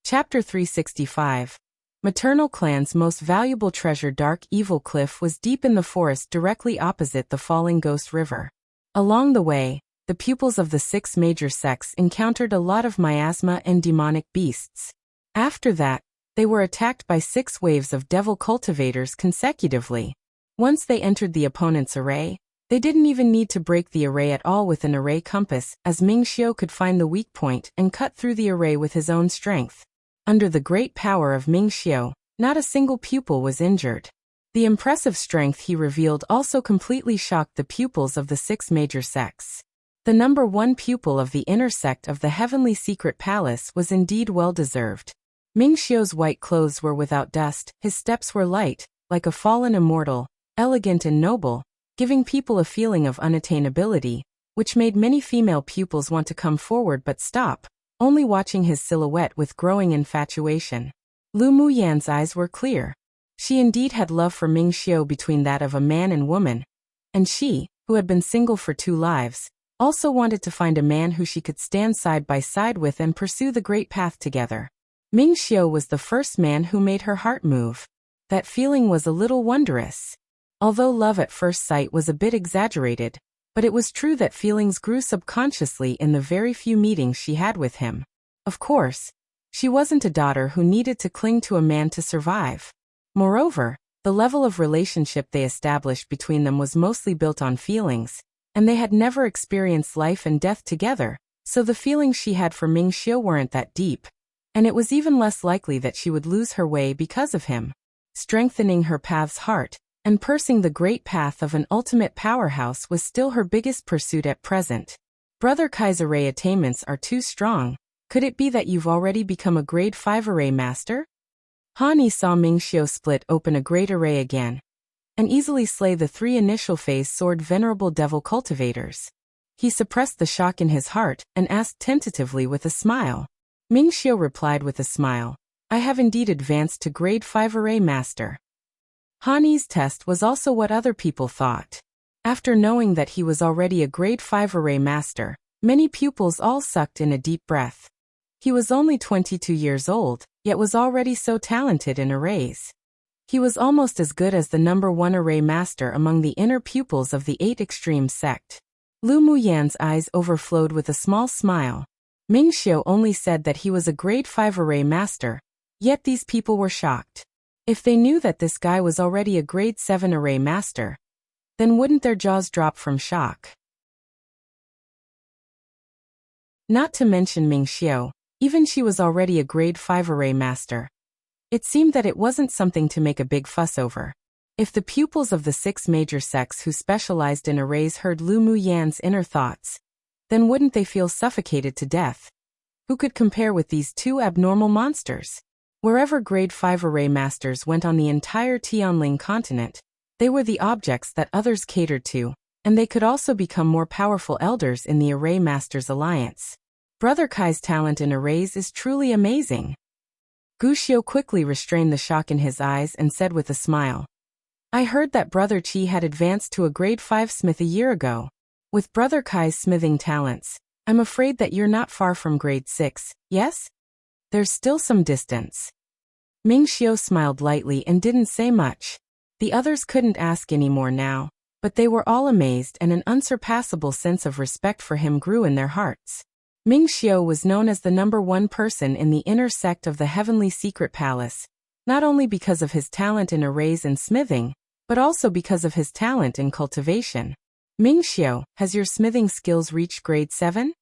Chapter 365. Maternal Clan's most valuable treasure. Dark Evil Cliff was deep in the forest directly opposite the Falling Ghost River. Along the way, the pupils of the 6 major sects encountered a lot of miasma and demonic beasts. After that, they were attacked by 6 waves of devil cultivators consecutively. Once they entered the opponent's array, they didn't even need to break the array at all with an array compass, as Ming Xiu could find the weak point and cut through the array with his own strength. Under the great power of Ming Xiu, not a single pupil was injured. The impressive strength he revealed also completely shocked the pupils of the 6 major sects. The number 1 pupil of the inner sect of the Heavenly Secret Palace was indeed well-deserved. Ming Xiu's white clothes were without dust, his steps were light, like a fallen immortal, elegant and noble, giving people a feeling of unattainability, which made many female pupils want to come forward but stop, only watching his silhouette with growing infatuation. Lu Muyan's eyes were clear. She indeed had love for Ming Xiu between that of a man and woman, and she, who had been single for 2 lives, also wanted to find a man who she could stand side by side with and pursue the great path together. Ming Xiu was the first man who made her heart move. That feeling was a little wondrous. Although love at first sight was a bit exaggerated, but it was true that feelings grew subconsciously in the very few meetings she had with him. Of course, she wasn't a daughter who needed to cling to a man to survive. Moreover, the level of relationship they established between them was mostly built on feelings, and they had never experienced life and death together, so the feelings she had for Ming Xiu weren't that deep, and it was even less likely that she would lose her way because of him. Strengthening her path's heart, and pursing the great path of an ultimate powerhouse was still her biggest pursuit at present. Brother Kai's array attainments are too strong. Could it be that you've already become a grade 5 array master? Han Yi saw Ming Xiu split open a great array again, and easily slay the 3 initial phase sword venerable devil cultivators. He suppressed the shock in his heart and asked tentatively with a smile. Ming Xiu replied with a smile, I have indeed advanced to grade 5 array master. Han Yi's test was also what other people thought. After knowing that he was already a grade 5 array master, many pupils all sucked in a deep breath. He was only 22 years old, yet was already so talented in arrays. He was almost as good as the number 1 array master among the inner pupils of the 8 extreme sect. Lu Muyan's eyes overflowed with a small smile. Ming Xiu only said that he was a grade 5 array master, yet these people were shocked. If they knew that this guy was already a grade 7 array master, then wouldn't their jaws drop from shock? Not to mention Ming Xiu, even she was already a grade 5 array master. It seemed that it wasn't something to make a big fuss over. If the pupils of the 6 major sects who specialized in arrays heard Lu Muyan's inner thoughts, then wouldn't they feel suffocated to death? Who could compare with these 2 abnormal monsters? Wherever grade 5 array masters went on the entire Tianling continent, they were the objects that others catered to, and they could also become more powerful elders in the Array Masters Alliance. Brother Kai's talent in arrays is truly amazing. Gu Xiu quickly restrained the shock in his eyes and said with a smile, I heard that Brother Qi had advanced to a grade 5 smith a year ago. With Brother Kai's smithing talents, I'm afraid that you're not far from grade 6, yes? There's still some distance. Ming Xiu smiled lightly and didn't say much. The others couldn't ask any more now, but they were all amazed and an unsurpassable sense of respect for him grew in their hearts. Ming Xiu was known as the number 1 person in the inner sect of the Heavenly Secret Palace, not only because of his talent in arrays and smithing, but also because of his talent in cultivation. Ming Xiu, has your smithing skills reached grade 7?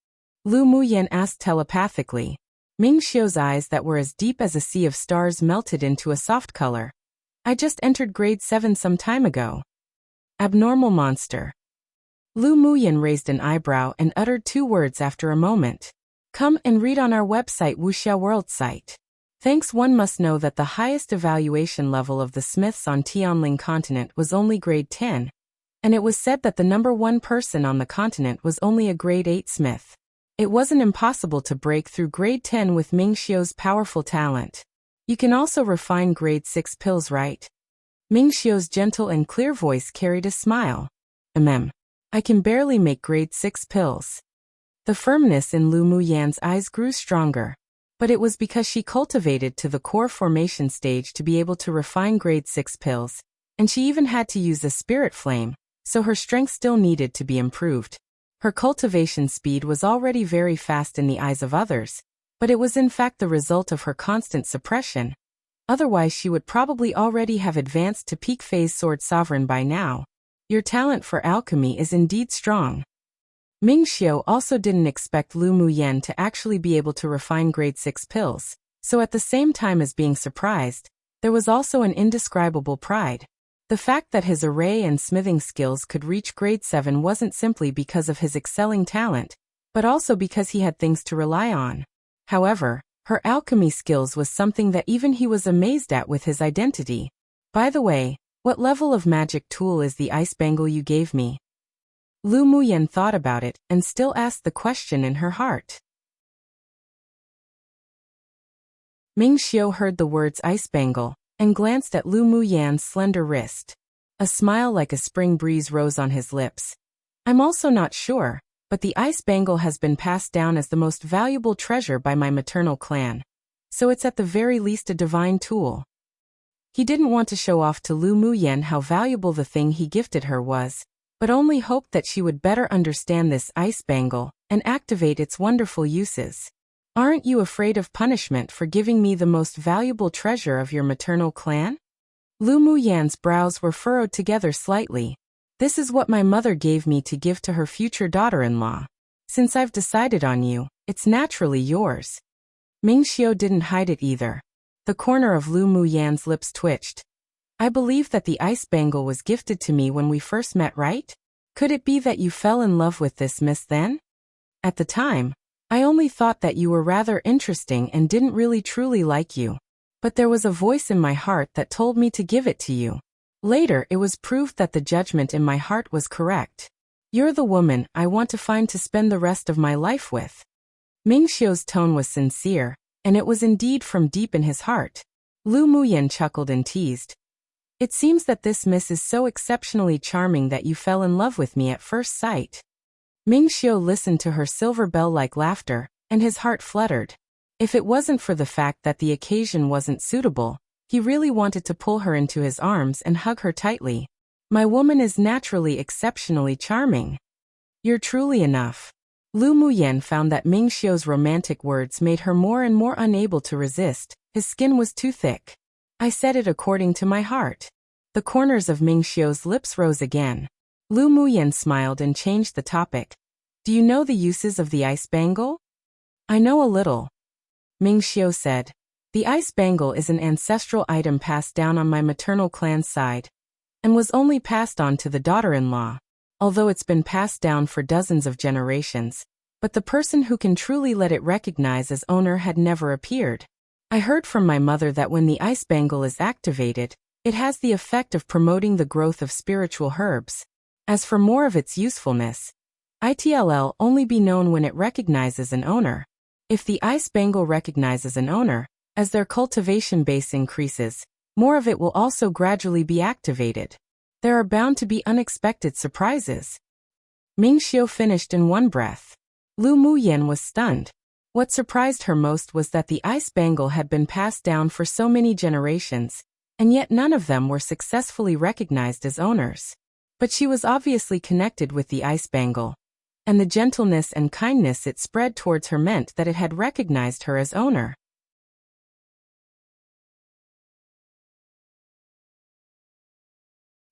Lu Muyan asked telepathically. Ming Xiu's eyes that were as deep as a sea of stars melted into a soft color. I just entered grade 7 some time ago. Abnormal monster. Lu Muyan raised an eyebrow and uttered 2 words after a moment. Come and read on our website Wuxia World site. Thanks. One must know that the highest evaluation level of the smiths on Tianling continent was only grade 10, and it was said that the number 1 person on the continent was only a grade 8 smith. It wasn't impossible to break through grade 10 with Ming Xiu's powerful talent. You can also refine grade 6 pills, right? Ming Xiu's gentle and clear voice carried a smile. I can barely make grade 6 pills. The firmness in Lu Muyan's eyes grew stronger, but it was because she cultivated to the core formation stage to be able to refine grade 6 pills, and she even had to use a spirit flame, so her strength still needed to be improved. Her cultivation speed was already very fast in the eyes of others, but it was in fact the result of her constant suppression. Otherwise she would probably already have advanced to peak phase sword sovereign by now. Your talent for alchemy is indeed strong. Ming Xiu also didn't expect Lu Muyan to actually be able to refine grade 6 pills, so at the same time as being surprised, there was also an indescribable pride. The fact that his array and smithing skills could reach grade 7 wasn't simply because of his excelling talent, but also because he had things to rely on. However, her alchemy skills was something that even he was amazed at with his identity. By the way, what level of magic tool is the ice bangle you gave me? Lu Muyan thought about it and still asked the question in her heart. Ming Xiu heard the words ice bangle and glanced at Lu Muyan's slender wrist. A smile like a spring breeze rose on his lips. I'm also not sure, but the ice bangle has been passed down as the most valuable treasure by my maternal clan. So it's at the very least a divine tool. He didn't want to show off to Lu Muyan how valuable the thing he gifted her was, but only hoped that she would better understand this ice bangle and activate its wonderful uses. Aren't you afraid of punishment for giving me the most valuable treasure of your maternal clan? Lu Muyan's brows were furrowed together slightly. This is what my mother gave me to give to her future daughter-in-law. Since I've decided on you, it's naturally yours. Ming Xiu didn't hide it either. The corner of Lu Muyan's lips twitched. I believe that the ice bangle was gifted to me when we first met, right? Could it be that you fell in love with this miss then? At the time, I only thought that you were rather interesting and didn't really truly like you. But there was a voice in my heart that told me to give it to you. Later it was proved that the judgment in my heart was correct. You're the woman I want to find to spend the rest of my life with. Ming Xiu's tone was sincere, and it was indeed from deep in his heart. Lu Muyan chuckled and teased. It seems that this miss is so exceptionally charming that you fell in love with me at first sight. Ming Xiu listened to her silver bell-like laughter, and his heart fluttered. If it wasn't for the fact that the occasion wasn't suitable, he really wanted to pull her into his arms and hug her tightly. My woman is naturally exceptionally charming. You're truly enough. Lu Muyan found that Ming Xiu's romantic words made her more and more unable to resist. His skin was too thick. I said it according to my heart. The corners of Ming Xiu's lips rose again. Lu Muyan smiled and changed the topic. Do you know the uses of the ice bangle? I know a little. Ming Xiu said. The ice bangle is an ancestral item passed down on my maternal clan's side, and was only passed on to the daughter-in-law, although it's been passed down for dozens of generations, but the person who can truly let it recognize as owner had never appeared. I heard from my mother that when the ice bangle is activated, it has the effect of promoting the growth of spiritual herbs. As for more of its usefulness, it'll only be known when it recognizes an owner. If the ice bangle recognizes an owner, as their cultivation base increases, more of it will also gradually be activated. There are bound to be unexpected surprises. Ming Xiu finished in one breath. Lu Muyan was stunned. What surprised her most was that the ice bangle had been passed down for so many generations, and yet none of them were successfully recognized as owners. But she was obviously connected with the ice bangle, and the gentleness and kindness it spread towards her meant that it had recognized her as owner.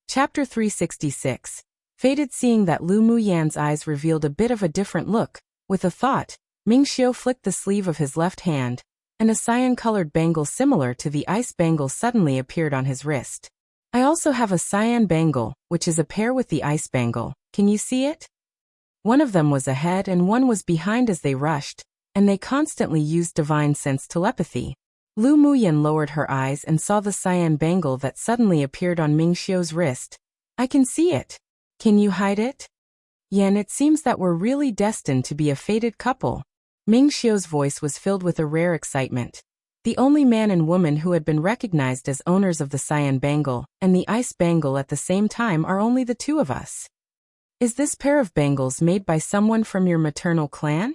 Chapter 366. Fated. Seeing that Lu Muyan's eyes revealed a bit of a different look, with a thought, Ming Xiu flicked the sleeve of his left hand, and a cyan-colored bangle similar to the ice bangle suddenly appeared on his wrist. I also have a cyan bangle, which is a pair with the ice bangle. Can you see it? One of them was ahead and one was behind as they rushed, and they constantly used divine sense telepathy. Lu Muyan lowered her eyes and saw the cyan bangle that suddenly appeared on Ming Xiu's wrist. I can see it. Can you hide it? Yan, it seems that we're really destined to be a fated couple. Ming Xiu's voice was filled with a rare excitement. The only man and woman who had been recognized as owners of the cyan bangle and the ice bangle at the same time are only the two of us. Is this pair of bangles made by someone from your maternal clan?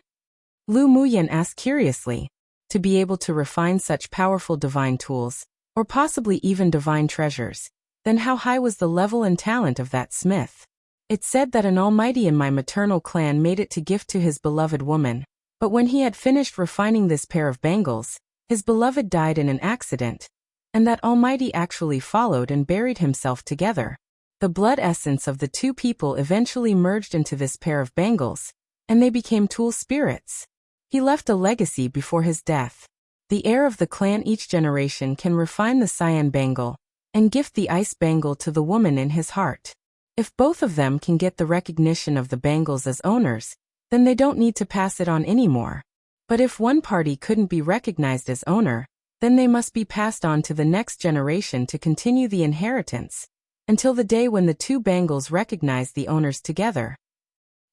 Lu Muyan asked curiously. To be able to refine such powerful divine tools, or possibly even divine treasures, then how high was the level and talent of that smith? It said that an almighty in my maternal clan made it to gift to his beloved woman, but when he had finished refining this pair of bangles, his beloved died in an accident, and that almighty actually followed and buried himself together. The blood essence of the two people eventually merged into this pair of bangles, and they became tool spirits. He left a legacy before his death. The heir of the clan each generation can refine the cyan bangle and gift the ice bangle to the woman in his heart. If both of them can get the recognition of the bangles as owners, then they don't need to pass it on anymore. But if one party couldn't be recognized as owner, then they must be passed on to the next generation to continue the inheritance, until the day when the two bangles recognize the owners together.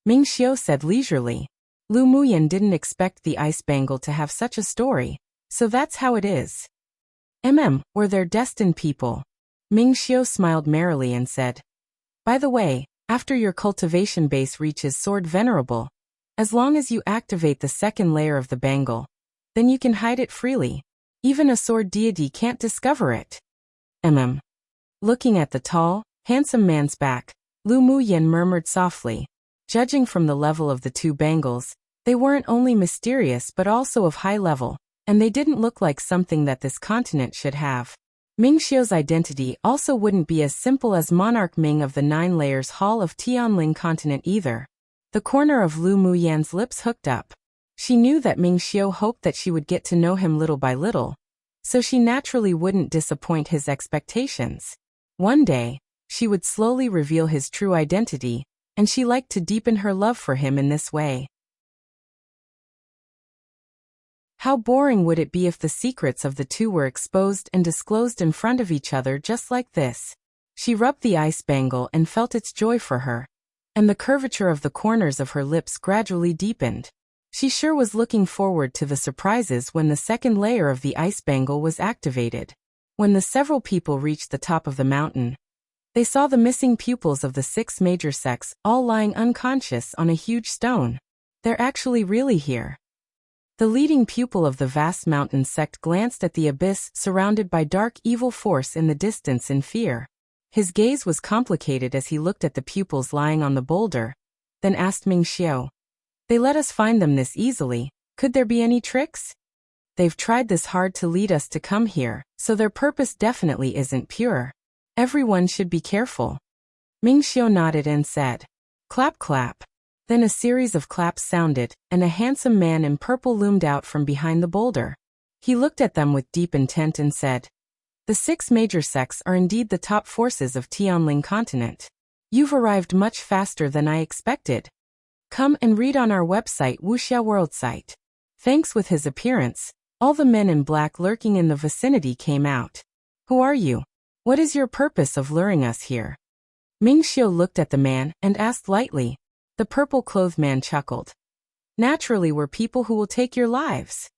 Ming Xiu said leisurely. Lu Muyan didn't expect the ice bangle to have such a story, so that's how it is. Were their destined people. Ming Xiu smiled merrily and said, by the way, after your cultivation base reaches Sword Venerable, as long as you activate the second layer of the bangle, then you can hide it freely. Even a sword deity can't discover it. Looking at the tall, handsome man's back, Lu Muyan murmured softly. Judging from the level of the two bangles, they weren't only mysterious but also of high level, and they didn't look like something that this continent should have. Ming Xiu's identity also wouldn't be as simple as Monarch Ming of the Nine Layers Hall of Tianling continent either. The corner of Lu Muyan's lips hooked up. She knew that Ming Xiu hoped that she would get to know him little by little, so she naturally wouldn't disappoint his expectations. One day, she would slowly reveal his true identity, and she liked to deepen her love for him in this way. How boring would it be if the secrets of the two were exposed and disclosed in front of each other just like this? She rubbed the ice bangle and felt its joy for her, and the curvature of the corners of her lips gradually deepened. She sure was looking forward to the surprises when the second layer of the ice bangle was activated. When the several people reached the top of the mountain, they saw the missing pupils of the 6 major sects all lying unconscious on a huge stone. They're actually really here. The leading pupil of the vast mountain sect glanced at the abyss surrounded by dark evil force in the distance in fear. His gaze was complicated as he looked at the pupils lying on the boulder, then asked Ming Xiu. They let us find them this easily. Could there be any tricks? They've tried this hard to lead us to come here, so their purpose definitely isn't pure. Everyone should be careful. Ming Xiu nodded and said, clap clap. Then a series of claps sounded, and a handsome man in purple loomed out from behind the boulder. He looked at them with deep intent and said, the 6 major sects are indeed the top forces of Tianling continent. You've arrived much faster than I expected. Come and read on our website Wuxia World Site. Thanks. With his appearance, all the men in black lurking in the vicinity came out. Who are you? What is your purpose of luring us here? Ming Xiu looked at the man and asked lightly. The purple-clothed man chuckled. Naturally, we're people who will take your lives.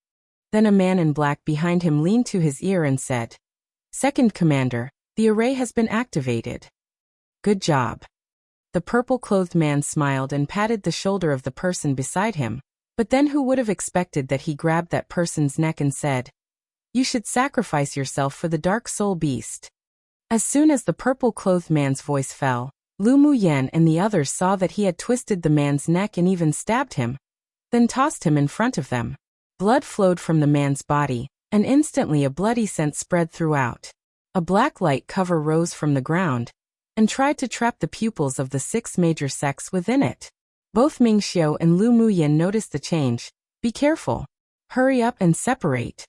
Then a man in black behind him leaned to his ear and said, Second Commander, the array has been activated. Good job. The purple-clothed man smiled and patted the shoulder of the person beside him, but then who would have expected that he grabbed that person's neck and said, You should sacrifice yourself for the dark soul beast. As soon as the purple-clothed man's voice fell, Lu Muyan and the others saw that he had twisted the man's neck and even stabbed him, then tossed him in front of them. Blood flowed from the man's body, and instantly a bloody scent spread throughout. A black light cover rose from the ground, and tried to trap the pupils of the 6 major sects within it. Both Ming Xiu and Lu Muyan noticed the change. Be careful. Hurry up and separate.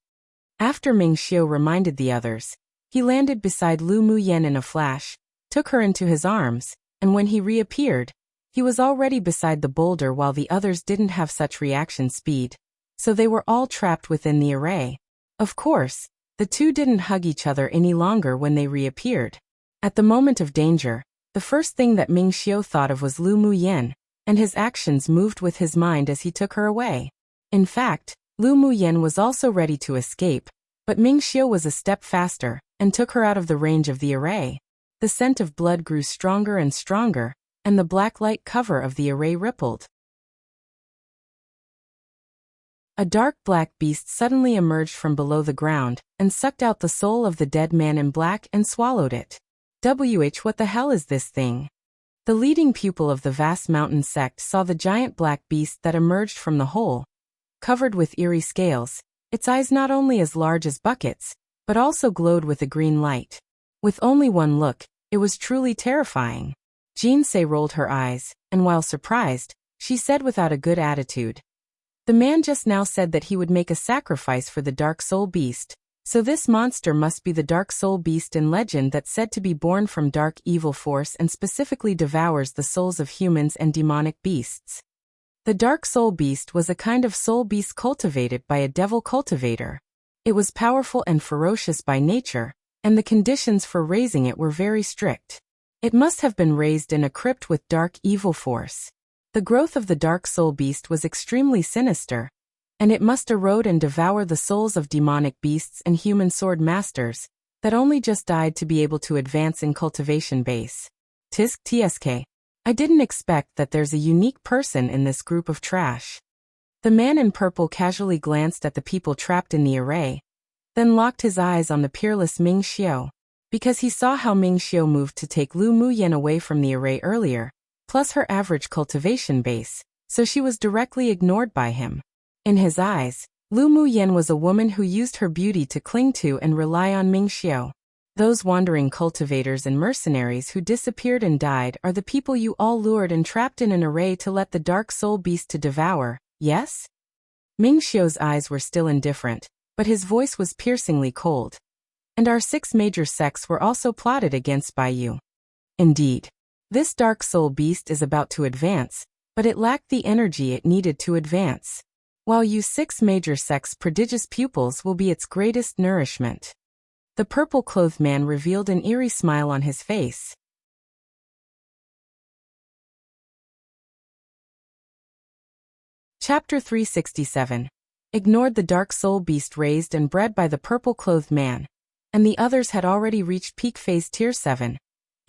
After Ming Xiu reminded the others, he landed beside Lu Muyan in a flash, took her into his arms, and when he reappeared, he was already beside the boulder while the others didn't have such reaction speed, so they were all trapped within the array. Of course, the two didn't hug each other any longer when they reappeared. At the moment of danger, the first thing that Ming Xiu thought of was Lu Muyan, and his actions moved with his mind as he took her away. In fact, Lu Muyan was also ready to escape, but Ming Xiu was a step faster, and took her out of the range of the array. The scent of blood grew stronger and stronger, and the black light cover of the array rippled. A dark black beast suddenly emerged from below the ground, and sucked out the soul of the dead man in black and swallowed it. What the hell is this thing? The leading pupil of the vast mountain sect saw the giant black beast that emerged from the hole, covered with eerie scales, its eyes not only as large as buckets, but also glowed with a green light. With only one look, it was truly terrifying. Jinsei rolled her eyes, and while surprised, she said without a good attitude, "The man just now said that he would make a sacrifice for the Dark Soul Beast, so this monster must be the Dark Soul Beast in legend that's said to be born from dark evil force and specifically devours the souls of humans and demonic beasts." The Dark Soul Beast was a kind of soul beast cultivated by a devil cultivator. It was powerful and ferocious by nature, and the conditions for raising it were very strict. It must have been raised in a crypt with dark evil force. The growth of the Dark Soul Beast was extremely sinister, and it must erode and devour the souls of demonic beasts and human sword masters that only just died to be able to advance in cultivation base. Tisk tsk. I didn't expect that there's a unique person in this group of trash. The man in purple casually glanced at the people trapped in the array, then locked his eyes on the peerless Ming Xiao. Because he saw how Ming Xiao moved to take Lu Muyan away from the array earlier, plus her average cultivation base, so she was directly ignored by him. In his eyes, Lu Muyan was a woman who used her beauty to cling to and rely on Ming Xiao. Those wandering cultivators and mercenaries who disappeared and died are the people you all lured and trapped in an array to let the Dark Soul Beast to devour, yes? Ming Xiao's eyes were still indifferent, but his voice was piercingly cold. And our 6 major sects were also plotted against by you. Indeed. This Dark Soul Beast is about to advance, but it lacked the energy it needed to advance. While you 6 major sects' prodigious pupils will be its greatest nourishment. The purple-clothed man revealed an eerie smile on his face. Chapter 367. Ignored. The Dark Soul Beast raised and bred by the purple-clothed man, and the others had already reached peak phase Tier 7,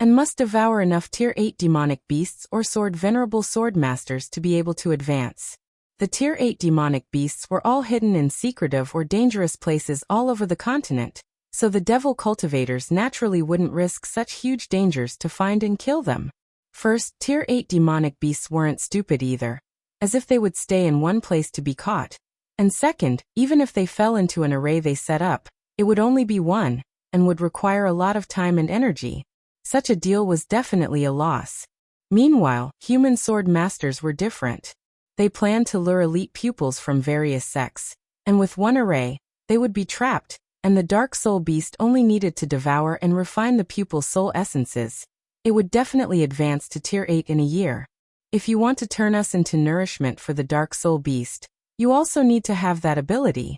and must devour enough Tier 8 demonic beasts or venerable sword masters to be able to advance. The Tier 8 demonic beasts were all hidden in secretive or dangerous places all over the continent, so the devil cultivators naturally wouldn't risk such huge dangers to find and kill them. First, Tier 8 demonic beasts weren't stupid either, as if they would stay in one place to be caught. And second, even if they fell into an array they set up, it would only be one, and would require a lot of time and energy. Such a deal was definitely a loss. Meanwhile, human sword masters were different. They planned to lure elite pupils from various sects, and with one array, they would be trapped, and the Dark Soul Beast only needed to devour and refine the pupil's soul essences. It would definitely advance to Tier 8 in a year. If you want to turn us into nourishment for the Dark Soul Beast, you also need to have that ability.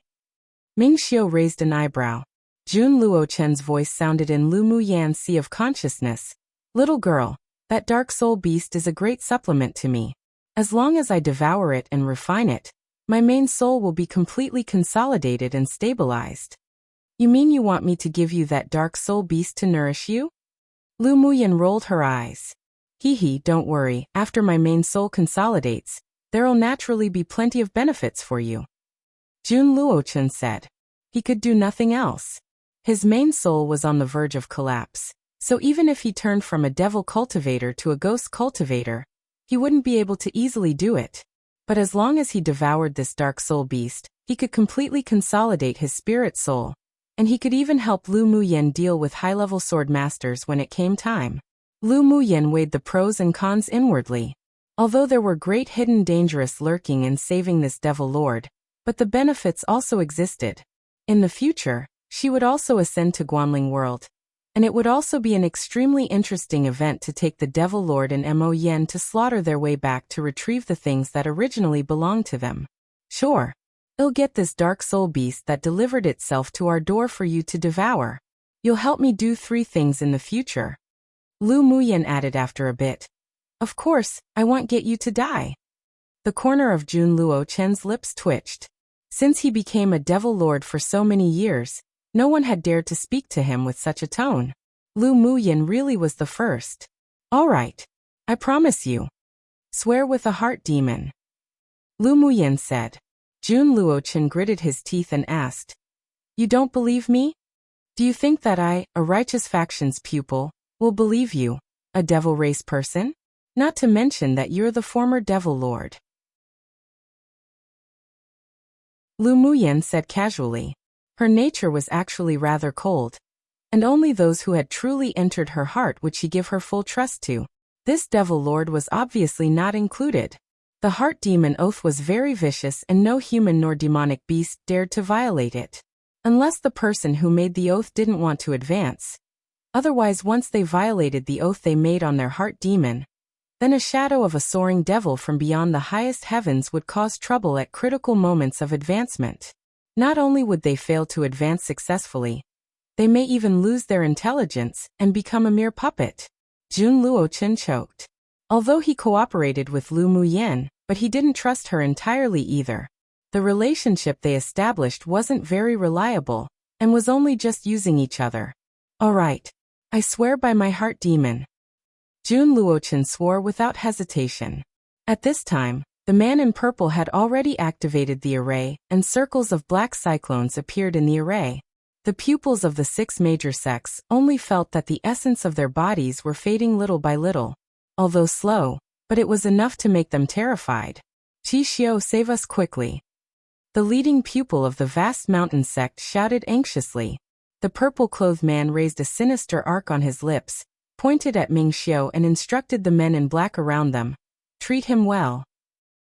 Ming Xiao raised an eyebrow. Jun Luochen's voice sounded in Lu Muyan's sea of consciousness. Little girl, that Dark Soul Beast is a great supplement to me. As long as I devour it and refine it, my main soul will be completely consolidated and stabilized. You mean you want me to give you that Dark Soul Beast to nourish you? Lu Muyan rolled her eyes. Hee, don't worry, after my main soul consolidates, there'll naturally be plenty of benefits for you. Jun Luochen said. He could do nothing else. His main soul was on the verge of collapse, so even if he turned from a devil cultivator to a ghost cultivator, he wouldn't be able to easily do it. But as long as he devoured this Dark Soul Beast, he could completely consolidate his spirit soul, and he could even help Lu Muyan deal with high-level sword masters when it came time. Lu Muyan weighed the pros and cons inwardly. Although there were great hidden dangers lurking in saving this devil lord, but the benefits also existed. In the future, she would also ascend to Guanling World, and it would also be an extremely interesting event to take the Devil Lord and Mo Yen to slaughter their way back to retrieve the things that originally belonged to them. Sure. I'll get this Dark Soul Beast that delivered itself to our door for you to devour. You'll help me do 3 things in the future. Lu Muyan added after a bit. Of course, I won't get you to die. The corner of Jun Luochen's lips twitched. Since he became a Devil Lord for so many years, no one had dared to speak to him with such a tone. Lu Muyan really was the first. All right. I promise you. Swear with a heart, demon. Lu Muyan said. Jun Luochen gritted his teeth and asked. You don't believe me? Do you think that I, a righteous faction's pupil, will believe you, a devil race person? Not to mention that you're the former devil lord. Lu Muyan said casually. Her nature was actually rather cold, and only those who had truly entered her heart would she give her full trust to. This devil lord was obviously not included. The heart demon oath was very vicious and no human nor demonic beast dared to violate it. Unless the person who made the oath didn't want to advance. Otherwise, once they violated the oath they made on their heart demon, then a shadow of a soaring devil from beyond the highest heavens would cause trouble at critical moments of advancement. Not only would they fail to advance successfully, they may even lose their intelligence and become a mere puppet. Jun Luochen choked. Although he cooperated with Lu Muyan, but he didn't trust her entirely either. The relationship they established wasn't very reliable, and was only just using each other. All right. I swear by my heart demon. Jun Luochen swore without hesitation. At this time, the man in purple had already activated the array, and circles of black cyclones appeared in the array. The pupils of the 6 major sects only felt that the essence of their bodies were fading little by little. Although slow, but it was enough to make them terrified. Qi Xiu, save us quickly. The leading pupil of the vast mountain sect shouted anxiously. The purple-clothed man raised a sinister arc on his lips, pointed at Ming Xiu and instructed the men in black around them. Treat him well.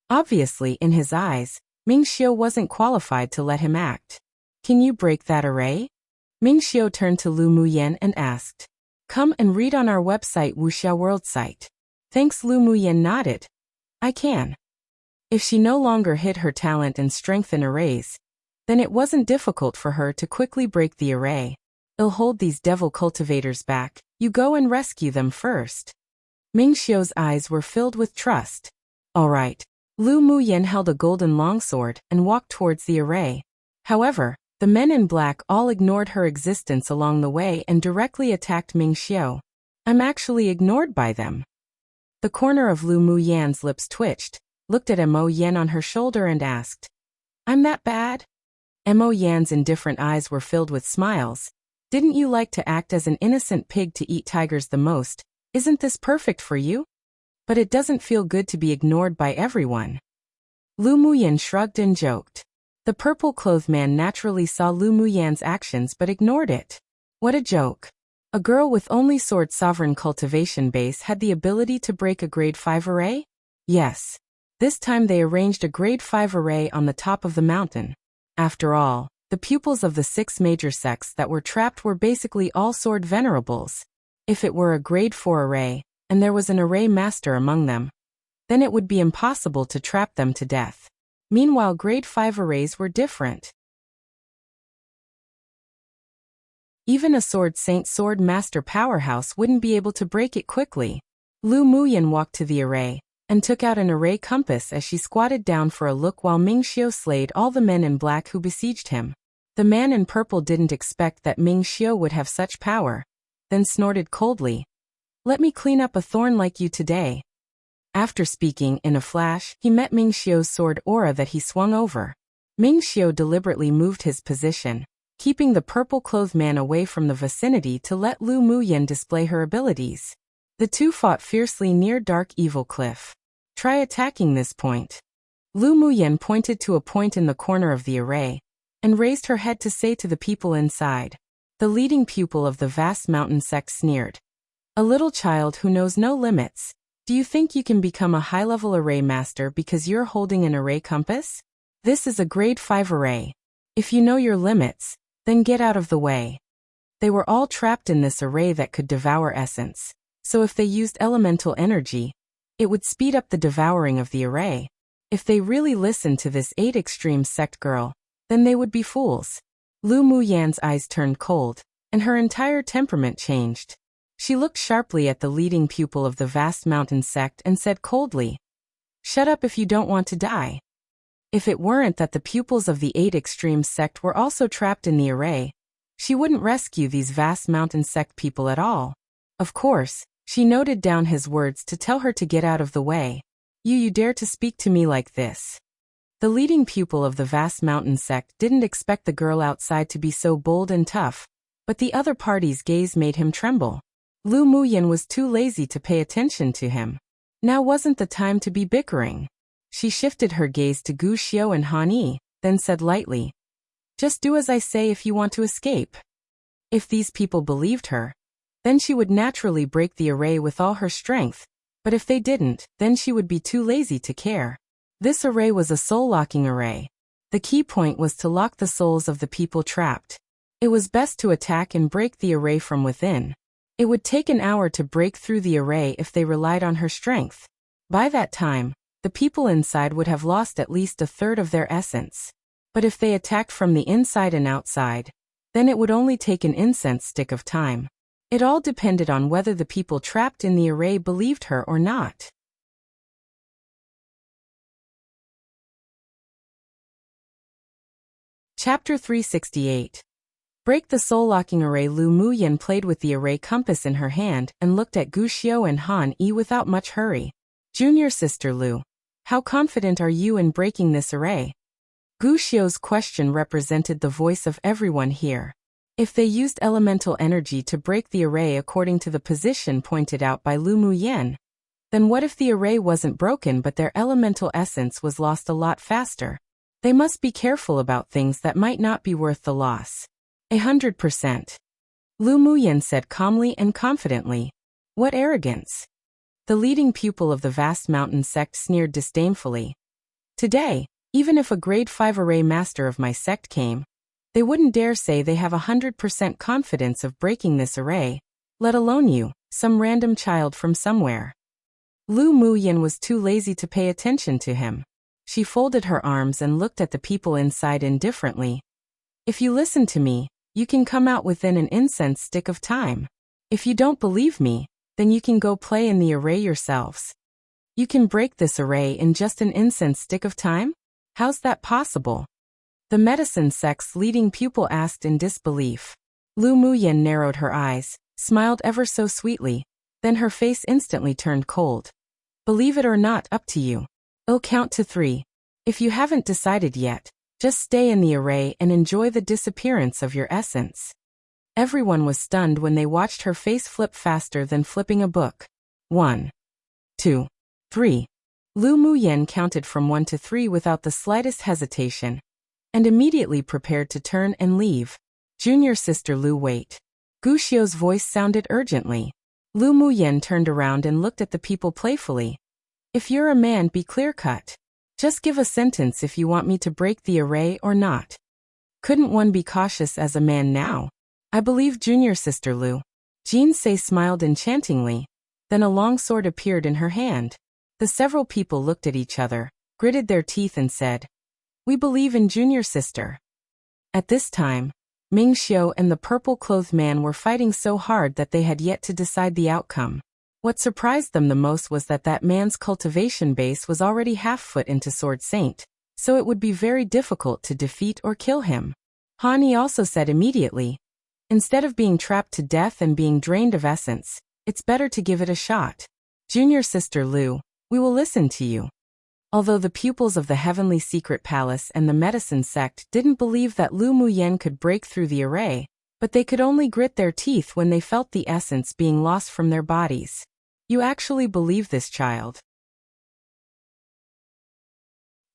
Obviously, in his eyes, Ming Xiu wasn't qualified to let him act. Can you break that array? Ming Xiu turned to Lu Muyan and asked. Come and read on our website Wuxia World site. Thanks. Lu Muyan nodded. I can. If she no longer hid her talent and strength in arrays, then it wasn't difficult for her to quickly break the array. I'll hold these devil cultivators back, you go and rescue them first. Ming Xiu's eyes were filled with trust. All right. Lu Muyan held a golden longsword and walked towards the array. However, the men in black all ignored her existence along the way and directly attacked Ming Xiu. I'm actually ignored by them. The corner of Lu Muyan's lips twitched, looked at Mo Yan on her shoulder and asked. I'm that bad? Mo Yan's indifferent eyes were filled with smiles. Didn't you like to act as an innocent pig to eat tigers the most? Isn't this perfect for you? But it doesn't feel good to be ignored by everyone. Lu Muyan shrugged and joked. The purple-clothed man naturally saw Lu Muyan's actions but ignored it. What a joke. A girl with only sword sovereign cultivation base had the ability to break a grade 5 array? Yes. This time they arranged a grade 5 array on the top of the mountain. After all, the pupils of the 6 major sects that were trapped were basically all sword venerables. If it were a grade 4 array, and there was an array master among them, then it would be impossible to trap them to death. Meanwhile, grade 5 arrays were different. Even a sword saint sword master powerhouse wouldn't be able to break it quickly. Lu Muyan walked to the array, and took out an array compass as she squatted down for a look while Ming Xiu slayed all the men in black who besieged him. The man in purple didn't expect that Ming Xiu would have such power, then snorted coldly. Let me clean up a thorn like you today. After speaking, in a flash, he met Ming Xiu's sword aura that he swung over. Ming Xiu deliberately moved his position, keeping the purple-clothed man away from the vicinity to let Lu Muyan display her abilities. The two fought fiercely near Dark Evil Cliff. Try attacking this point. Lu Muyan pointed to a point in the corner of the array, and raised her head to say to the people inside. The leading pupil of the vast mountain sect sneered. A little child who knows no limits. Do you think you can become a high-level array master because you're holding an array compass? This is a grade 5 array. If you know your limits, then get out of the way. They were all trapped in this array that could devour essence, so if they used elemental energy, it would speed up the devouring of the array. If they really listened to this 8 extreme sect girl, then they would be fools. Lu Muyan's eyes turned cold, and her entire temperament changed. She looked sharply at the leading pupil of the vast mountain sect and said coldly, "Shut up if you don't want to die." If it weren't that the pupils of the 8 extreme sect were also trapped in the array, she wouldn't rescue these vast mountain sect people at all. Of course, she noted down his words to tell her to get out of the way. You dare to speak to me like this? The leading pupil of the vast mountain sect didn't expect the girl outside to be so bold and tough, but the other party's gaze made him tremble. Lu Muyan was too lazy to pay attention to him. Now wasn't the time to be bickering. She shifted her gaze to Gu Xiu and Han Yi, then said lightly, "Just do as I say if you want to escape." If these people believed her, then she would naturally break the array with all her strength, but if they didn't, then she would be too lazy to care. This array was a soul-locking array. The key point was to lock the souls of the people trapped. It was best to attack and break the array from within. It would take an hour to break through the array if they relied on her strength. By that time, the people inside would have lost at least a third of their essence. But if they attacked from the inside and outside, then it would only take an incense stick of time. It all depended on whether the people trapped in the array believed her or not. Chapter 368. Break the soul-locking array. Lu Muyan played with the array compass in her hand and looked at Gu Xiu and Han Yi without much hurry. "Junior sister Lu, how confident are you in breaking this array?" Gu Xiu's question represented the voice of everyone here. If they used elemental energy to break the array according to the position pointed out by Lu Muyan, then what if the array wasn't broken but their elemental essence was lost a lot faster? They must be careful about things that might not be worth the loss. 100%. Lu Muyan said calmly and confidently. What arrogance! The leading pupil of the vast mountain sect sneered disdainfully. Today, even if a grade 5 array master of my sect came, they wouldn't dare say they have 100% confidence of breaking this array, let alone you, some random child from somewhere. Lu Muyan was too lazy to pay attention to him. She folded her arms and looked at the people inside indifferently. If you listen to me, you can come out within an incense stick of time. If you don't believe me, then you can go play in the array yourselves. You can break this array in just an incense stick of time? How's that possible? The medicine sect's leading pupil asked in disbelief. Lu Muyan narrowed her eyes, smiled ever so sweetly, then her face instantly turned cold. Believe it or not, up to you. I'll count to 3. If you haven't decided yet, just stay in the array and enjoy the disappearance of your essence. Everyone was stunned when they watched her face flip faster than flipping a book. 1, 2, 3. Lu Muyan counted from 1 to 3 without the slightest hesitation, and immediately prepared to turn and leave. Junior sister Lu, wait. Gu Xiu's voice sounded urgently. Lu Muyan turned around and looked at the people playfully. If you're a man, be clear-cut. Just give a sentence if you want me to break the array or not. Couldn't one be cautious as a man now? I believe junior sister Lu. Jean Sei smiled enchantingly. Then a long sword appeared in her hand. The several people looked at each other, gritted their teeth and said, "We believe in junior sister." At this time, Ming Xiu and the purple-clothed man were fighting so hard that they had yet to decide the outcome. What surprised them the most was that that man's cultivation base was already half-foot into Sword Saint, so it would be very difficult to defeat or kill him. Han Yi also said immediately, "Instead of being trapped to death and being drained of essence, it's better to give it a shot. Junior sister Lu, we will listen to you." Although the pupils of the Heavenly Secret Palace and the Medicine Sect didn't believe that Lu Muyan could break through the array, but they could only grit their teeth when they felt the essence being lost from their bodies. You actually believe this, child?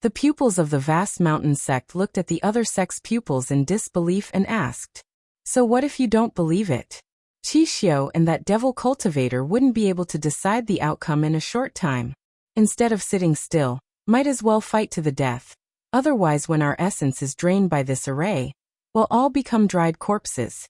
The pupils of the vast mountain sect looked at the other sect's pupils in disbelief and asked, "So what if you don't believe it? Qi Xiu and that devil cultivator wouldn't be able to decide the outcome in a short time. Instead of sitting still, might as well fight to the death. Otherwise, when our essence is drained by this array, we'll all become dried corpses."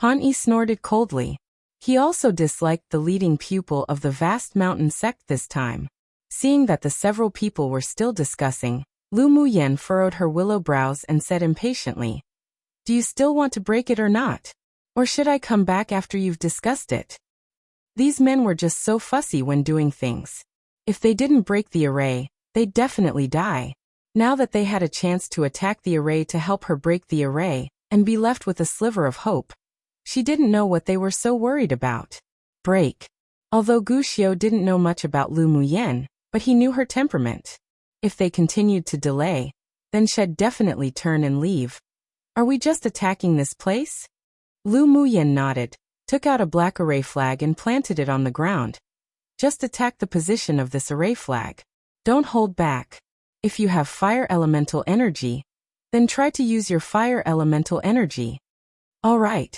Han Yi snorted coldly. He also disliked the leading pupil of the vast mountain sect this time. Seeing that the several people were still discussing, Lu Muyan furrowed her willow brows and said impatiently, "Do you still want to break it or not? Or should I come back after you've discussed it?" These men were just so fussy when doing things. If they didn't break the array, they'd definitely die. Now that they had a chance to attack the array to help her break the array, and be left with a sliver of hope, she didn't know what they were so worried about. Break. Although Gu Xiu didn't know much about Lu Muyan, but he knew her temperament. If they continued to delay, then she'd definitely turn and leave. "Are we just attacking this place?" Lu Muyan nodded, took out a black array flag and planted it on the ground. Just attack the position of this array flag. Don't hold back. If you have fire elemental energy, then try to use your fire elemental energy. All right.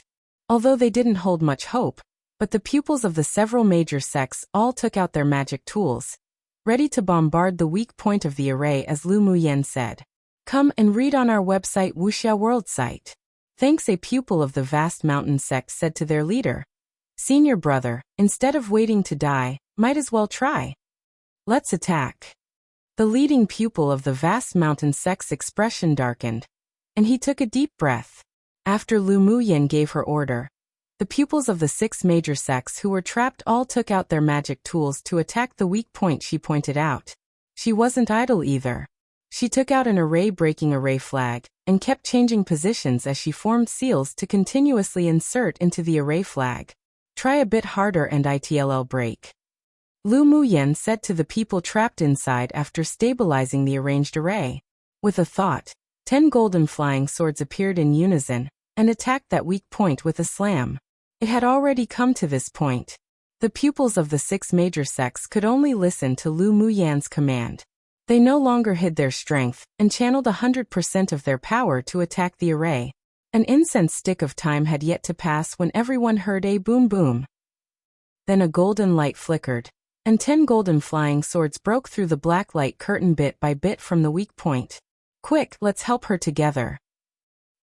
Although they didn't hold much hope, but the pupils of the several major sects all took out their magic tools, ready to bombard the weak point of the array as Lu Muyen said. Come and read on our website Wuxia World site. Thanks, a pupil of the vast mountain sect said to their leader. Senior brother, instead of waiting to die, might as well try. Let's attack. The leading pupil of the vast mountain sect's expression darkened, and he took a deep breath. After Lu Muyen gave her order, the pupils of the 6 major sects who were trapped all took out their magic tools to attack the weak point she pointed out. She wasn't idle either. She took out an array-breaking array flag, and kept changing positions as she formed seals to continuously insert into the array flag. Try a bit harder and it'll break. Lu Muyen said to the people trapped inside after stabilizing the arranged array. With a thought, 10 golden flying swords appeared in unison, and attacked that weak point with a slam. It had already come to this point. The pupils of the 6 major sects could only listen to Lu Muyen's command. They no longer hid their strength, and channeled 100% of their power to attack the array. An incense stick of time had yet to pass when everyone heard a boom boom. Then a golden light flickered, and 10 golden flying swords broke through the black light curtain bit by bit from the weak point. Quick, let's help her together.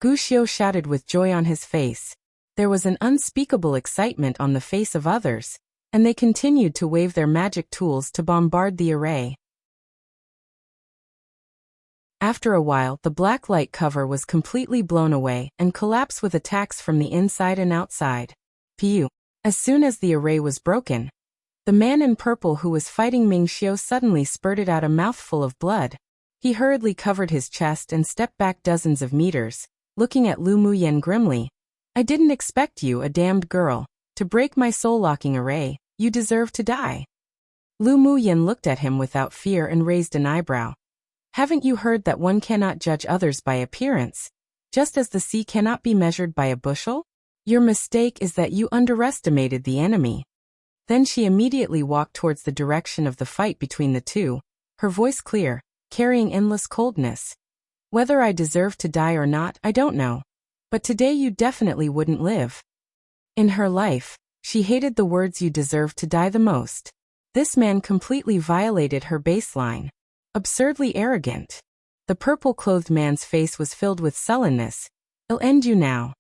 Guxiu shouted with joy on his face. There was an unspeakable excitement on the face of others, and they continued to wave their magic tools to bombard the array. After a while, the black light cover was completely blown away and collapsed with attacks from the inside and outside. Pew! As soon as the array was broken, the man in purple who was fighting Ming Xiu suddenly spurted out a mouthful of blood. He hurriedly covered his chest and stepped back dozens of meters, looking at Lu Muyen grimly. I didn't expect you, a damned girl, to break my soul-locking array. You deserve to die. Lu Muyen looked at him without fear and raised an eyebrow. Haven't you heard that one cannot judge others by appearance, just as the sea cannot be measured by a bushel? Your mistake is that you underestimated the enemy. Then she immediately walked towards the direction of the fight between the two, her voice clear, carrying endless coldness. Whether I deserve to die or not, I don't know. But today you definitely wouldn't live. In her life, she hated the words "you deserve to die" the most. This man completely violated her baseline. Absurdly arrogant. The purple-clothed man's face was filled with sullenness. I'll end you now.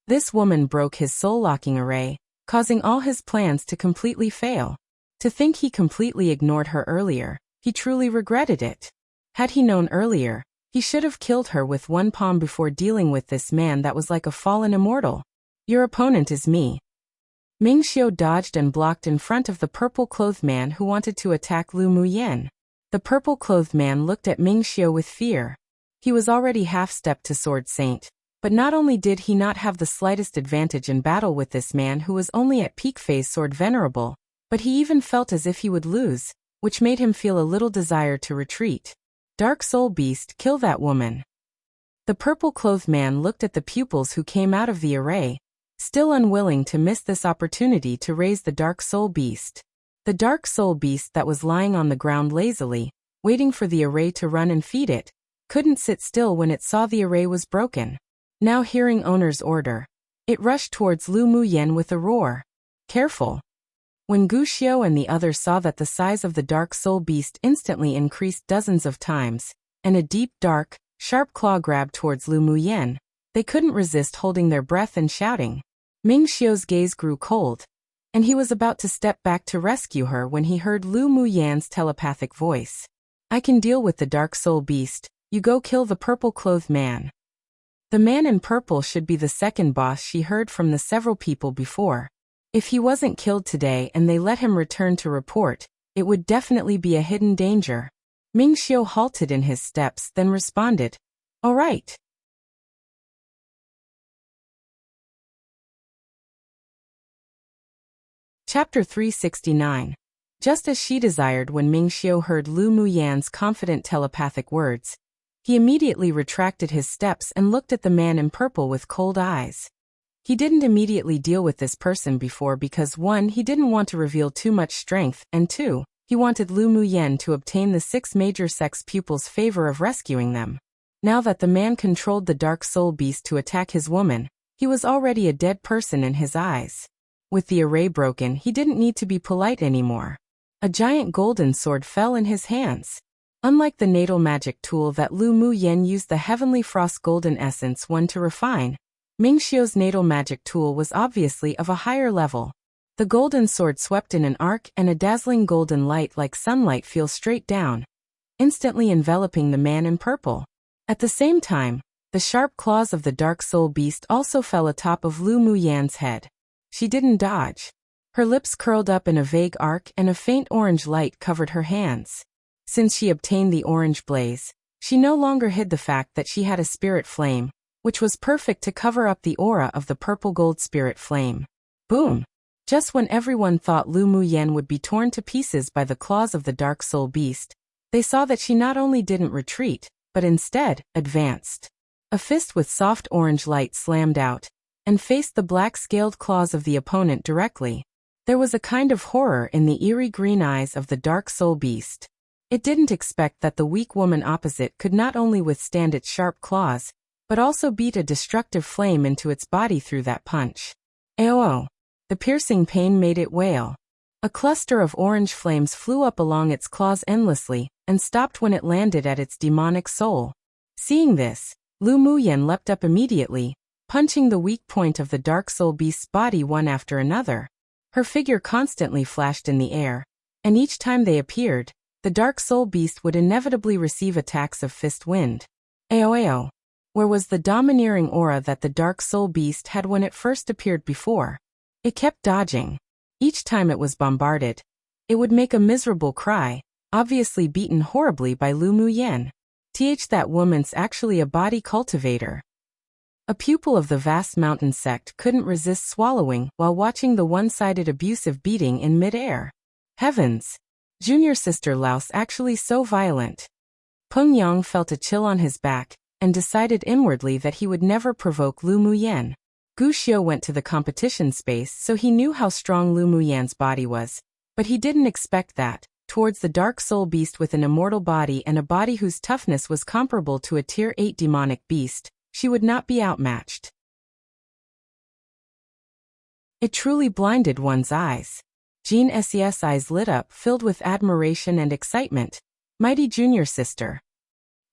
This woman broke his soul-locking array, causing all his plans to completely fail. To think he completely ignored her earlier, he truly regretted it. Had he known earlier, he should have killed her with one palm before dealing with this man that was like a fallen immortal. Your opponent is me. Ming Xiu dodged and blocked in front of the purple-clothed man who wanted to attack Lu Muyen. The purple-clothed man looked at Ming Xiu with fear. He was already half-stepped to Sword Saint, but not only did he not have the slightest advantage in battle with this man who was only at peak phase Sword Venerable, but he even felt as if he would lose, which made him feel a little desire to retreat. Dark Soul Beast, kill that woman. The purple-clothed man looked at the pupils who came out of the array, still unwilling to miss this opportunity to raise the Dark Soul Beast. The Dark Soul Beast that was lying on the ground lazily, waiting for the array to run and feed it, couldn't sit still when it saw the array was broken. Now hearing owner's order, it rushed towards Lu Muyen with a roar. Careful! When Guxiu and the others saw that the size of the Dark Soul Beast instantly increased dozens of times, and a deep, dark, sharp claw grabbed towards Lu Muyen, they couldn't resist holding their breath and shouting. Ming Xiu's gaze grew cold, and he was about to step back to rescue her when he heard Lu Muyen's telepathic voice. I can deal with the Dark Soul Beast, you go kill the purple-clothed man. The man in purple should be the second boss she heard from the several people before. If he wasn't killed today and they let him return to report, it would definitely be a hidden danger. Ming Xiu halted in his steps then responded, all right. Chapter 369. Just as she desired when Ming Xiu heard Lu Muyen's confident telepathic words, he immediately retracted his steps and looked at the man in purple with cold eyes. He didn't immediately deal with this person before because 1. He didn't want to reveal too much strength, and 2. He wanted Lu Muyen to obtain the 6 major sex pupils' favor of rescuing them. Now that the man controlled the dark soul beast to attack his woman, he was already a dead person in his eyes. With the array broken, he didn't need to be polite anymore. A giant golden sword fell in his hands. Unlike the natal magic tool that Lu Muyen used the Heavenly Frost Golden Essence 1 to refine, Mingxiu's natal magic tool was obviously of a higher level. The golden sword swept in an arc and a dazzling golden light like sunlight fell straight down, instantly enveloping the man in purple. At the same time, the sharp claws of the dark soul beast also fell atop of Lu Muyen's head. She didn't dodge. Her lips curled up in a vague arc and a faint orange light covered her hands. Since she obtained the orange blaze, she no longer hid the fact that she had a spirit flame, which was perfect to cover up the aura of the purple gold spirit flame. Boom! Just when everyone thought Lu Muyen would be torn to pieces by the claws of the dark soul beast, they saw that she not only didn't retreat, but instead, advanced. A fist with soft orange light slammed out, and faced the black-scaled claws of the opponent directly. There was a kind of horror in the eerie green eyes of the dark soul beast. It didn't expect that the weak woman opposite could not only withstand its sharp claws, but also beat a destructive flame into its body through that punch. Aoh! The piercing pain made it wail. A cluster of orange flames flew up along its claws endlessly, and stopped when it landed at its demonic soul. Seeing this, Lu Muyen leapt up immediately, punching the weak point of the dark soul beast's body one after another. Her figure constantly flashed in the air, and each time they appeared, the dark soul beast would inevitably receive attacks of fist wind. Aoh! Where was the domineering aura that the dark soul beast had when it first appeared before? It kept dodging. Each time it was bombarded, it would make a miserable cry, obviously beaten horribly by Lu Muyen. That woman's actually a body cultivator. A pupil of the vast mountain sect couldn't resist swallowing while watching the one-sided abusive beating in mid-air. Heavens! Junior sister Laos actually so violent. Peng Yang felt a chill on his back, and decided inwardly that he would never provoke Lu Muyen. Wuxia went to the competition space so he knew how strong Lu Muyen's body was, but he didn't expect that, towards the dark soul beast with an immortal body and a body whose toughness was comparable to a tier 8 demonic beast, she would not be outmatched. It truly blinded one's eyes. Jean Ses' eyes lit up, filled with admiration and excitement. Mighty junior sister.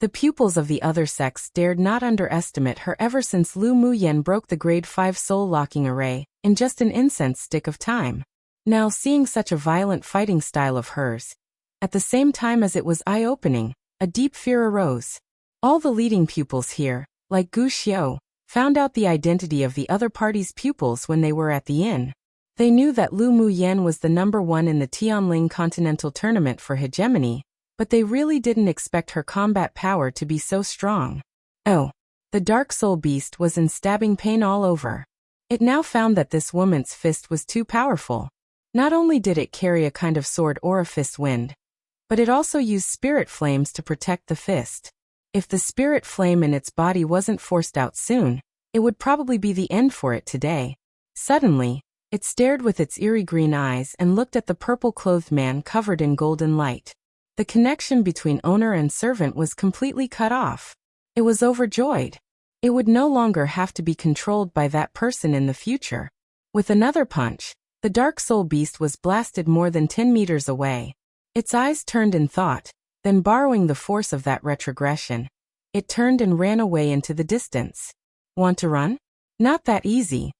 The pupils of the other sex dared not underestimate her ever since Lu Muyen broke the grade 5 soul-locking array, in just an incense stick of time. Now seeing such a violent fighting style of hers, at the same time as it was eye-opening, a deep fear arose. All the leading pupils here, like Gu Xiao, found out the identity of the other party's pupils when they were at the inn. They knew that Lu Muyen was the number 1 in the Tianling Continental Tournament for hegemony, but they really didn't expect her combat power to be so strong. Oh, the dark soul beast was in stabbing pain all over. It now found that this woman's fist was too powerful. Not only did it carry a kind of sword or a fist wind, but it also used spirit flames to protect the fist. If the spirit flame in its body wasn't forced out soon, it would probably be the end for it today. Suddenly, it stared with its eerie green eyes and looked at the purple-clothed man covered in golden light. The connection between owner and servant was completely cut off. It was overjoyed. It would no longer have to be controlled by that person in the future. With another punch, the dark soul beast was blasted more than 10 meters away. Its eyes turned in thought, then borrowing the force of that retrogression, it turned and ran away into the distance. Want to run? Not that easy.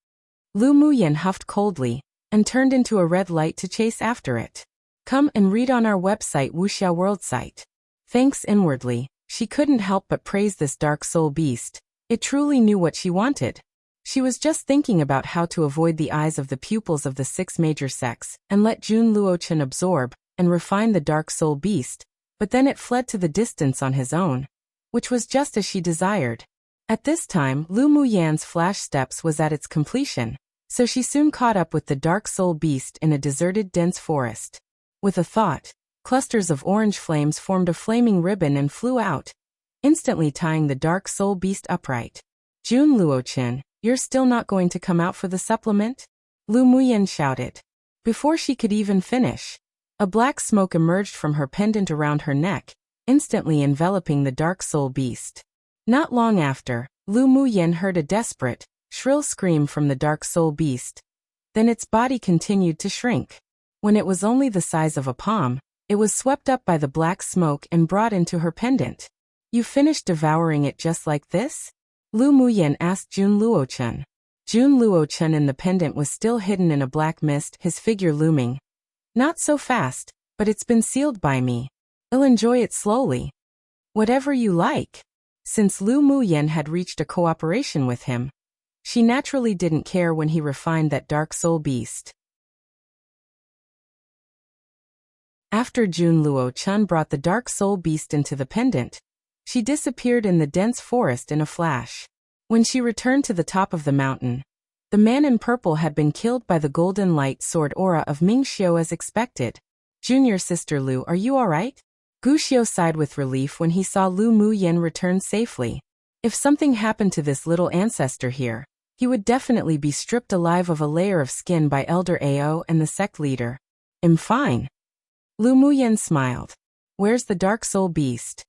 Lu Muyen huffed coldly, and turned into a red light to chase after it. Come and read on our website Wuxia World site. Thanks inwardly, she couldn't help but praise this dark soul beast. It truly knew what she wanted. She was just thinking about how to avoid the eyes of the pupils of the 6 major sects, and let Jun Luochen absorb and refine the dark soul beast, but then it fled to the distance on his own, which was just as she desired. At this time, Lu Muyen's flash steps was at its completion, so she soon caught up with the dark soul beast in a deserted dense forest. With a thought, clusters of orange flames formed a flaming ribbon and flew out, instantly tying the dark soul beast upright. Jun Luochen, You're still not going to come out for the supplement? Lu Muyen shouted. Before she could even finish, a black smoke emerged from her pendant around her neck, instantly enveloping the dark soul beast. Not long after, Lu Muyen heard a desperate, shrill scream from the dark soul beast. Then its body continued to shrink. When it was only the size of a palm, it was swept up by the black smoke and brought into her pendant. You finished devouring it just like this? Lu Muyen asked Jun Luochun. Jun Luochun in the pendant was still hidden in a black mist, his figure looming. Not so fast, but it's been sealed by me. I'll enjoy it slowly. Whatever you like. Since Lu Muyen had reached a cooperation with him, she naturally didn't care when he refined that dark soul beast. After Jun Luochun brought the dark soul beast into the pendant, she disappeared in the dense forest in a flash. When she returned to the top of the mountain, the man in purple had been killed by the golden light sword aura of Ming Xiao as expected. Junior sister Lu, are you alright? Gu Xiao sighed with relief when he saw Lu Muyen return safely. If something happened to this little ancestor here, he would definitely be stripped alive of a layer of skin by Elder Ao and the sect leader. I'm fine. Lu Muyen smiled. Where's the dark soul beast?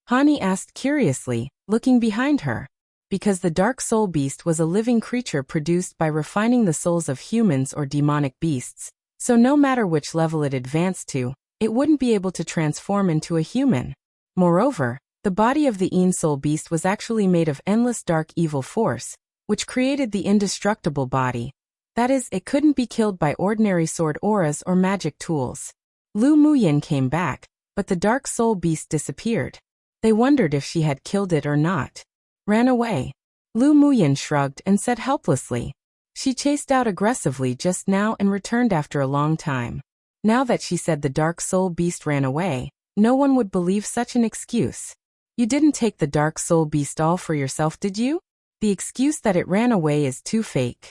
Hani asked curiously, looking behind her. Because the dark soul beast was a living creature produced by refining the souls of humans or demonic beasts, so no matter which level it advanced to, it wouldn't be able to transform into a human. Moreover, the body of the Een Soul beast was actually made of endless dark evil force, which created the indestructible body. That is, it couldn't be killed by ordinary sword auras or magic tools. Lu Muyen came back, but the dark soul beast disappeared. They wondered if she had killed it or not. Ran away. Lu Muyen shrugged and said helplessly. She chased out aggressively just now and returned after a long time. Now that she said the dark soul beast ran away, no one would believe such an excuse. You didn't take the dark soul beast all for yourself, did you? The excuse that it ran away is too fake.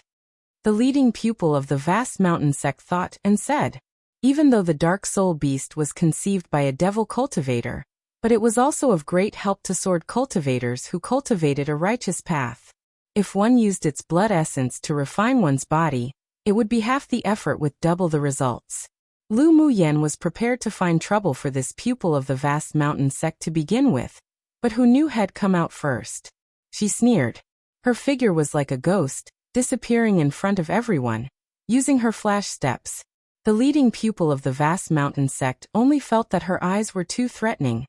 The leading pupil of the vast mountain sect thought and said. Even though the dark soul beast was conceived by a devil cultivator, but it was also of great help to sword cultivators who cultivated a righteous path. If one used its blood essence to refine one's body, it would be half the effort with double the results. Lu Muyen was prepared to find trouble for this pupil of the vast mountain sect to begin with, but who knew had come out first? She sneered. Her figure was like a ghost, disappearing in front of everyone, using her flash steps. The leading pupil of the vast mountain sect only felt that her eyes were too threatening.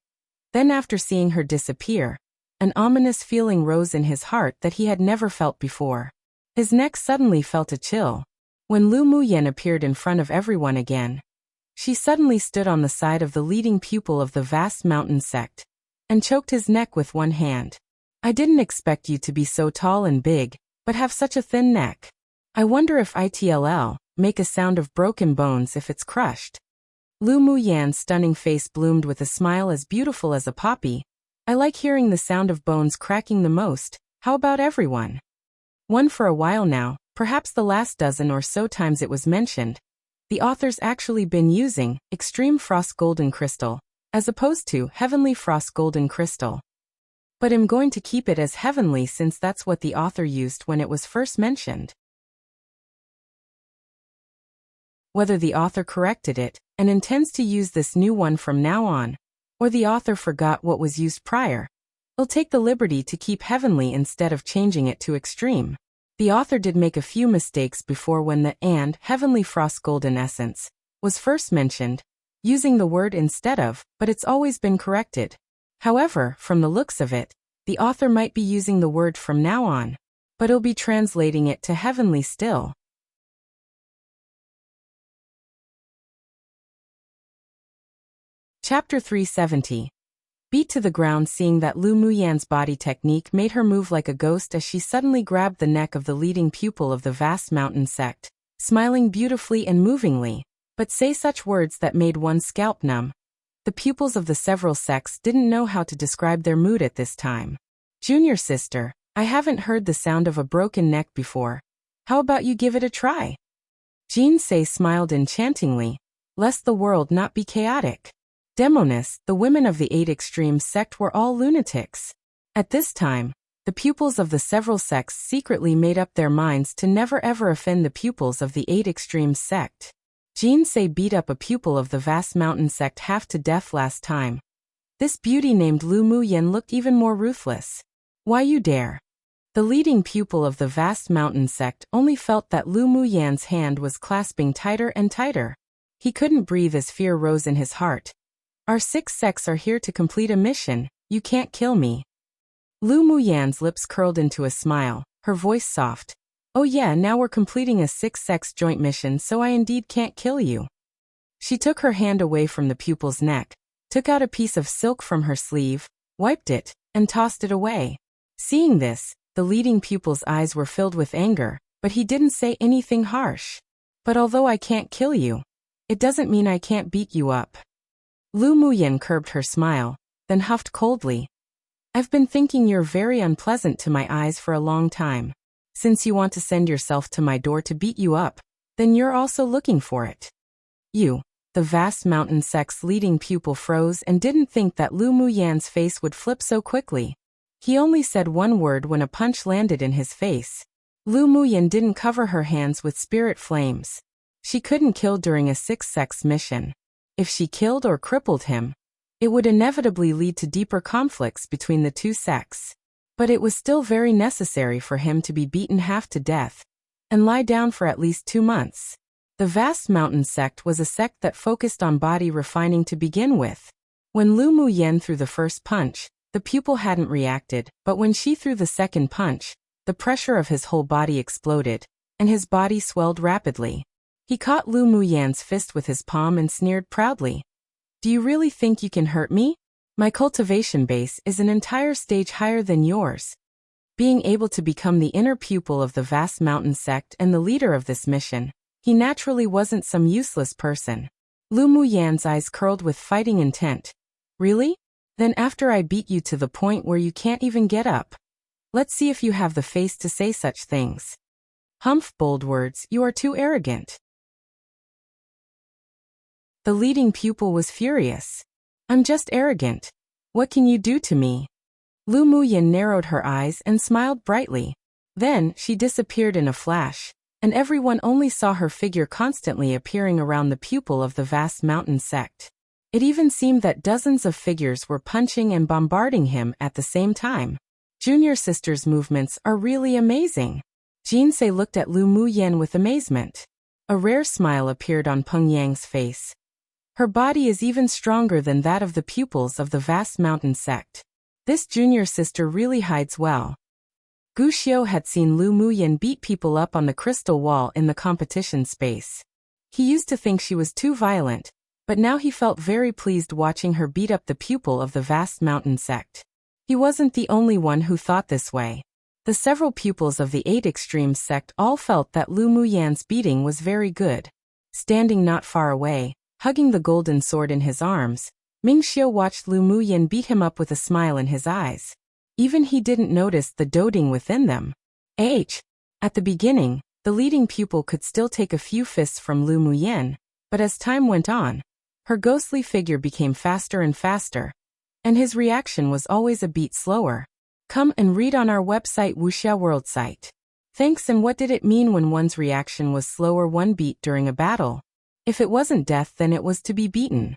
Then after seeing her disappear, an ominous feeling rose in his heart that he had never felt before. His neck suddenly felt a chill. When Lu Muyen appeared in front of everyone again, she suddenly stood on the side of the leading pupil of the vast mountain sect, and choked his neck with one hand. I didn't expect you to be so tall and big, but have such a thin neck. I wonder if it'll make a sound of broken bones if it's crushed. Lu Muyen's stunning face bloomed with a smile as beautiful as a poppy. I like hearing the sound of bones cracking the most. How about everyone? One for a while now, perhaps the last dozen or so times it was mentioned, the author's actually been using extreme frost golden crystal, as opposed to heavenly frost golden crystal. But I'm going to keep it as heavenly since that's what the author used when it was first mentioned. Whether the author corrected it and intends to use this new one from now on, or the author forgot what was used prior, I'll take the liberty to keep heavenly instead of changing it to extreme. The author did make a few mistakes before when the and heavenly frost golden essence was first mentioned, using the word instead of, but it's always been corrected. However, from the looks of it, the author might be using the word from now on, but he'll be translating it to heavenly still. Chapter 370. Beat to the ground. Seeing that Lu Muyen's body technique made her move like a ghost as she suddenly grabbed the neck of the leading pupil of the vast mountain sect, smiling beautifully and movingly, but say such words that made one's scalp numb. The pupils of the several sects didn't know how to describe their mood at this time. Junior sister, I haven't heard the sound of a broken neck before. How about you give it a try? Jean Say smiled enchantingly, lest the world not be chaotic. Demoness, the women of the 8 Extremes sect were all lunatics. At this time, the The pupils of the several sects secretly made up their minds to never ever offend the pupils of the 8 Extremes sect. Jinsei beat up a pupil of the Vast Mountain sect half to death last time. This beauty named Lu Muyan looked even more ruthless. Why you dare? The leading pupil of the Vast Mountain sect only felt that Lu Muyan's hand was clasping tighter and tighter. He couldn't breathe as fear rose in his heart. Our 6 sects are here to complete a mission. You can't kill me. Lu Muyan's lips curled into a smile, her voice soft. Oh yeah, now we're completing a 6 sects joint mission, so I indeed can't kill you. She took her hand away from the pupil's neck, took out a piece of silk from her sleeve, wiped it, and tossed it away. Seeing this, the leading pupil's eyes were filled with anger, but he didn't say anything harsh. But although I can't kill you, it doesn't mean I can't beat you up. Lu Muyan curbed her smile, then huffed coldly. I've been thinking you're very unpleasant to my eyes for a long time. Since you want to send yourself to my door to beat you up, then you're also looking for it. You, the Vast Mountain sect's leading pupil, froze and didn't think that Lu Muyan's face would flip so quickly. He only said one word when a punch landed in his face. Lu Muyan didn't cover her hands with spirit flames. She couldn't kill during a 6 sects mission. If she killed or crippled him, it would inevitably lead to deeper conflicts between the 2 sects. But it was still very necessary for him to be beaten half to death and lie down for at least 2 months. The Vast Mountain sect was a sect that focused on body refining to begin with. When Lu Muyan threw the first punch, the pupil hadn't reacted, but when she threw the second punch, the pressure of his whole body exploded, and his body swelled rapidly. He caught Lu Muyan's fist with his palm and sneered proudly. Do you really think you can hurt me? My cultivation base is an entire stage higher than yours. Being able to become the inner pupil of the Vast Mountain sect and the leader of this mission, he naturally wasn't some useless person. Lu Muyan's eyes curled with fighting intent. Really? Then after I beat you to the point where you can't even get up, let's see if you have the face to say such things. Humph, bold words, you are too arrogant. The leading pupil was furious. I'm just arrogant. What can you do to me? Lu Muyan narrowed her eyes and smiled brightly. Then, she disappeared in a flash, and everyone only saw her figure constantly appearing around the pupil of the Vast Mountain sect. It even seemed that dozens of figures were punching and bombarding him at the same time. Junior sister's movements are really amazing. Jinsei looked at Lu Muyan with amazement. A rare smile appeared on Peng Yang's face. Her body is even stronger than that of the pupils of the Vast Mountain sect. This junior sister really hides well. Guxiu had seen Lu Muyan beat people up on the crystal wall in the competition space. He used to think she was too violent, but now he felt very pleased watching her beat up the pupil of the Vast Mountain sect. He wasn't the only one who thought this way. The several pupils of the 8 Extremes sect all felt that Lu Muyan's beating was very good. Standing not far away, hugging the golden sword in his arms, Mingxiu watched Lu Muyan beat him up with a smile in his eyes. Even he didn't notice the doting within them. At the beginning, the leading pupil could still take a few fists from Lu Muyan, but as time went on, her ghostly figure became faster and faster, and his reaction was always a beat slower. Come and read on our website Wuxia World site. Thanks. And what did it mean when one's reaction was slower one beat during a battle? If it wasn't death, then it was to be beaten.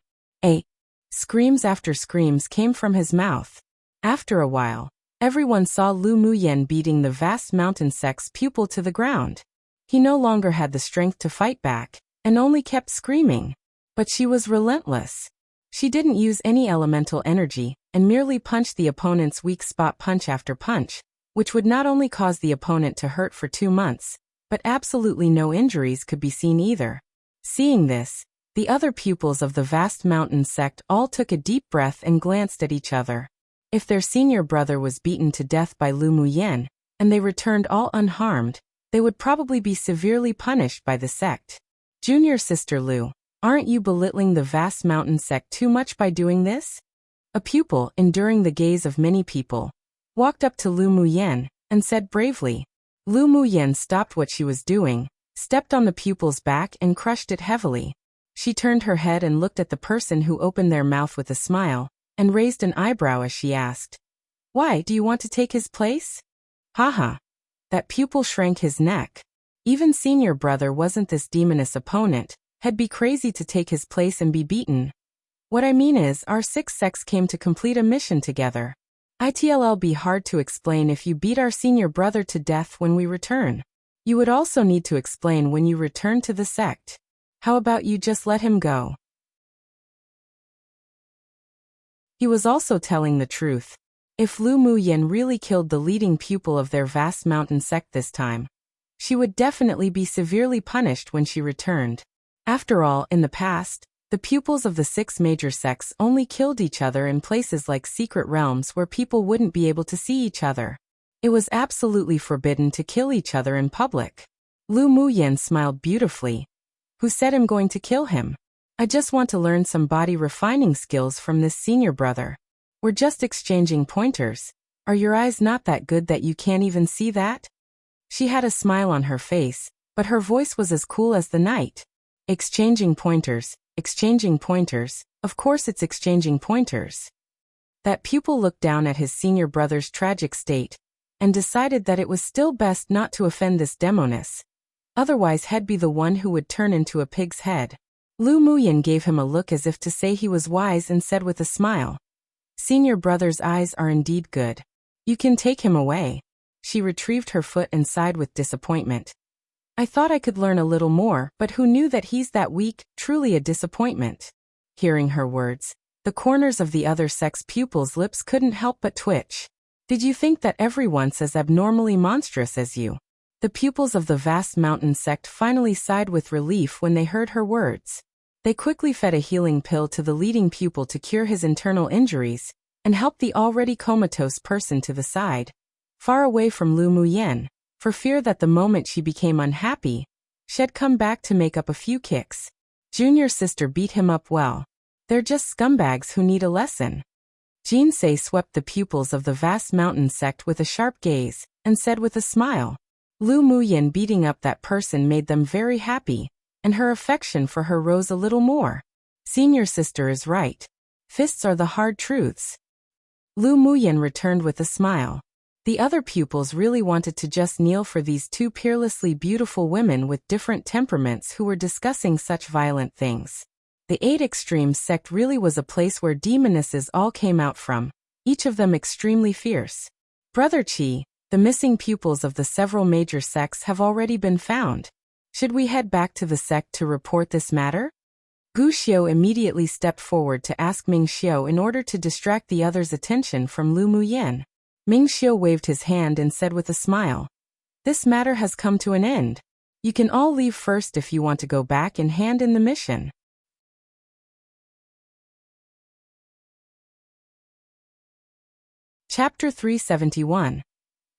Screams after screams came from his mouth. After a while, everyone saw Lu Muyan beating the Vast Mountain sect's pupil to the ground. He no longer had the strength to fight back, and only kept screaming. But she was relentless. She didn't use any elemental energy, and merely punched the opponent's weak spot punch after punch, which would not only cause the opponent to hurt for 2 months, but absolutely no injuries could be seen either. Seeing this, the other pupils of the Vast Mountain sect all took a deep breath and glanced at each other. If their senior brother was beaten to death by Lu Muyan, and they returned all unharmed, they would probably be severely punished by the sect. Junior sister Lu, aren't you belittling the Vast Mountain sect too much by doing this? A pupil, enduring the gaze of many people, walked up to Lu Muyan and said bravely. Lu Muyan stopped what she was doing, stepped on the pupil's back and crushed it heavily. She turned her head and looked at the person who opened their mouth with a smile, and raised an eyebrow as she asked, Why, do you want to take his place? Haha. That pupil shrank his neck. Even senior brother wasn't this demoness opponent, had be crazy to take his place and be beaten. What I mean is, our 6 sects came to complete a mission together. It'll be hard to explain if you beat our senior brother to death when we return. You would also need to explain when you return to the sect. How about you just let him go? He was also telling the truth. If Lu Muyan really killed the leading pupil of their vast mountain sect this time, she would definitely be severely punished when she returned. After all, in the past, the pupils of the 6 major sects only killed each other in places like secret realms where people wouldn't be able to see each other. It was absolutely forbidden to kill each other in public. Lu Muyan smiled beautifully. Who said I'm going to kill him? I just want to learn some body refining skills from this senior brother. We're just exchanging pointers. Are your eyes not that good that you can't even see that? She had a smile on her face, but her voice was as cool as the night. Exchanging pointers, of course it's exchanging pointers. That pupil looked down at his senior brother's tragic state, and decided that it was still best not to offend this demoness. Otherwise he'd be the one who would turn into a pig's head. Lu Muyan gave him a look as if to say he was wise and said with a smile, "Senior brother's eyes are indeed good. You can take him away." She retrieved her foot and sighed with disappointment. I thought I could learn a little more, but who knew that he's that weak, truly a disappointment. Hearing her words, the corners of the other sex pupils' lips couldn't help but twitch. Did you think that everyone's as abnormally monstrous as you? The pupils of the vast mountain sect finally sighed with relief when they heard her words. They quickly fed a healing pill to the leading pupil to cure his internal injuries, and helped the already comatose person to the side, far away from Lu Muyan, for fear that the moment she became unhappy, she'd come back to make up a few kicks. Junior sister beat him up well. They're just scumbags who need a lesson. Jinsei swept the pupils of the vast mountain sect with a sharp gaze, and said with a smile, Lu Muyan beating up that person made them very happy, and her affection for her rose a little more. Senior sister is right. Fists are the hard truths. Lu Muyan returned with a smile. The other pupils really wanted to just kneel for these 2 peerlessly beautiful women with different temperaments who were discussing such violent things. The 8 Extremes sect really was a place where demonesses all came out from, each of them extremely fierce. Brother Qi, the missing pupils of the several major sects have already been found. Should we head back to the sect to report this matter? Gu Xiu immediately stepped forward to ask Ming Xiu in order to distract the others' attention from Lu Muyan. Ming Xiu waved his hand and said with a smile, "This matter has come to an end. You can all leave first if you want to go back and hand in the mission." Chapter 371.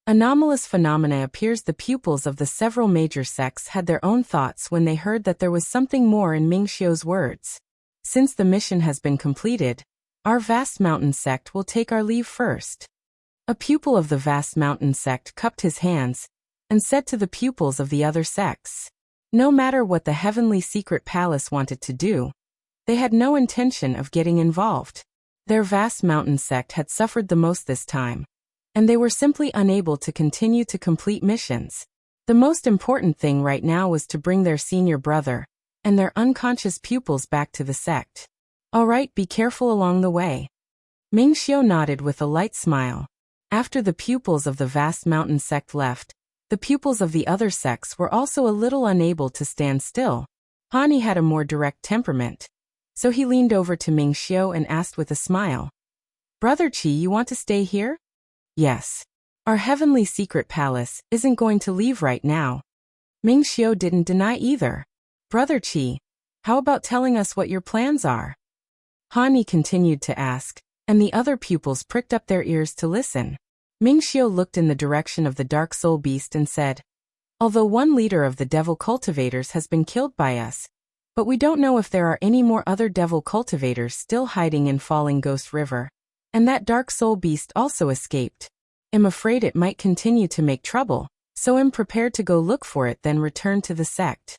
Anomalous phenomena appears. The pupils of the several major sects had their own thoughts when they heard that there was something more in Ming Xiu's words. Since the mission has been completed, our vast mountain sect will take our leave first. A pupil of the vast mountain sect cupped his hands, and said to the pupils of the other sects, no matter what the heavenly secret palace wanted to do, they had no intention of getting involved. Their vast mountain sect had suffered the most this time, and they were simply unable to continue to complete missions. The most important thing right now was to bring their senior brother and their unconscious pupils back to the sect. All right, be careful along the way. Ming Xiu nodded with a light smile. After the pupils of the vast mountain sect left, the pupils of the other sects were also a little unable to stand still. Hani had a more direct temperament, so he leaned over to Ming Xiu and asked with a smile, "Brother Qi, you want to stay here?" "Yes. Our heavenly secret palace isn't going to leave right now." Ming Xiu didn't deny either. "Brother Qi, how about telling us what your plans are?" Hani continued to ask, and the other pupils pricked up their ears to listen. Ming Xiu looked in the direction of the dark soul beast and said, "Although one leader of the devil cultivators has been killed by us, but we don't know if there are any more other devil cultivators still hiding in Falling Ghost River. And that dark soul beast also escaped. I'm afraid it might continue to make trouble, so I'm prepared to go look for it then return to the sect."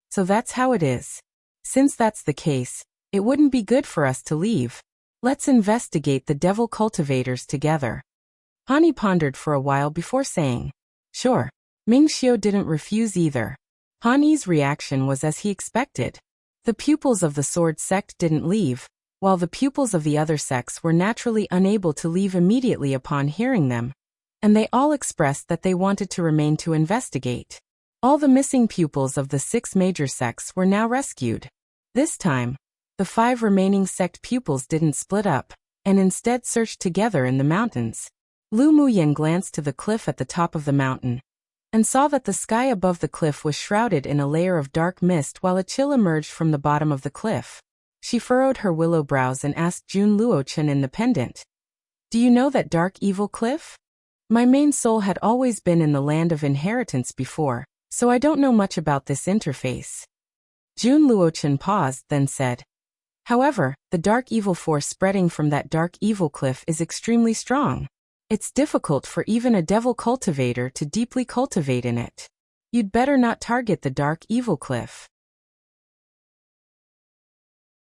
So that's how it is. Since that's the case, it wouldn't be good for us to leave. Let's investigate the devil cultivators together. Hani pondered for a while before saying, "Sure." Ming Xiu didn't refuse either. Hani's reaction was as he expected. The pupils of the sword sect didn't leave, while the pupils of the other sects were naturally unable to leave immediately upon hearing them, and they all expressed that they wanted to remain to investigate. All the missing pupils of the 6 major sects were now rescued. This time, the 5 remaining sect pupils didn't split up, and instead searched together in the mountains. Lu Muyan glanced to the cliff at the top of the mountain, and saw that the sky above the cliff was shrouded in a layer of dark mist while a chill emerged from the bottom of the cliff. She furrowed her willow brows and asked Jun Luochen in the pendant, "Do you know that dark evil cliff? My main soul had always been in the land of inheritance before, so I don't know much about this interface." Jun Luochen paused, then said, "However, the dark evil force spreading from that dark evil cliff is extremely strong. It's difficult for even a devil cultivator to deeply cultivate in it. You'd better not target the dark evil cliff.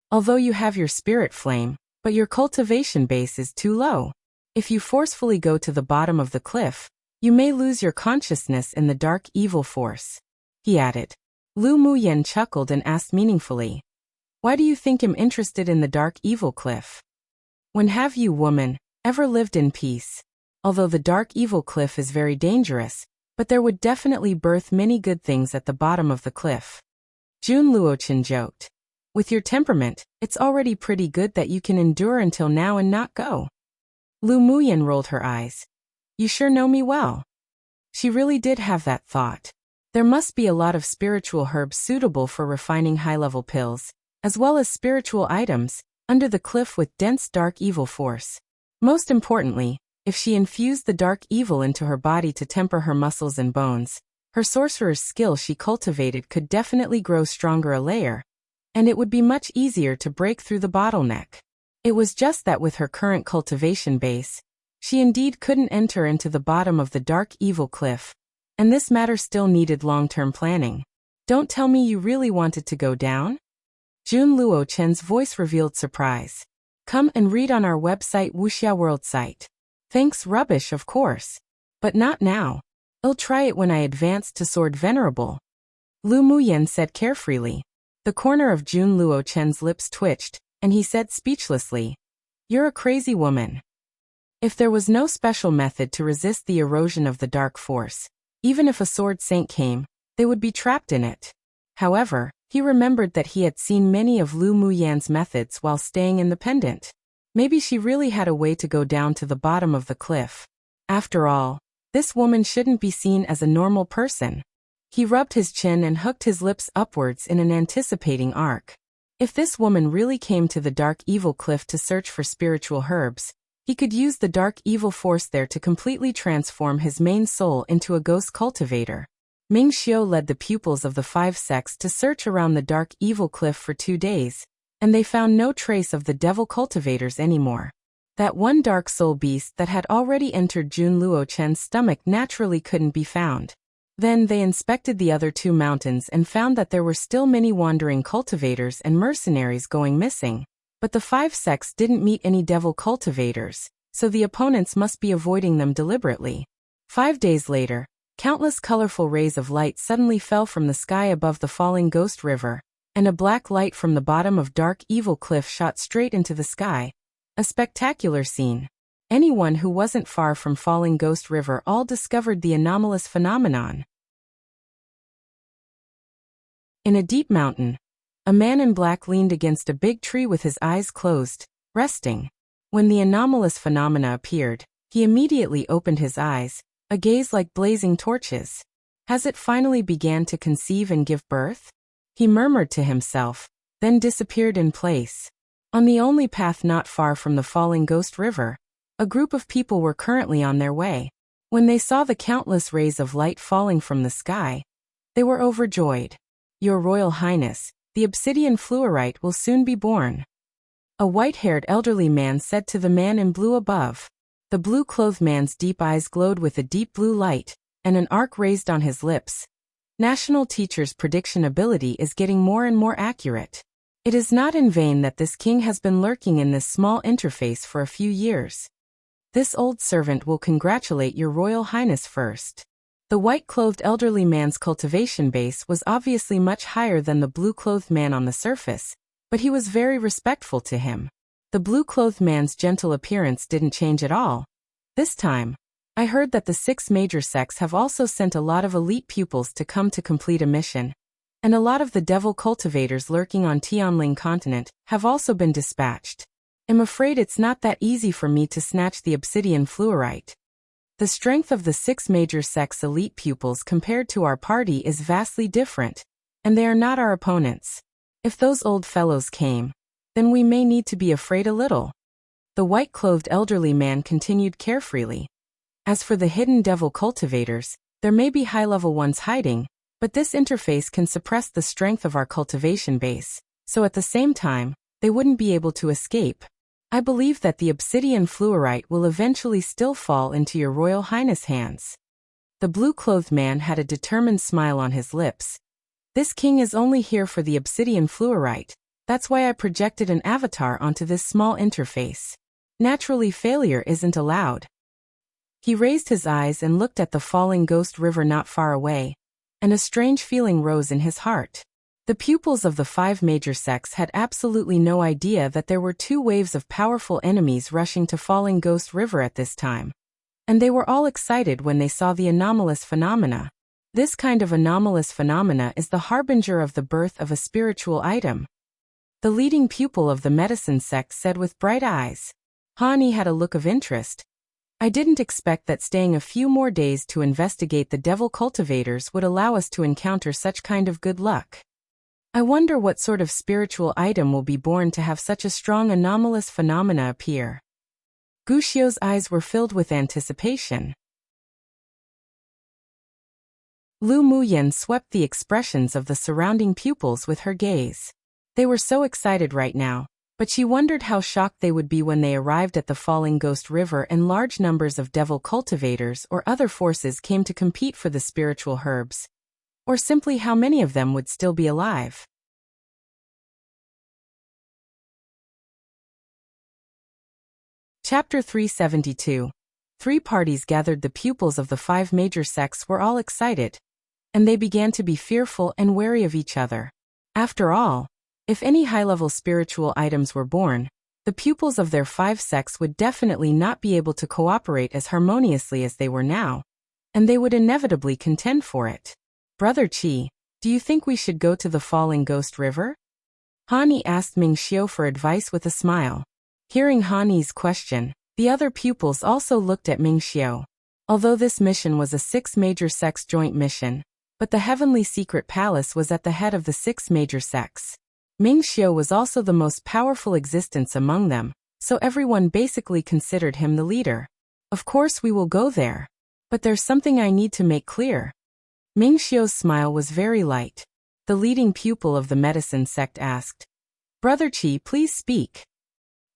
Although you have your spirit flame, but your cultivation base is too low. If you forcefully go to the bottom of the cliff, you may lose your consciousness in the dark evil force," he added. Lu Muyen chuckled and asked meaningfully, "Why do you think I'm interested in the dark evil cliff? When have you, woman, ever lived in peace? Although the dark evil cliff is very dangerous, but there would definitely birth many good things at the bottom of the cliff." Jun Luochen joked, "With your temperament, it's already pretty good that you can endure until now and not go." Lu Muyen rolled her eyes. "You sure know me well." She really did have that thought. There must be a lot of spiritual herbs suitable for refining high-level pills, as well as spiritual items, under the cliff with dense dark evil force. Most importantly, if she infused the dark evil into her body to temper her muscles and bones, her sorcerer's skill she cultivated could definitely grow stronger a layer, and it would be much easier to break through the bottleneck. It was just that with her current cultivation base, she indeed couldn't enter into the bottom of the dark evil cliff, and this matter still needed long-term planning. "Don't tell me you really wanted to go down?" Jun Luochen's voice revealed surprise. "Come and read on our website Wuxia World site. Thanks, rubbish of course. But not now. I'll try it when I advance to Sword Venerable," Lu Muyen said carefreely. The corner of Jun Luochen's lips twitched, and he said speechlessly, "You're a crazy woman." If there was no special method to resist the erosion of the dark force, even if a sword saint came, they would be trapped in it. However, he remembered that he had seen many of Lu Muyan's methods while staying in the pendant. Maybe she really had a way to go down to the bottom of the cliff. After all, this woman shouldn't be seen as a normal person. He rubbed his chin and hooked his lips upwards in an anticipating arc. If this woman really came to the dark evil cliff to search for spiritual herbs, he could use the dark evil force there to completely transform his main soul into a ghost cultivator. Ming Xiu led the pupils of the 5 sects to search around the dark evil cliff for 2 days, and they found no trace of the devil cultivators anymore. That one dark soul beast that had already entered Jun Luochen's stomach naturally couldn't be found. Then they inspected the other 2 mountains and found that there were still many wandering cultivators and mercenaries going missing. But the 5 sects didn't meet any devil cultivators, so the opponents must be avoiding them deliberately. 5 days later, countless colorful rays of light suddenly fell from the sky above the falling Ghost River, and a black light from the bottom of dark evil cliff shot straight into the sky. A spectacular scene. Anyone who wasn't far from falling Ghost River all discovered the anomalous phenomenon. In a deep mountain, a man in black leaned against a big tree with his eyes closed, resting. When the anomalous phenomena appeared, he immediately opened his eyes, a gaze like blazing torches. Has it finally began to conceive and give birth? He murmured to himself, then disappeared in place. On the only path not far from the falling Ghost River, a group of people were currently on their way. When they saw the countless rays of light falling from the sky, they were overjoyed. "Your Royal Highness, the obsidian fluorite will soon be born," a white-haired elderly man said to the man in blue above. The blue-clothed man's deep eyes glowed with a deep blue light, and an arc raised on his lips. National Teacher's prediction ability is getting more and more accurate. It is not in vain that this king has been lurking in this small interface for a few years. This old servant will congratulate your Royal Highness first. The white-clothed elderly man's cultivation base was obviously much higher than the blue-clothed man on the surface, but he was very respectful to him. The blue-clothed man's gentle appearance didn't change at all. This time, I heard that the 6 major sects have also sent a lot of elite pupils to come to complete a mission, and a lot of the devil cultivators lurking on Tianling continent have also been dispatched. I'm afraid it's not that easy for me to snatch the obsidian fluorite. The strength of the 6 major sects' elite pupils compared to our party is vastly different, and they are not our opponents. If those old fellows came, then we may need to be afraid a little. The white-clothed elderly man continued carefreely. As for the hidden devil cultivators, there may be high-level ones hiding, but this interface can suppress the strength of our cultivation base, so at the same time, they wouldn't be able to escape. I believe that the obsidian fluorite will eventually still fall into your Royal Highness' hands. The blue-clothed man had a determined smile on his lips. This king is only here for the obsidian fluorite. That's why I projected an avatar onto this small interface. Naturally, failure isn't allowed. He raised his eyes and looked at the falling ghost river not far away, and a strange feeling rose in his heart. The pupils of the 5 major sects had absolutely no idea that there were 2 waves of powerful enemies rushing to Falling Ghost River at this time. And they were all excited when they saw the anomalous phenomena. This kind of anomalous phenomena is the harbinger of the birth of a spiritual item. The leading pupil of the medicine sect said with bright eyes. Hani had a look of interest. I didn't expect that staying a few more days to investigate the devil cultivators would allow us to encounter such kind of good luck. I wonder what sort of spiritual item will be born to have such a strong anomalous phenomena appear. Guxiao's eyes were filled with anticipation. Lu Muyan swept the expressions of the surrounding pupils with her gaze. They were so excited right now, but she wondered how shocked they would be when they arrived at the Falling Ghost River and large numbers of devil cultivators or other forces came to compete for the spiritual herbs. Or simply how many of them would still be alive. Chapter 372. 3 parties gathered. The pupils of the 5 major sects were all excited, and they began to be fearful and wary of each other. After all, if any high-level spiritual items were born, the pupils of their 5 sects would definitely not be able to cooperate as harmoniously as they were now, and they would inevitably contend for it. Brother Qi, do you think we should go to the Falling Ghost River? Hani asked Ming Xiu for advice with a smile. Hearing Hani's question, the other pupils also looked at Ming Xiu. Although this mission was a 6 major sects joint mission, but the Heavenly Secret Palace was at the head of the 6 major sects. Ming Xiu was also the most powerful existence among them, so everyone basically considered him the leader. Of course we will go there. But there's something I need to make clear. Ming Xiu's smile was very light. The leading pupil of the medicine sect asked, Brother Qi, please speak.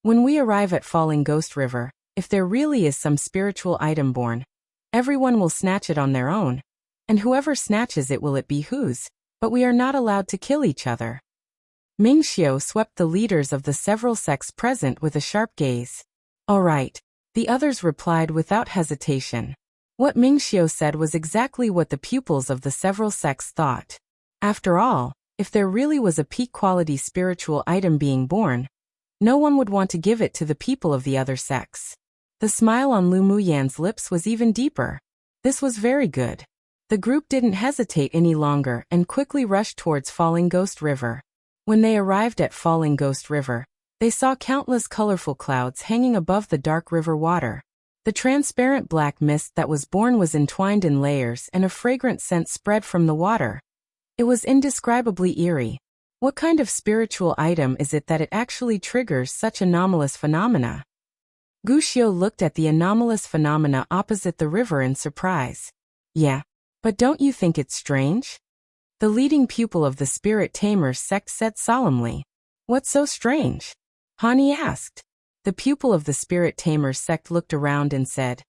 When we arrive at Falling Ghost River, if there really is some spiritual item born, everyone will snatch it on their own, and whoever snatches it will it be whose, but we are not allowed to kill each other. Ming Xiu swept the leaders of the several sects present with a sharp gaze. All right, the others replied without hesitation. What Ming Xiu said was exactly what the pupils of the several sects thought. After all, if there really was a peak-quality spiritual item being born, no one would want to give it to the people of the other sects. The smile on Lu Muyan's lips was even deeper. This was very good. The group didn't hesitate any longer and quickly rushed towards Falling Ghost River. When they arrived at Falling Ghost River, they saw countless colorful clouds hanging above the dark river water. The transparent black mist that was born was entwined in layers and a fragrant scent spread from the water. It was indescribably eerie. What kind of spiritual item is it that it actually triggers such anomalous phenomena? Guxiu looked at the anomalous phenomena opposite the river in surprise. Yeah, but don't you think it's strange? The leading pupil of the Spirit Tamers sect said solemnly. What's so strange? Hani asked. The pupil of the Spirit Tamers sect looked around and said,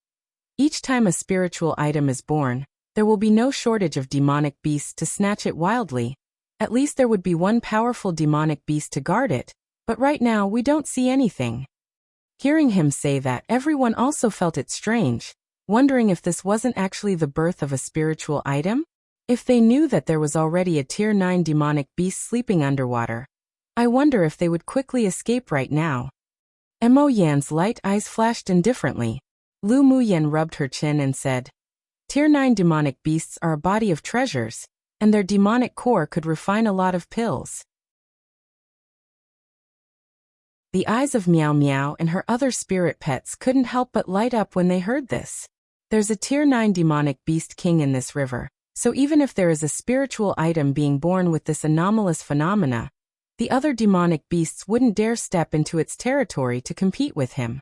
Each time a spiritual item is born, there will be no shortage of demonic beasts to snatch it wildly. At least there would be one powerful demonic beast to guard it, but right now we don't see anything. Hearing him say that, everyone also felt it strange, wondering if this wasn't actually the birth of a spiritual item? If they knew that there was already a Tier 9 demonic beast sleeping underwater, I wonder if they would quickly escape right now. Mo Yan's light eyes flashed indifferently. Lu Muyan rubbed her chin and said, Tier 9 demonic beasts are a body of treasures, and their demonic core could refine a lot of pills. The eyes of Meow Meow and her other spirit pets couldn't help but light up when they heard this. There's a Tier 9 demonic beast king in this river, so even if there is a spiritual item being born with this anomalous phenomena, the other demonic beasts wouldn't dare step into its territory to compete with him.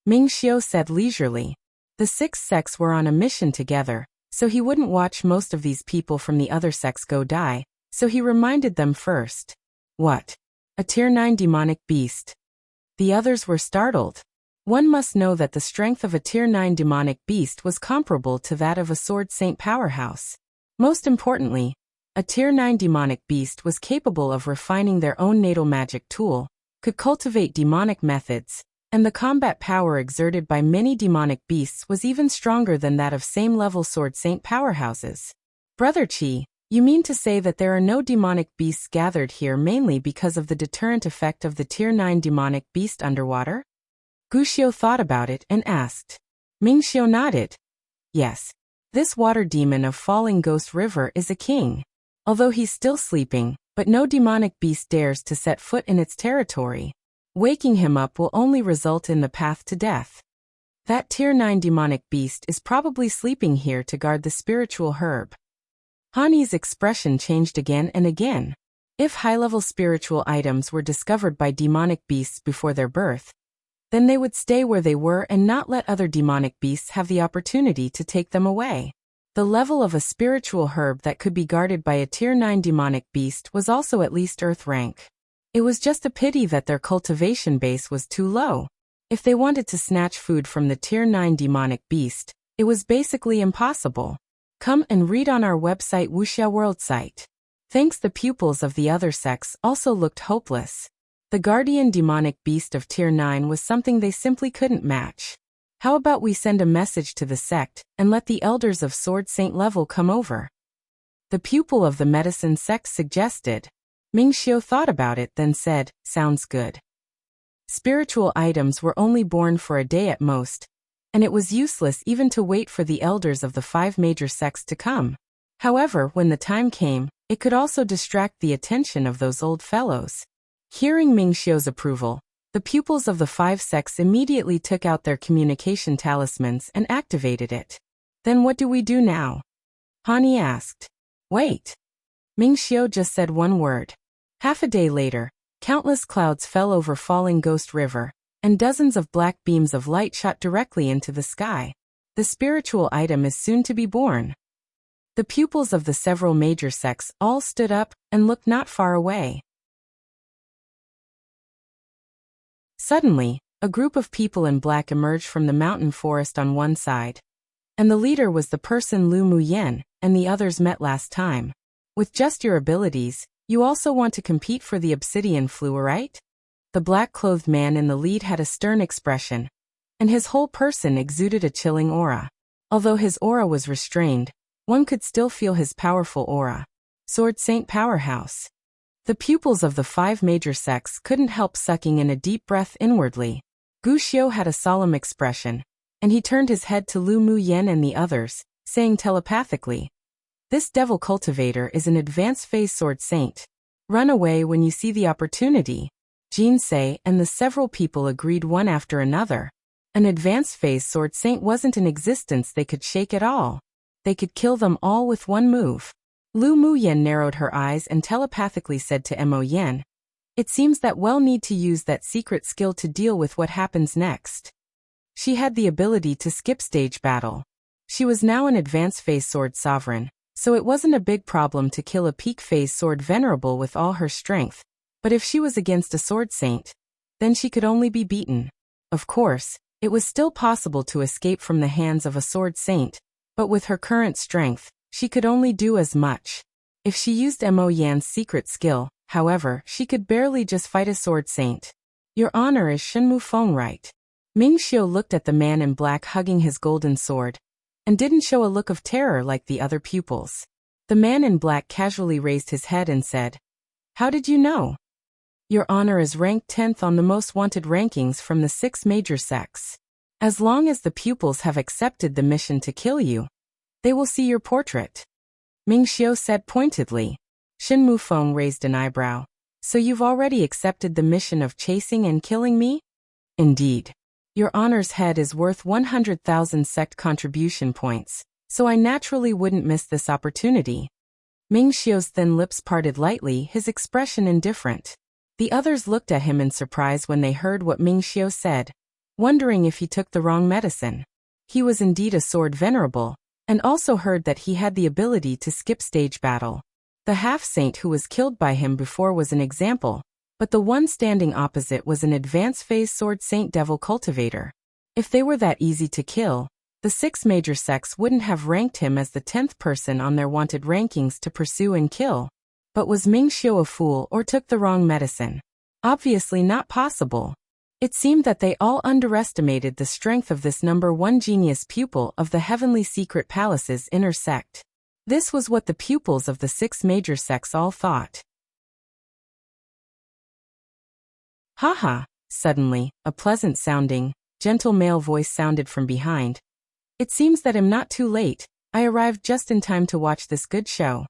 Ming Xiu said leisurely. The 6 sects were on a mission together, so he wouldn't watch most of these people from the other sects go die, so he reminded them first. What? A Tier 9 demonic beast? The others were startled. One must know that the strength of a Tier 9 demonic beast was comparable to that of a Sword Saint powerhouse. Most importantly, a Tier 9 demonic beast was capable of refining their own natal magic tool, could cultivate demonic methods, and the combat power exerted by many demonic beasts was even stronger than that of same-level Sword Saint powerhouses. Brother Qi, you mean to say that there are no demonic beasts gathered here mainly because of the deterrent effect of the Tier 9 demonic beast underwater? Guxiu thought about it and asked. Ming Xiu nodded. Yes. This water demon of Falling Ghost River is a king. Although he's still sleeping, but no demonic beast dares to set foot in its territory. Waking him up will only result in the path to death. That Tier 9 demonic beast is probably sleeping here to guard the spiritual herb. Hani's expression changed again and again. If high-level spiritual items were discovered by demonic beasts before their birth, then they would stay where they were and not let other demonic beasts have the opportunity to take them away. The level of a spiritual herb that could be guarded by a Tier 9 demonic beast was also at least Earth rank. It was just a pity that their cultivation base was too low. If they wanted to snatch food from the Tier 9 demonic beast, it was basically impossible. Come and read on our website Wuxia World site. Thanks, the pupils of the other sects also looked hopeless. The guardian demonic beast of Tier 9 was something they simply couldn't match. How about we send a message to the sect and let the elders of Sword Saint level come over? The pupil of the medicine sect suggested. Ming Xiu thought about it then said, sounds good. Spiritual items were only born for a day at most, and it was useless even to wait for the elders of the 5 major sects to come. However, when the time came, it could also distract the attention of those old fellows. Hearing Ming Xiu's approval, the pupils of the 5 sects immediately took out their communication talismans and activated it. Then what do we do now? Hani asked. Wait. Ming Xiu just said one word. Half a day later, countless clouds fell over Falling Ghost River, and dozens of black beams of light shot directly into the sky. The spiritual item is soon to be born. The pupils of the several major sects all stood up and looked not far away. Suddenly, a group of people in black emerged from the mountain forest on one side. And the leader was the person Lu Muyan and the others met last time. With just your abilities, you also want to compete for the obsidian flue, right? The black-clothed man in the lead had a stern expression, and his whole person exuded a chilling aura. Although his aura was restrained, one could still feel his powerful aura. Sword Saint powerhouse. The pupils of the 5 major sects couldn't help sucking in a deep breath inwardly. Guxiu had a solemn expression, and he turned his head to Lu Muyan and the others, saying telepathically, this devil cultivator is an advanced phase Sword Saint. Run away when you see the opportunity. Jinsei and the several people agreed one after another. An advanced phase Sword Saint wasn't in existence they could shake at all. They could kill them all with one move. Lu Muyan narrowed her eyes and telepathically said to Mo Yan, it seems that we'll need to use that secret skill to deal with what happens next. She had the ability to skip stage battle. She was now an advanced phase sword sovereign, so it wasn't a big problem to kill a peak phase sword venerable with all her strength, but if she was against a sword saint, then she could only be beaten. Of course, it was still possible to escape from the hands of a sword saint, but with her current strength, she could only do as much. If she used Mo Yan's secret skill, however, she could barely just fight a sword saint. Your honor is Shenmu Feng, right? Ming Xiu looked at the man in black hugging his golden sword, and didn't show a look of terror like the other pupils. The man in black casually raised his head and said, "How did you know?" Your honor is ranked 10th on the most wanted rankings from the 6 major sects. As long as the pupils have accepted the mission to kill you, they will see your portrait. Ming Xiu said pointedly. Shenmu Feng raised an eyebrow. So you've already accepted the mission of chasing and killing me? Indeed. Your honor's head is worth 100,000 sect contribution points, so I naturally wouldn't miss this opportunity. Ming Xiu's thin lips parted lightly, his expression indifferent. The others looked at him in surprise when they heard what Ming Xiu said, wondering if he took the wrong medicine. He was indeed a sword venerable, and also heard that he had the ability to skip stage battle. The half-saint who was killed by him before was an example, but the one standing opposite was an advanced phase sword saint devil cultivator. If they were that easy to kill, the 6 major sects wouldn't have ranked him as the 10th person on their wanted rankings to pursue and kill. But was Ming Xiu a fool or took the wrong medicine? Obviously not possible. It seemed that they all underestimated the strength of this number 1 genius pupil of the Heavenly Secret Palace's inner sect. This was what the pupils of the 6 major sects all thought. Haha, suddenly, a pleasant-sounding, gentle male voice sounded from behind. It seems that I'm not too late. I arrived just in time to watch this good show.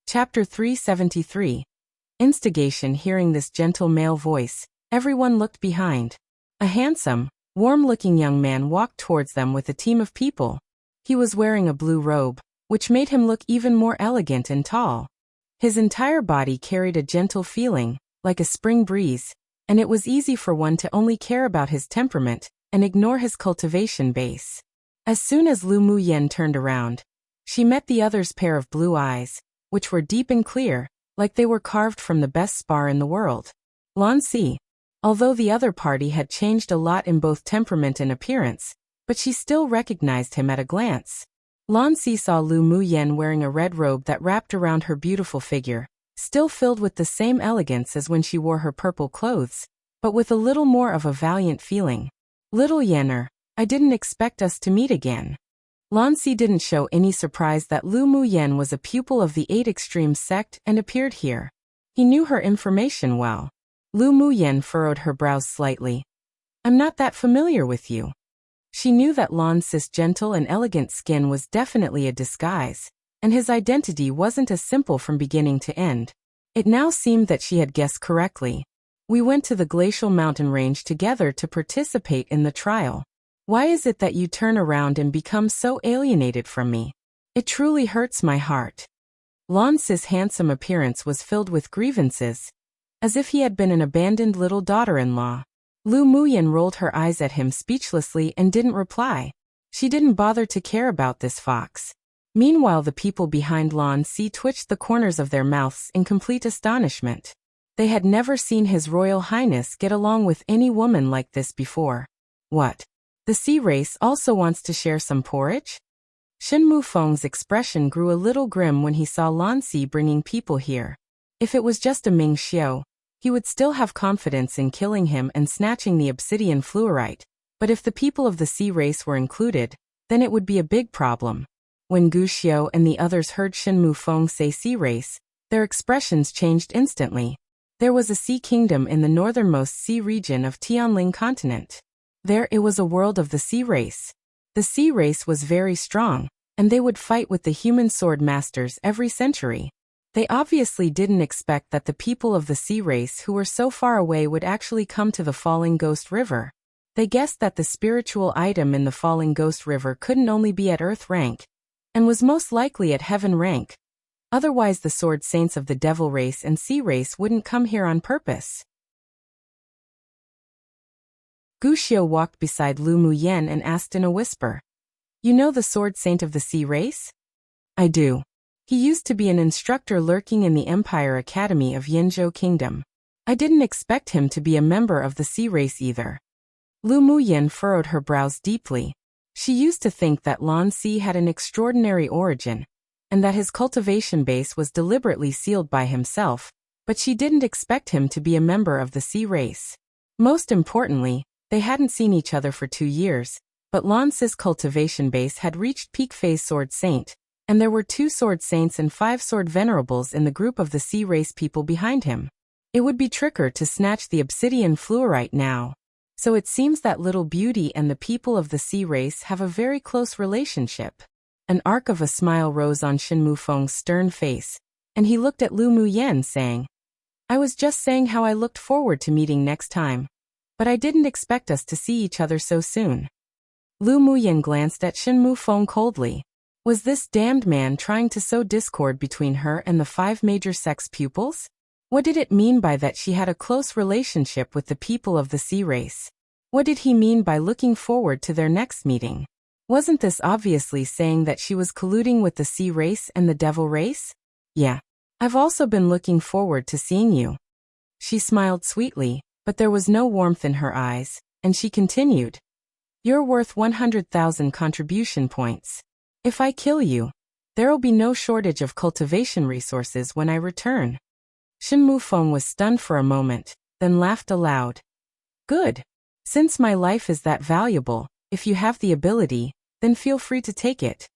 Chapter 373. Instigation. Hearing this gentle male voice, everyone looked behind. A handsome, warm-looking young man walked towards them with a team of people. He was wearing a blue robe, which made him look even more elegant and tall. His entire body carried a gentle feeling, like a spring breeze, and it was easy for one to only care about his temperament and ignore his cultivation base. As soon as Lu Muyen turned around, she met the other's pair of blue eyes, which were deep and clear, like they were carved from the best spar in the world. Lan Si. Although the other party had changed a lot in both temperament and appearance, but she still recognized him at a glance. Lan Si saw Lu Muyen wearing a red robe that wrapped around her beautiful figure, still filled with the same elegance as when she wore her purple clothes, but with a little more of a valiant feeling. Little Yenner, I didn't expect us to meet again. Lan Si didn't show any surprise that Lu Muyen was a pupil of the 8 Extreme sect and appeared here. He knew her information well. Lu Muyen furrowed her brows slightly. I'm not that familiar with you. She knew that Lan Si's gentle and elegant skin was definitely a disguise, and his identity wasn't as simple from beginning to end. It now seemed that she had guessed correctly. We went to the glacial mountain range together to participate in the trial. Why is it that you turn around and become so alienated from me? It truly hurts my heart. Lan Si's handsome appearance was filled with grievances, as if he had been an abandoned little daughter-in-law. Lu Muyen rolled her eyes at him speechlessly and didn't reply. She didn't bother to care about this fox. Meanwhile, the people behind Lan Si twitched the corners of their mouths in complete astonishment. They had never seen His Royal Highness get along with any woman like this before. What? The sea race also wants to share some porridge? Shenmu Feng's expression grew a little grim when he saw Lan Si bringing people here. If it was just a Ming Xiu, he would still have confidence in killing him and snatching the obsidian fluorite, but if the people of the sea race were included, then it would be a big problem. When Gu Xiu and the others heard Shenmu Feng say sea race, their expressions changed instantly. There was a sea kingdom in the northernmost sea region of Tianling continent. There it was a world of the sea race. The sea race was very strong, and they would fight with the human sword masters every century. They obviously didn't expect that the people of the sea race who were so far away would actually come to the Falling Ghost River. They guessed that the spiritual item in the Falling Ghost River couldn't only be at Earth rank, and was most likely at Heaven rank. Otherwise the sword saints of the devil race and sea race wouldn't come here on purpose. Gu Xiu walked beside Lu Muyen and asked in a whisper, "You know the sword saint of the sea race?" "I do. He used to be an instructor lurking in the Empire Academy of Yinzhou Kingdom. I didn't expect him to be a member of the sea race either." Lu Muyen furrowed her brows deeply. She used to think that Lan Si had an extraordinary origin, and that his cultivation base was deliberately sealed by himself, but she didn't expect him to be a member of the sea race. Most importantly, they hadn't seen each other for 2 years, but Lance's cultivation base had reached peak phase Sword Saint, and there were 2 Sword Saints and 5 Sword Venerables in the group of the sea race people behind him. It would be trickier to snatch the obsidian fluorite now. So it seems that Little Beauty and the people of the sea race have a very close relationship. An arc of a smile rose on Shen Mufeng's stern face, and he looked at Lu Muyen saying, I was just saying how I looked forward to meeting next time. But I didn't expect us to see each other so soon. Lu Muyen glanced at Shen Mufeng coldly. Was this damned man trying to sow discord between her and the 5 major sex pupils? What did it mean by that she had a close relationship with the people of the sea race? What did he mean by looking forward to their next meeting? Wasn't this obviously saying that she was colluding with the sea race and the devil race? Yeah. I've also been looking forward to seeing you. She smiled sweetly, but there was no warmth in her eyes, and she continued. You're worth 100,000 contribution points. If I kill you, there'll be no shortage of cultivation resources when I return. Shen Mufeng was stunned for a moment, then laughed aloud. Good. Since my life is that valuable, if you have the ability, then feel free to take it.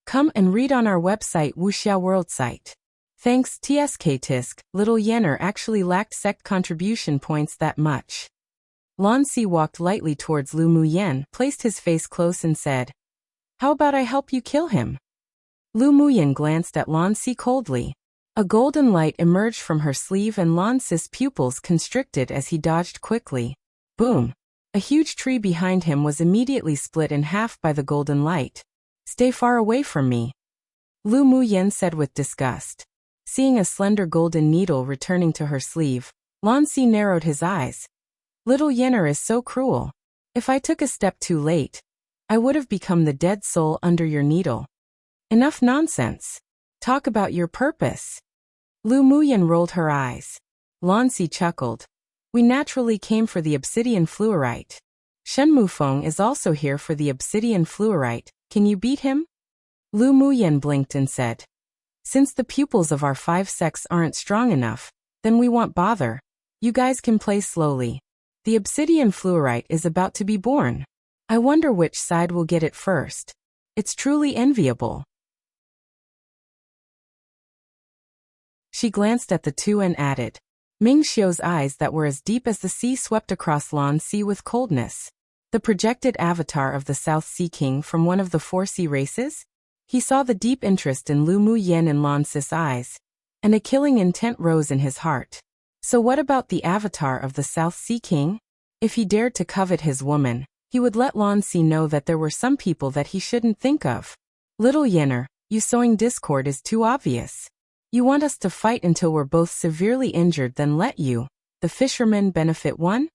Come and read on our website Wuxia World site. Thanks TSK Tisk, Little Yenner actually lacked sect contribution points that much. Lan Si walked lightly towards Lu Muyen, placed his face close and said, How about I help you kill him? Lu Muyen glanced at Lan Si coldly. A golden light emerged from her sleeve and Lan Si's pupils constricted as he dodged quickly. Boom! A huge tree behind him was immediately split in half by the golden light. Stay far away from me, Lu Muyen said with disgust. Seeing a slender golden needle returning to her sleeve, Lan Si narrowed his eyes. Little Yenner is so cruel. If I took a step too late, I would have become the dead soul under your needle. Enough nonsense. Talk about your purpose. Lu Muyen rolled her eyes. Lan Si chuckled. We naturally came for the obsidian fluorite. Shen Mufeng is also here for the obsidian fluorite. Can you beat him? Lu Muyen blinked and said. Since the pupils of our 5 sects aren't strong enough, then we won't bother. You guys can play slowly. The obsidian fluorite is about to be born. I wonder which side will get it first. It's truly enviable. She glanced at the 2 and added. Ming Xiu's eyes that were as deep as the sea swept across Lan Si with coldness. The projected avatar of the South Sea King from one of the 4 sea races? He saw the deep interest in Lu Muyen in Lan Si's eyes, and a killing intent rose in his heart. So what about the avatar of the South Sea King? If he dared to covet his woman, he would let Lan Si know that there were some people that he shouldn't think of. Little Yenner, you sowing discord is too obvious. You want us to fight until we're both severely injured, then let you, the fisherman, benefit one?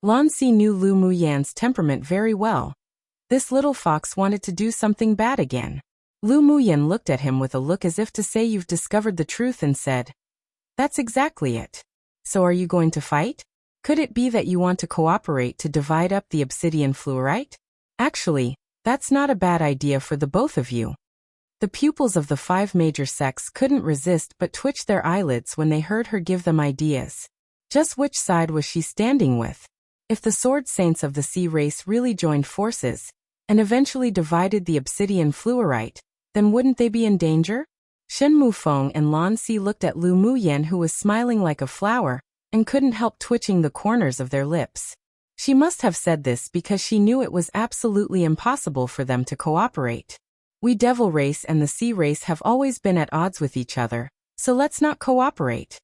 Lan Si knew Lu Muyen's temperament very well. This little fox wanted to do something bad again. Lu Muyen looked at him with a look as if to say you've discovered the truth and said, That's exactly it. So are you going to fight? Could it be that you want to cooperate to divide up the obsidian fluorite? Actually, that's not a bad idea for the both of you. The pupils of the 5 major sects couldn't resist but twitch their eyelids when they heard her give them ideas. Just which side was she standing with? If the Sword Saints of the sea race really joined forces, and eventually divided the obsidian fluorite, then wouldn't they be in danger? Shen Mufeng and Lan Si looked at Lu Muyen, who was smiling like a flower, and couldn't help twitching the corners of their lips. She must have said this because she knew it was absolutely impossible for them to cooperate. We devil race and the sea race have always been at odds with each other, so let's not cooperate.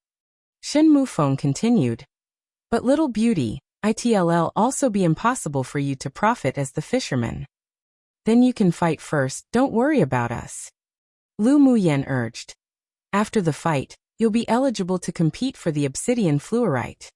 Shen Mufeng continued. But Little Beauty, it'll also be impossible for you to profit as the fisherman. Then you can fight first, don't worry about us. Lu Muyen urged. After the fight, you'll be eligible to compete for the obsidian fluorite.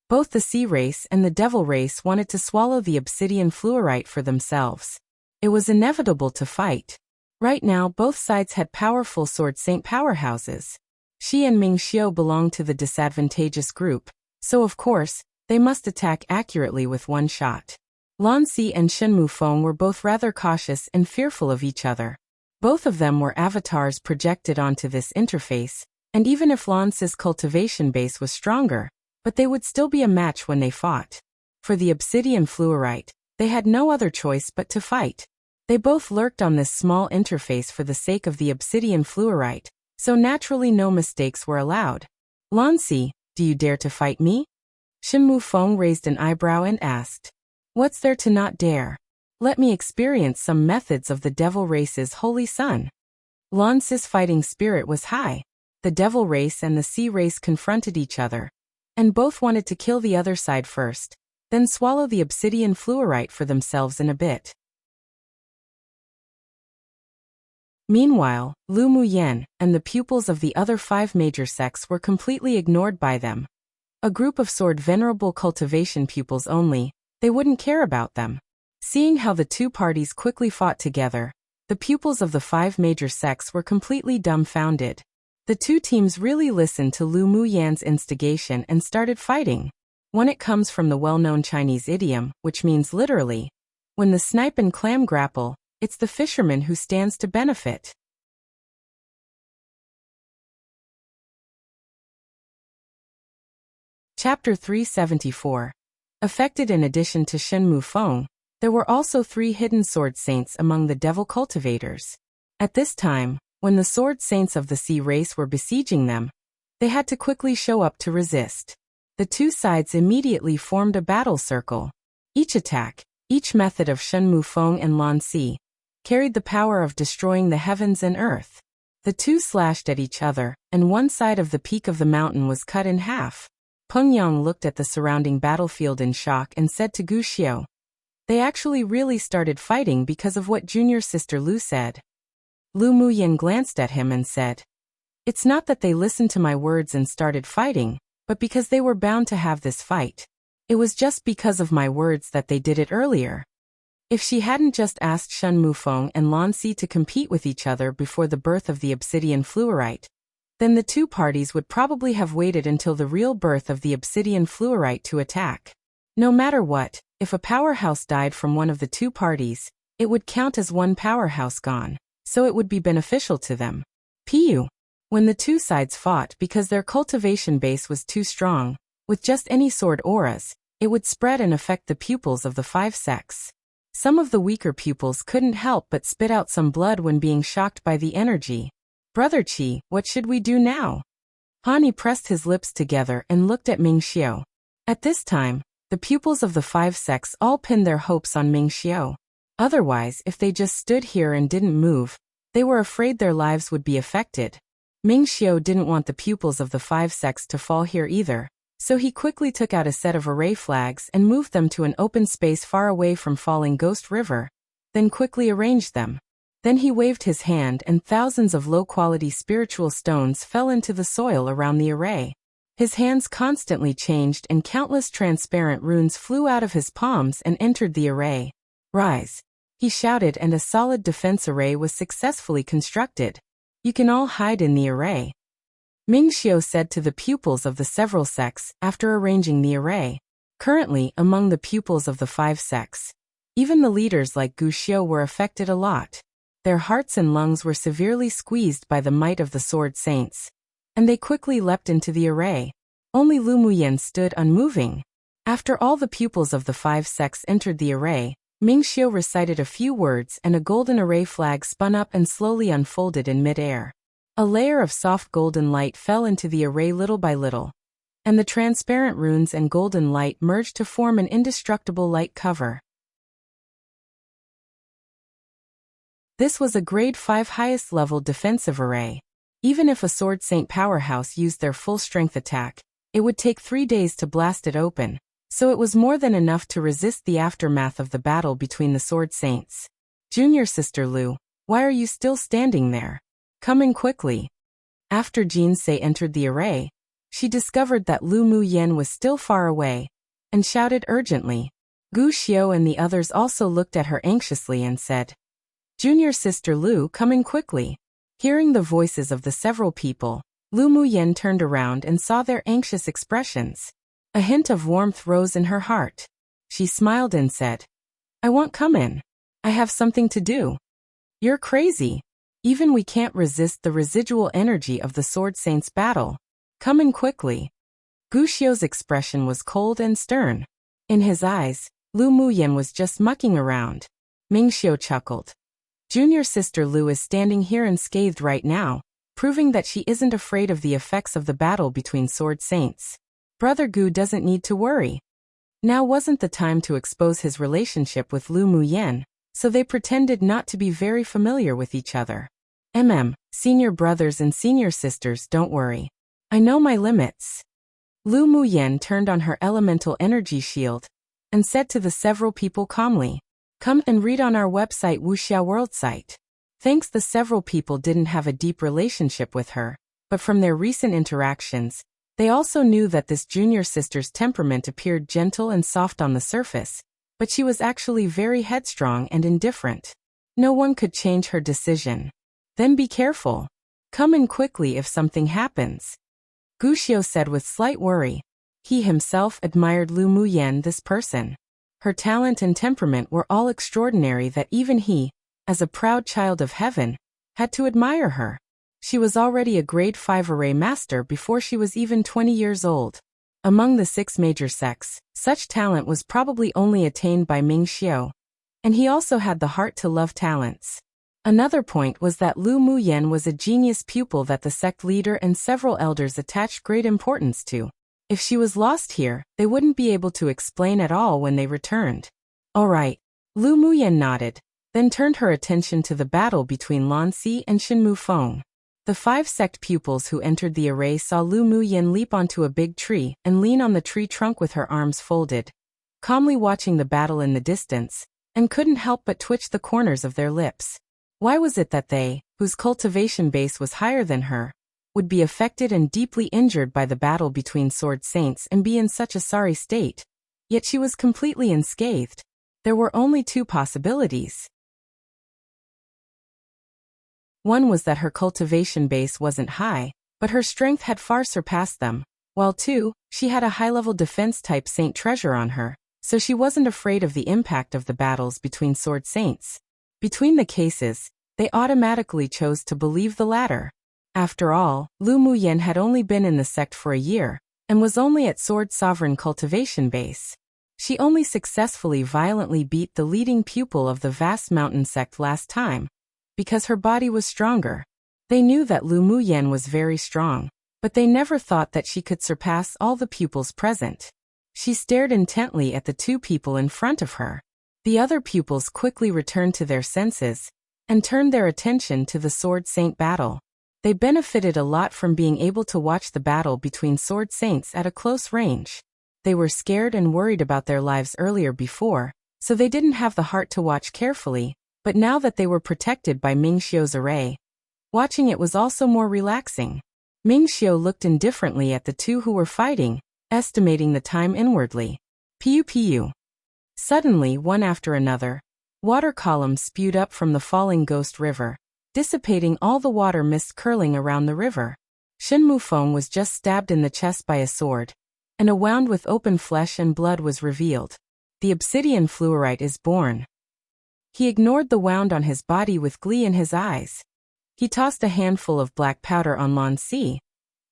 Both the sea race and the devil race wanted to swallow the obsidian fluorite for themselves. It was inevitable to fight. Right now both sides had powerful Sword Saint powerhouses. She and Ming Xiu belonged to the disadvantageous group, so of course, they must attack accurately with one shot. Lan Si and Shen Mufeng were both rather cautious and fearful of each other. Both of them were avatars projected onto this interface, and even if Lance's cultivation base was stronger, but they would still be a match when they fought. For the obsidian fluorite, they had no other choice but to fight. They both lurked on this small interface for the sake of the obsidian fluorite, so naturally no mistakes were allowed. Lance, do you dare to fight me? Shen Mufeng raised an eyebrow and asked. What's there to not dare? Let me experience some methods of the devil race's holy son. Lance's fighting spirit was high. The devil race and the sea race confronted each other, and both wanted to kill the other side first, then swallow the obsidian fluorite for themselves in a bit. Meanwhile, Lu Muyen and the pupils of the other 5 major sects were completely ignored by them. A group of sword venerable cultivation pupils only, they wouldn't care about them. Seeing how the two parties quickly fought together, the pupils of the 5 major sects were completely dumbfounded. The two teams really listened to Lu Muyan's instigation and started fighting. One, it comes from the well-known Chinese idiom, which means literally, when the snipe and clam grapple, it's the fisherman who stands to benefit. Chapter 374. Affected. In addition to Shen Mufeng, there were also 3 hidden sword saints among the devil cultivators. At this time, when the sword saints of the sea race were besieging them, they had to quickly show up to resist. The two sides immediately formed a battle circle. Each attack, each method of Shen Mufeng and Lan Si, carried the power of destroying the heavens and earth. The two slashed at each other, and one side of the peak of the mountain was cut in half. Peng Yang looked at the surrounding battlefield in shock and said to Gu Xiao, they actually really started fighting because of what junior sister Lu said. Lu Muyan glanced at him and said, it's not that they listened to my words and started fighting, but because they were bound to have this fight. It was just because of my words that they did it earlier. If she hadn't just asked Shen Mufeng and Lan Si to compete with each other before the birth of the obsidian fluorite, then the two parties would probably have waited until the real birth of the obsidian fluorite to attack. No matter what, if a powerhouse died from one of the two parties, it would count as one powerhouse gone, so it would be beneficial to them. Pu. When the two sides fought because their cultivation base was too strong, with just any sword auras, it would spread and affect the pupils of the 5 sects. Some of the weaker pupils couldn't help but spit out some blood when being shocked by the energy. Brother Qi, what should we do now? Hani pressed his lips together and looked at Ming Xiao. At this time, the pupils of the 5 sects all pinned their hopes on Ming Xiao. Otherwise, if they just stood here and didn't move, they were afraid their lives would be affected. Ming Xiao didn't want the pupils of the 5 sects to fall here either, so he quickly took out a set of array flags and moved them to an open space far away from falling Ghost River, then quickly arranged them. Then he waved his hand and thousands of low-quality spiritual stones fell into the soil around the array. His hands constantly changed and countless transparent runes flew out of his palms and entered the array. Rise! He shouted, and a solid defense array was successfully constructed. You can all hide in the array. Ming Xiao said to the pupils of the several sects after arranging the array. Currently, among the pupils of the 5 sects, even the leaders like Gu Xiao were affected a lot. Their hearts and lungs were severely squeezed by the might of the sword saints, and they quickly leapt into the array. Only Lu Muyen stood unmoving. After all the pupils of the 5 sects entered the array, Ming Xiao recited a few words and a golden array flag spun up and slowly unfolded in mid-air. A layer of soft golden light fell into the array little by little, and the transparent runes and golden light merged to form an indestructible light cover. This was a grade 5 highest level defensive array. Even if a sword saint powerhouse used their full strength attack, it would take 3 days to blast it open, so it was more than enough to resist the aftermath of the battle between the sword saints. Junior sister Lu, why are you still standing there? Come in quickly. After Jin Se entered the array, she discovered that Lu Muyen was still far away, and shouted urgently. Gu Xiao and the others also looked at her anxiously and said, Junior sister Lu, come in quickly. Hearing the voices of the several people, Lu Muyen turned around and saw their anxious expressions. A hint of warmth rose in her heart. She smiled and said, I won't come in. I have something to do. You're crazy. Even we can't resist the residual energy of the Sword Saint's battle. Come in quickly. Gu Xiu's expression was cold and stern. In his eyes, Lu Muyan was just mucking around. Ming Xiu chuckled. Junior sister Lu is standing here unscathed right now, proving that she isn't afraid of the effects of the battle between Sword Saints. Brother Gu doesn't need to worry. Now wasn't the time to expose his relationship with Lu Muyan, so they pretended not to be very familiar with each other. Senior brothers and senior sisters, don't worry. I know my limits. Lu Muyan turned on her elemental energy shield and said to the several people calmly, come and read on our website Wuxia World site. Thanks, the several people didn't have a deep relationship with her, but from their recent interactions, they also knew that this junior sister's temperament appeared gentle and soft on the surface, but she was actually very headstrong and indifferent. No one could change her decision. Then be careful. Come in quickly if something happens. Gu Xiu said with slight worry. He himself admired Lu Muyan, this person. Her talent and temperament were all extraordinary that even he, as a proud child of heaven, had to admire her. She was already a grade 5 array master before she was even 20 years old. Among the 6 major sects, such talent was probably only attained by Ming Xiu. And he also had the heart to love talents. Another point was that Lu Muyan was a genius pupil that the sect leader and several elders attached great importance to. If she was lost here, they wouldn't be able to explain at all when they returned. All right. Lu Muyan nodded, then turned her attention to the battle between Lan Si and Shenmu Feng. The 5 sect pupils who entered the array saw Lu Muyan leap onto a big tree and lean on the tree trunk with her arms folded, calmly watching the battle in the distance, and couldn't help but twitch the corners of their lips. Why was it that they, whose cultivation base was higher than her, would be affected and deeply injured by the battle between Sword Saints and be in such a sorry state? Yet she was completely unscathed. There were only 2 possibilities. One was that her cultivation base wasn't high, but her strength had far surpassed them, while 2, she had a high-level defense-type saint treasure on her, so she wasn't afraid of the impact of the battles between Sword Saints. Between the cases, they automatically chose to believe the latter. After all, Lu Muyan had only been in the sect for a year, and was only at Sword Sovereign cultivation base. She only successfully violently beat the leading pupil of the vast mountain sect last time, because her body was stronger. They knew that Lu Muyan was very strong, but they never thought that she could surpass all the pupils present. She stared intently at the 2 people in front of her. The other pupils quickly returned to their senses, and turned their attention to the Sword Saint battle. They benefited a lot from being able to watch the battle between Sword Saints at a close range. They were scared and worried about their lives earlier before, so they didn't have the heart to watch carefully, but now that they were protected by Ming Xiu's array, watching it was also more relaxing. Ming Xiu looked indifferently at the 2 who were fighting, estimating the time inwardly. Piu. Suddenly, one after another, water columns spewed up from the falling ghost river, dissipating all the water mist curling around the river. Shenmu Feng was just stabbed in the chest by a sword, and a wound with open flesh and blood was revealed. The obsidian fluorite is born. He ignored the wound on his body with glee in his eyes. He tossed a handful of black powder on Lan Si,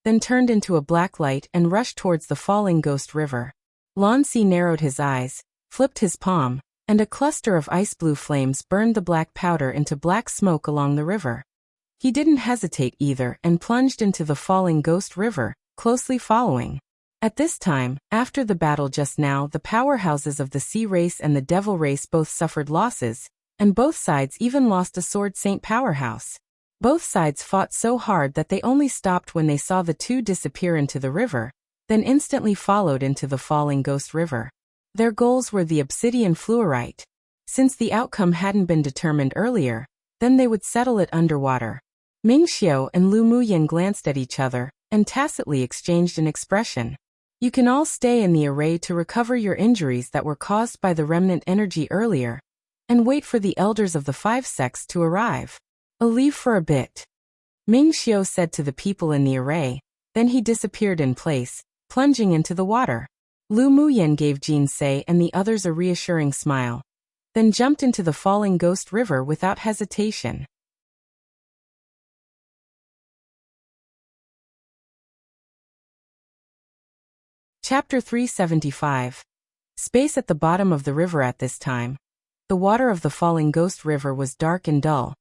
then turned into a black light and rushed towards the falling ghost river. Lan Si narrowed his eyes, flipped his palm, and a cluster of ice-blue flames burned the black powder into black smoke along the river. He didn't hesitate either and plunged into the falling ghost river, closely following. At this time, after the battle just now, the powerhouses of the sea race and the devil race both suffered losses, and both sides even lost a Sword Saint powerhouse. Both sides fought so hard that they only stopped when they saw the 2 disappear into the river, then instantly followed into the falling ghost river. Their goals were the obsidian fluorite. Since the outcome hadn't been determined earlier, then they would settle it underwater. Ming Xiu and Lu Muyan glanced at each other, and tacitly exchanged an expression. You can all stay in the array to recover your injuries that were caused by the remnant energy earlier, and wait for the elders of the 5 sects to arrive. I'll leave for a bit. Ming Xiu said to the people in the array, then he disappeared in place, plunging into the water. Lu Muyan gave Jin Se and the others a reassuring smile, then jumped into the falling ghost river without hesitation. Chapter 375. Space at the bottom of the river at this time. The water of the falling ghost river was dark and dull,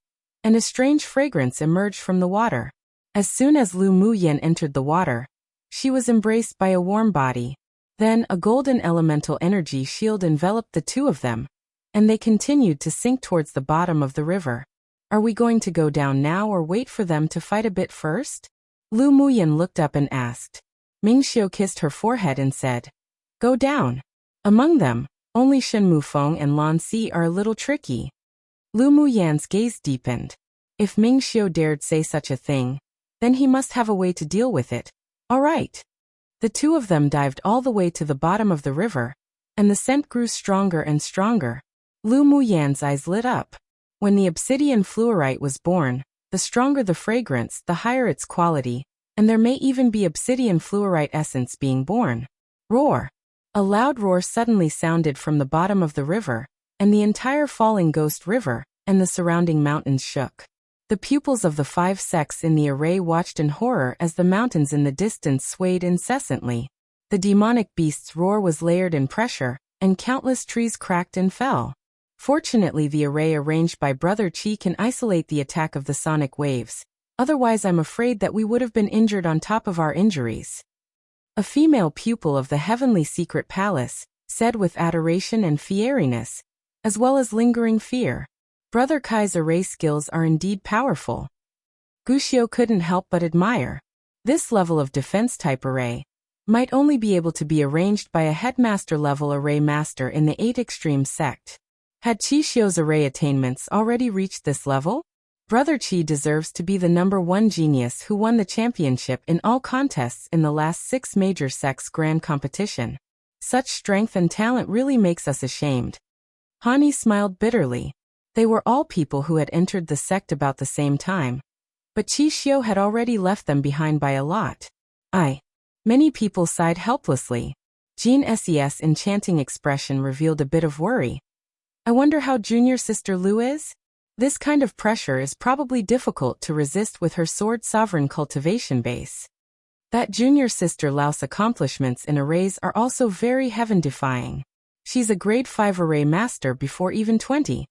and a strange fragrance emerged from the water. As soon as Lu Muyan entered the water, she was embraced by a warm body. Then a golden elemental energy shield enveloped the two of them, and they continued to sink towards the bottom of the river. Are we going to go down now or wait for them to fight a bit first? Lu Muyan looked up and asked. Mingxiu kissed her forehead and said, Go down. Among them, only Shen Mufeng and Lan Si are a little tricky. Lu Muyan's gaze deepened. If Mingxiu dared say such a thing, then he must have a way to deal with it. All right. The two of them dived all the way to the bottom of the river, and the scent grew stronger and stronger. Lu Muyan's eyes lit up. When the obsidian fluorite was born, the stronger the fragrance, the higher its quality, and there may even be obsidian fluorite essence being born. Roar! A loud roar suddenly sounded from the bottom of the river, and the entire falling ghost river and the surrounding mountains shook. The pupils of the 5 sects in the array watched in horror as the mountains in the distance swayed incessantly. The demonic beast's roar was layered in pressure, and countless trees cracked and fell. Fortunately, the array arranged by Brother Qi can isolate the attack of the sonic waves. Otherwise, I'm afraid that we would have been injured on top of our injuries. A female pupil of the heavenly secret palace said with adoration and fieriness, as well as lingering fear. Brother Kai's array skills are indeed powerful. Guxiu couldn't help but admire. This level of defense-type array might only be able to be arranged by a headmaster-level array master in the 8 Extreme sect. Had Qi Xiu's array attainments already reached this level? Brother Qi deserves to be the #1 genius who won the championship in all contests in the last 6 major sects grand competition. Such strength and talent really makes us ashamed. Hani smiled bitterly. They were all people who had entered the sect about the same time. But Qi Xiu had already left them behind by a lot. Many people sighed helplessly. Jean Ses' enchanting expression revealed a bit of worry. I wonder how junior sister Lu is? This kind of pressure is probably difficult to resist with her sword sovereign cultivation base. That junior sister Lau's accomplishments in arrays are also very heaven-defying. She's a grade 5 array master before even 20.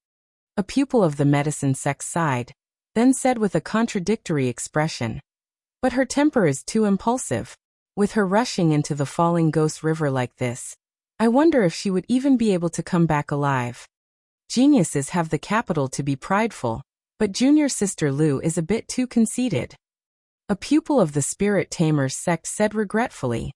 A pupil of the medicine sect sighed, then said with a contradictory expression. But her temper is too impulsive. With her rushing into the falling ghost river like this, I wonder if she would even be able to come back alive. Geniuses have the capital to be prideful, but junior sister Lu is a bit too conceited. A pupil of the Spirit Tamers sect said regretfully.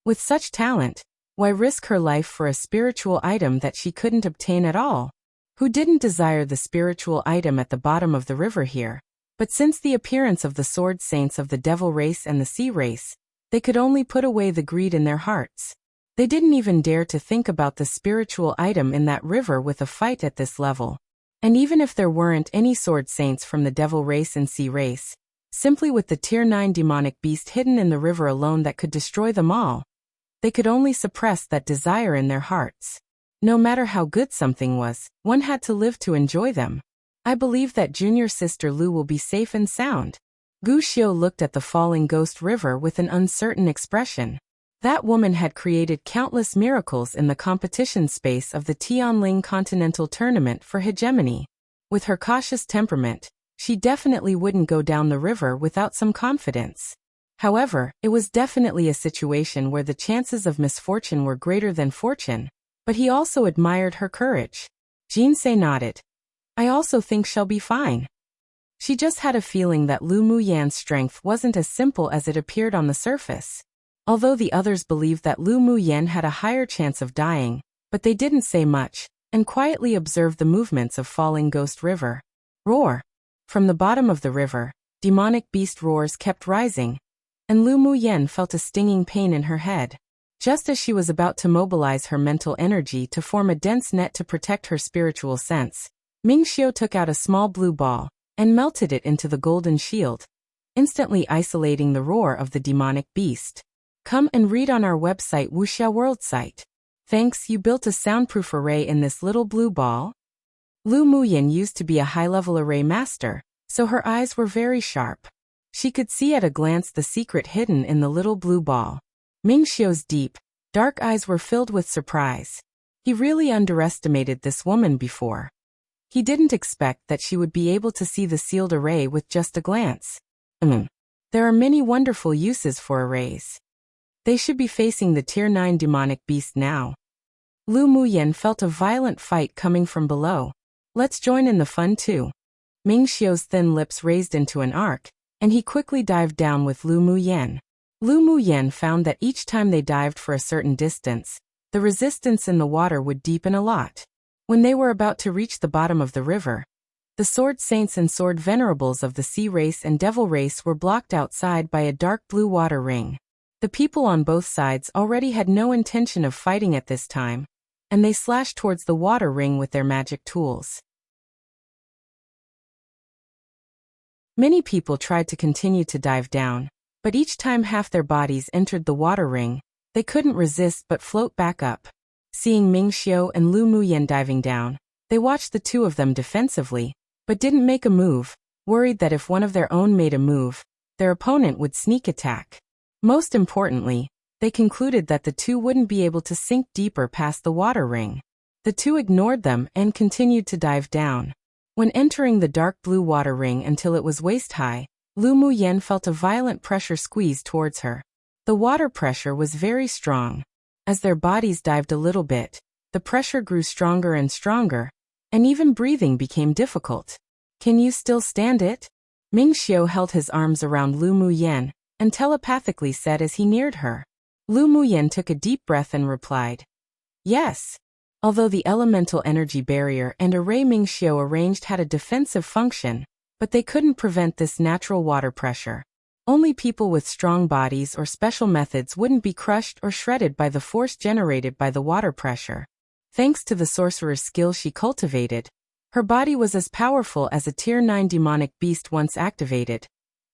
With such talent, why risk her life for a spiritual item that she couldn't obtain at all? Who didn't desire the spiritual item at the bottom of the river here? But since the appearance of the sword saints of the devil race and the sea race, they could only put away the greed in their hearts. They didn't even dare to think about the spiritual item in that river with a fight at this level. And even if there weren't any sword saints from the devil race and sea race, simply with the tier 9 demonic beast hidden in the river alone that could destroy them all, they could only suppress that desire in their hearts. No matter how good something was, one had to live to enjoy them. I believe that junior sister Lu will be safe and sound. Guxiu looked at the falling ghost river with an uncertain expression. That woman had created countless miracles in the competition space of the Tianling Continental Tournament for hegemony. With her cautious temperament, she definitely wouldn't go down the river without some confidence. However, it was definitely a situation where the chances of misfortune were greater than fortune, but he also admired her courage. Jinsei nodded. I also think she'll be fine. She just had a feeling that Lu Muyan's strength wasn't as simple as it appeared on the surface. Although the others believed that Lu Muyan had a higher chance of dying, but they didn't say much, and quietly observed the movements of falling ghost river. Roar! From the bottom of the river, demonic beast roars kept rising, and Lu Muyan felt a stinging pain in her head. Just as she was about to mobilize her mental energy to form a dense net to protect her spiritual sense, Mingxiu took out a small blue ball and melted it into the golden shield, instantly isolating the roar of the demonic beast. Come and read on our website Wuxia World site. Thanks, you built a soundproof array in this little blue ball? Lu Muyan used to be a high-level array master, so her eyes were very sharp. She could see at a glance the secret hidden in the little blue ball. Mingxiu's deep, dark eyes were filled with surprise. He really underestimated this woman before. He didn't expect that she would be able to see the sealed array with just a glance. There are many wonderful uses for arrays. They should be facing the Tier 9 demonic beast now. Lu Muyan felt a violent fight coming from below. Let's join in the fun too. Mingxiu's thin lips raised into an arc, and he quickly dived down with Lu Muyan. Lu Muyan found that each time they dived for a certain distance, the resistance in the water would deepen a lot. When they were about to reach the bottom of the river, the sword saints and sword venerables of the sea race and devil race were blocked outside by a dark blue water ring. The people on both sides already had no intention of fighting at this time, and they slashed towards the water ring with their magic tools. Many people tried to continue to dive down, but each time half their bodies entered the water ring, they couldn't resist but float back up. Seeing Mingxiu and Lu Muyan diving down, they watched the two of them defensively, but didn't make a move, worried that if one of their own made a move, their opponent would sneak attack. Most importantly, they concluded that the two wouldn't be able to sink deeper past the water ring. The two ignored them and continued to dive down. When entering the dark blue water ring until it was waist-high, Lu Muyan felt a violent pressure squeeze towards her. The water pressure was very strong. As their bodies dived a little bit, the pressure grew stronger and stronger, and even breathing became difficult. Can you still stand it? Mingxiu held his arms around Lu Muyan and telepathically said as he neared her. Lu Muyan took a deep breath and replied, yes. Although the elemental energy barrier and array Mingxiu arranged had a defensive function, but they couldn't prevent this natural water pressure. Only people with strong bodies or special methods wouldn't be crushed or shredded by the force generated by the water pressure. Thanks to the sorcerer's skill she cultivated, her body was as powerful as a Tier 9 demonic beast once activated.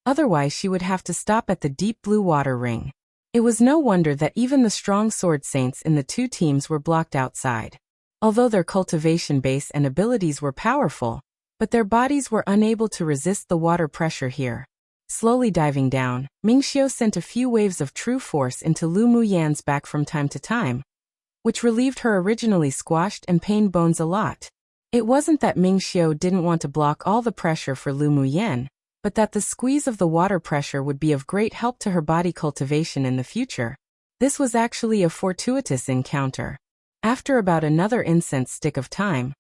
Otherwise she would have to stop at the deep blue water ring. It was no wonder that even the strong sword saints in the two teams were blocked outside. Although their cultivation base and abilities were powerful, but their bodies were unable to resist the water pressure here. Slowly diving down, Mingxiu sent a few waves of true force into Lu Muyan's back from time to time, which relieved her originally squashed and pained bones a lot. It wasn't that Mingxiu didn't want to block all the pressure for Lu Muyan, but that the squeeze of the water pressure would be of great help to her body cultivation in the future. This was actually a fortuitous encounter. After about another incense stick of time,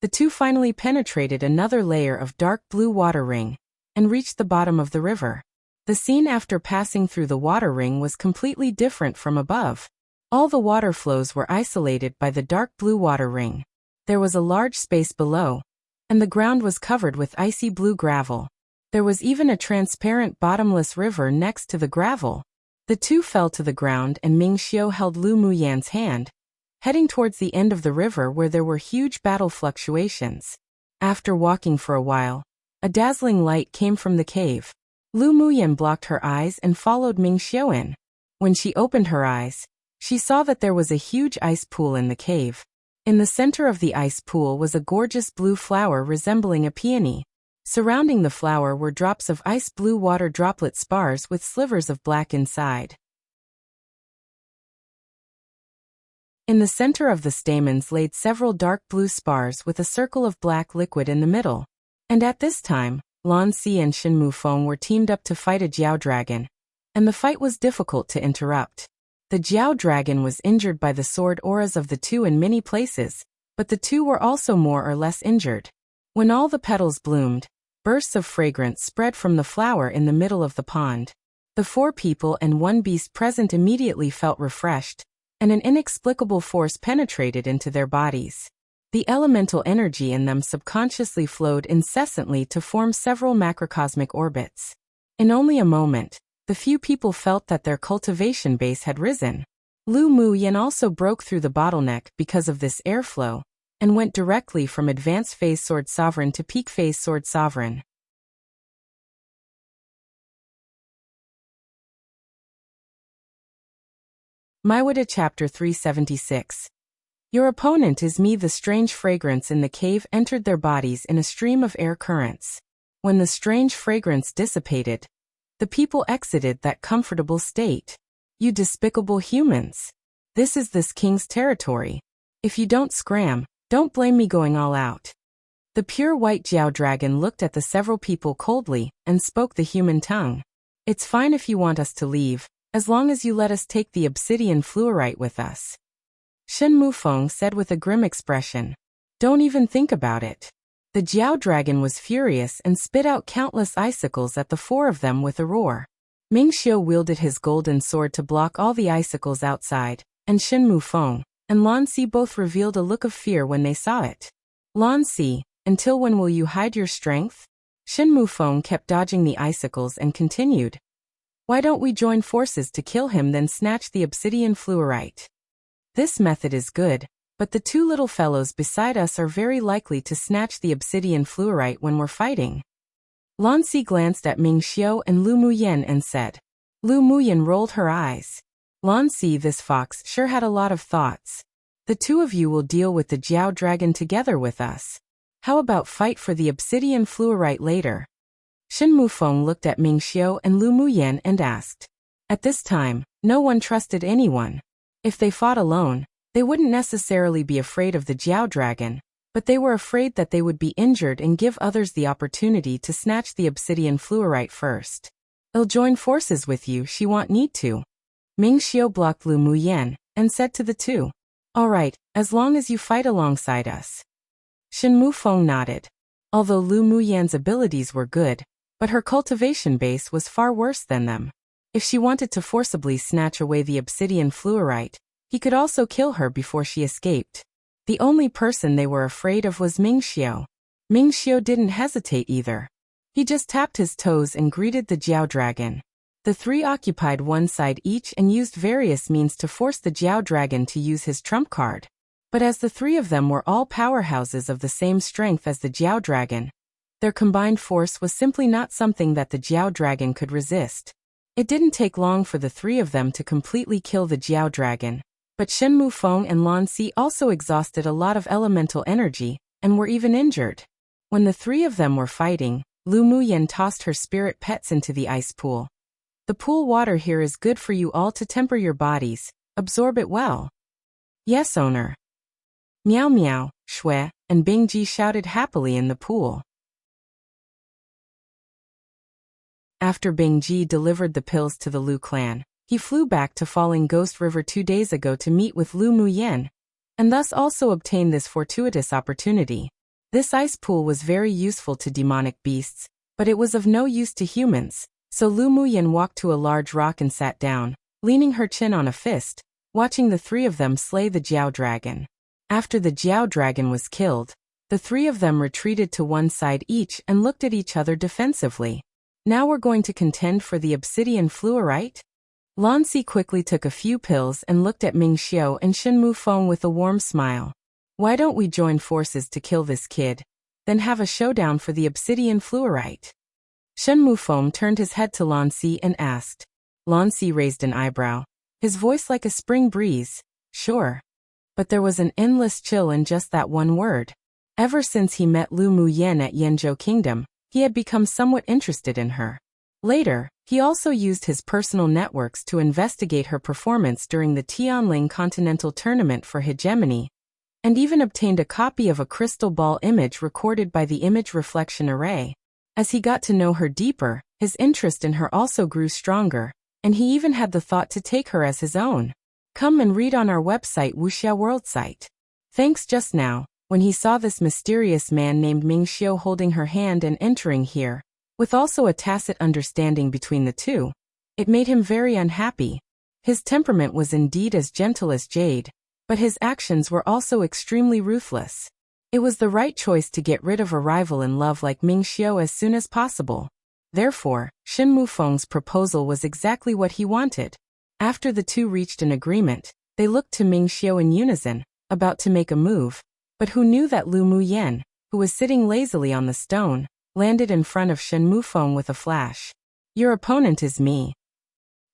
the two finally penetrated another layer of dark blue water ring and reached the bottom of the river. The scene after passing through the water ring was completely different from above. All the water flows were isolated by the dark blue water ring. There was a large space below, and the ground was covered with icy blue gravel. There was even a transparent bottomless river next to the gravel. The two fell to the ground and Mingxiu held Lu Muyan's hand, heading towards the end of the river where there were huge battle fluctuations. After walking for a while, a dazzling light came from the cave. Lu Muyan blocked her eyes and followed Mingxiu in. When she opened her eyes, she saw that there was a huge ice pool in the cave. In the center of the ice pool was a gorgeous blue flower resembling a peony. Surrounding the flower were drops of ice blue water droplet spars with slivers of black inside. In the center of the stamens laid several dark blue spars with a circle of black liquid in the middle. And at this time, Lan Si and Shen Mufeng were teamed up to fight a Jiao dragon, and the fight was difficult to interrupt. The Jiao dragon was injured by the sword auras of the two in many places, but the two were also more or less injured. When all the petals bloomed, bursts of fragrance spread from the flower in the middle of the pond. The 4 people and 1 beast present immediately felt refreshed, and an inexplicable force penetrated into their bodies. The elemental energy in them subconsciously flowed incessantly to form several macrocosmic orbits. In only a moment, the few people felt that their cultivation base had risen. Lu Muyan also broke through the bottleneck because of this airflow, and went directly from Advanced Phase Sword Sovereign to Peak Phase Sword Sovereign. Maiwada Chapter 376. Your opponent is me. The strange fragrance in the cave entered their bodies in a stream of air currents. When the strange fragrance dissipated, The people exited that comfortable state. You despicable humans. This is this king's territory. If you don't scram, don't blame me going all out. The pure white Jiao dragon looked at the several people coldly and spoke the human tongue. It's fine if you want us to leave, as long as you let us take the obsidian fluorite with us. Shen Mufeng said with a grim expression. Don't even think about it. The Jiao dragon was furious and spit out countless icicles at the four of them with a roar. Ming Xiu wielded his golden sword to block all the icicles outside, and Shen Mufeng and Lan Si both revealed a look of fear when they saw it. Lan Si, until when will you hide your strength? Shen Mufeng kept dodging the icicles and continued. Why don't we join forces to kill him then snatch the obsidian fluorite? This method is good, but the two little fellows beside us are very likely to snatch the obsidian fluorite when we're fighting. Lan Si glanced at Ming Xiu and Lu Muyen and said. Lu Muyen rolled her eyes. Lan Si, this fox sure had a lot of thoughts. The two of you will deal with the Jiao dragon together with us. How about fight for the obsidian fluorite later? Shen Mufeng looked at Ming Xiu and Lu Muyen and asked. At this time, no one trusted anyone. If they fought alone, they wouldn't necessarily be afraid of the Jiao dragon, but they were afraid that they would be injured and give others the opportunity to snatch the obsidian fluorite first. I'll join forces with you, she won't need to. Ming Xiu blocked Lu Muyen and said to the two. All right, as long as you fight alongside us. Shen Mufeng nodded. Although Lu Muyen's abilities were good, but her cultivation base was far worse than them. If she wanted to forcibly snatch away the obsidian fluorite, he could also kill her before she escaped. The only person they were afraid of was Ming Xiu. Ming Xiu didn't hesitate either. He just tapped his toes and greeted the Jiao dragon. The three occupied one side each and used various means to force the Jiao dragon to use his trump card. But as the three of them were all powerhouses of the same strength as the Jiao dragon, their combined force was simply not something that the Jiao dragon could resist. It didn't take long for the three of them to completely kill the Jiao dragon, but Shen Mufeng and Lan Si also exhausted a lot of elemental energy and were even injured. When the three of them were fighting, Lu Muyen tossed her spirit pets into the ice pool. The pool water here is good for you all to temper your bodies, absorb it well. Yes, owner. Meow meow, Shui, and Bingji shouted happily in the pool. After Bingji delivered the pills to the Lu clan, he flew back to Falling Ghost River 2 days ago to meet with Lu Muyen, and thus also obtain this fortuitous opportunity. This ice pool was very useful to demonic beasts, but it was of no use to humans, so Lu Muyen walked to a large rock and sat down, leaning her chin on a fist, watching the three of them slay the Jiao dragon. After the Jiao dragon was killed, the three of them retreated to one side each and looked at each other defensively. Now we're going to contend for the obsidian fluorite? Lan Si quickly took a few pills and looked at Ming Xiu and Shen Mufeng with a warm smile. Why don't we join forces to kill this kid, then have a showdown for the obsidian fluorite? Shen Mufeng turned his head to Lan Si and asked. Lan Si raised an eyebrow, his voice like a spring breeze. Sure. But there was an endless chill in just that one word. Ever since he met Lu Muyen at Yanzhou Kingdom, he had become somewhat interested in her. Later, he also used his personal networks to investigate her performance during the Tianling Continental Tournament for Hegemony, and even obtained a copy of a crystal ball image recorded by the Image Reflection Array. As he got to know her deeper, his interest in her also grew stronger, and he even had the thought to take her as his own. Come and read on our website Wuxia World site. Thanks just now, when he saw this mysterious man named Ming Xiu holding her hand and entering here, with also a tacit understanding between the two, it made him very unhappy. His temperament was indeed as gentle as jade, but his actions were also extremely ruthless. It was the right choice to get rid of a rival in love like Ming Xiu as soon as possible. Therefore, Shen Mufeng's proposal was exactly what he wanted. After the two reached an agreement, they looked to Ming Xiu in unison, about to make a move, but who knew that Lu Muyen, who was sitting lazily on the stone, landed in front of Shen Mufeng with a flash. Your opponent is me.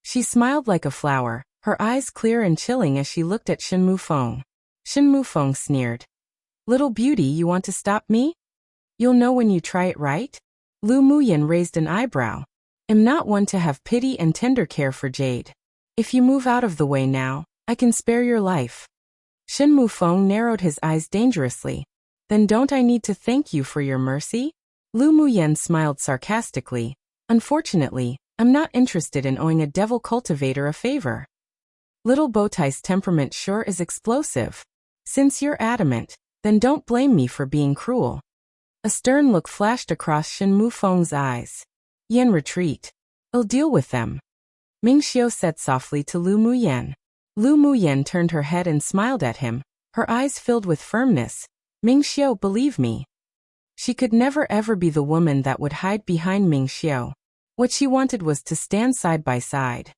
She smiled like a flower, her eyes clear and chilling as she looked at Shen Mufeng. Shen Mufeng sneered. Little beauty, you want to stop me? You'll know when you try it, right? Lu Muyen raised an eyebrow. am not one to have pity and tender care for Jade. If you move out of the way now, I can spare your life. Shen Mufeng narrowed his eyes dangerously. Then don't I need to thank you for your mercy? Lu Muyen smiled sarcastically. Unfortunately, I'm not interested in owing a devil cultivator a favor. Little Bowtie's temperament sure is explosive. Since you're adamant, then don't blame me for being cruel. A stern look flashed across Shen Mufeng's eyes. Yen, retreat. I'll deal with them. Ming Xiao said softly to Lu Muyen. Lu Muyen turned her head and smiled at him, her eyes filled with firmness. Ming Xiao, believe me. She could never ever be the woman that would hide behind Ming Xiao. What she wanted was to stand side by side.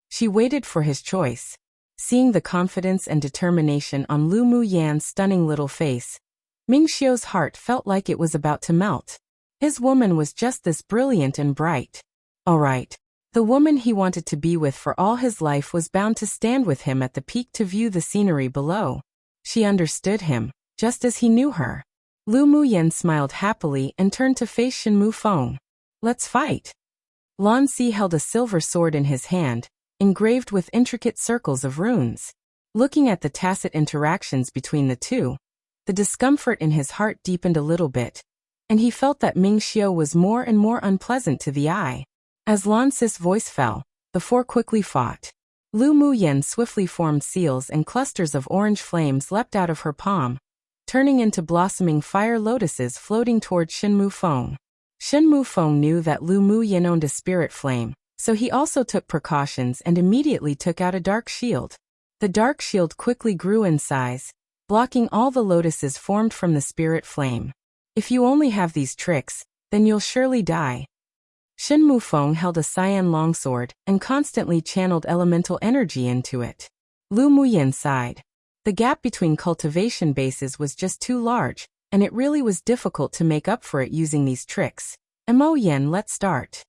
She waited for his choice. Seeing the confidence and determination on Lu Muyen's stunning little face, Ming Xiao's heart felt like it was about to melt. His woman was just this brilliant and bright. All right. The woman he wanted to be with for all his life was bound to stand with him at the peak to view the scenery below. She understood him, just as he knew her. Lu Muyen smiled happily and turned to face Shen Mufeng. Let's fight. Lan Si held a silver sword in his hand, engraved with intricate circles of runes. Looking at the tacit interactions between the two, the discomfort in his heart deepened a little bit, and he felt that Ming Xiao was more and more unpleasant to the eye. As Lan Si's voice fell, the four quickly fought. Lu Muyen swiftly formed seals and clusters of orange flames leapt out of her palm, turning into blossoming fire lotuses floating toward Shen Mufeng. Shen Mufeng knew that Lu Muyen owned a spirit flame, so he also took precautions and immediately took out a dark shield. The dark shield quickly grew in size, blocking all the lotuses formed from the spirit flame. If you only have these tricks, then you'll surely die. Shen Mufeng held a cyan longsword and constantly channeled elemental energy into it. Lu Muyen sighed. The gap between cultivation bases was just too large, and it really was difficult to make up for it using these tricks. Mo Yen, let's start.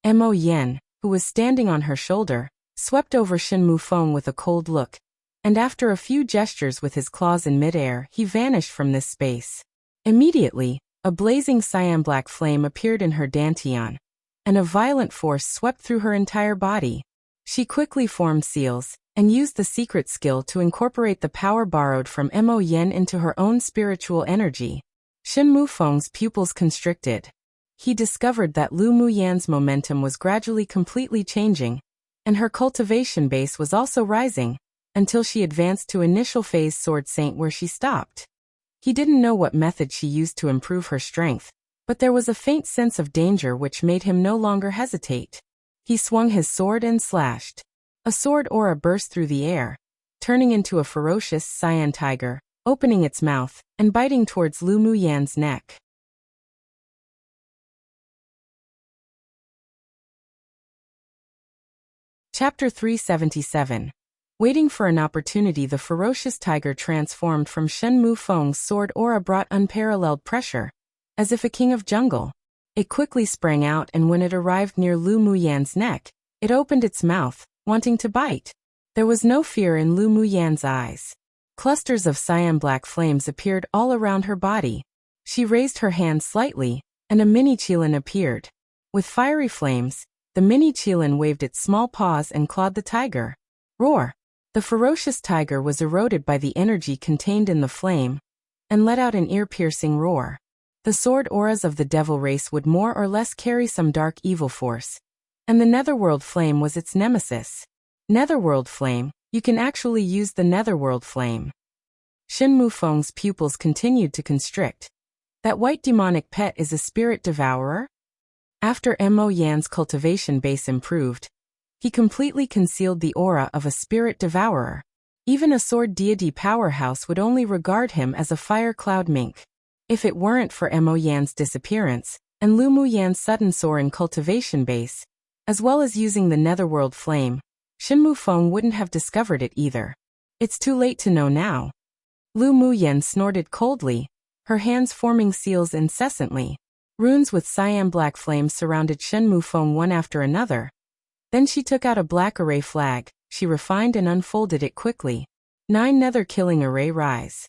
Mo Yen, who was standing on her shoulder, swept over Shen Mufeng with a cold look, and after a few gestures with his claws in midair, he vanished from this space. Immediately, a blazing cyan-black flame appeared in her dantian, and a violent force swept through her entire body. She quickly formed seals, and used the secret skill to incorporate the power borrowed from Mo Yen into her own spiritual energy. Shen Mufeng's pupils constricted. He discovered that Lu Muyen's momentum was gradually completely changing, and her cultivation base was also rising, until she advanced to initial phase Sword Saint where she stopped. He didn't know what method she used to improve her strength, but there was a faint sense of danger which made him no longer hesitate. He swung his sword and slashed. A sword aura burst through the air, turning into a ferocious cyan tiger, opening its mouth and biting towards Lu Muyen's neck. Chapter 377. Waiting for an opportunity, the ferocious tiger transformed from Shen Mufeng's sword aura brought unparalleled pressure, as if a king of jungle. It quickly sprang out, and when it arrived near Lu Muyen's neck, it opened its mouth, wanting to bite. There was no fear in Lu Muyen's eyes. Clusters of cyan-black flames appeared all around her body. She raised her hand slightly, and a mini Qilin appeared. With fiery flames, the mini Qilin waved its small paws and clawed the tiger. Roar! The ferocious tiger was eroded by the energy contained in the flame, and let out an ear-piercing roar. The sword auras of the devil race would more or less carry some dark evil force, and the netherworld flame was its nemesis. Netherworld flame, you can actually use the netherworld flame. Shen Mufeng's pupils continued to constrict. That white demonic pet is a spirit devourer? After Mo Yan's cultivation base improved, he completely concealed the aura of a spirit devourer. Even a sword deity powerhouse would only regard him as a fire cloud mink. If it weren't for Mo Yan's disappearance, and Lu Muyen's sudden soar in cultivation base, as well as using the netherworld flame, Shen Mufeng wouldn't have discovered it either. It's too late to know now. Lu Muyen snorted coldly, her hands forming seals incessantly. Runes with cyan-black flames surrounded Shen Mufeng one after another. Then she took out a black array flag. She refined and unfolded it quickly. 9 nether killing array rise.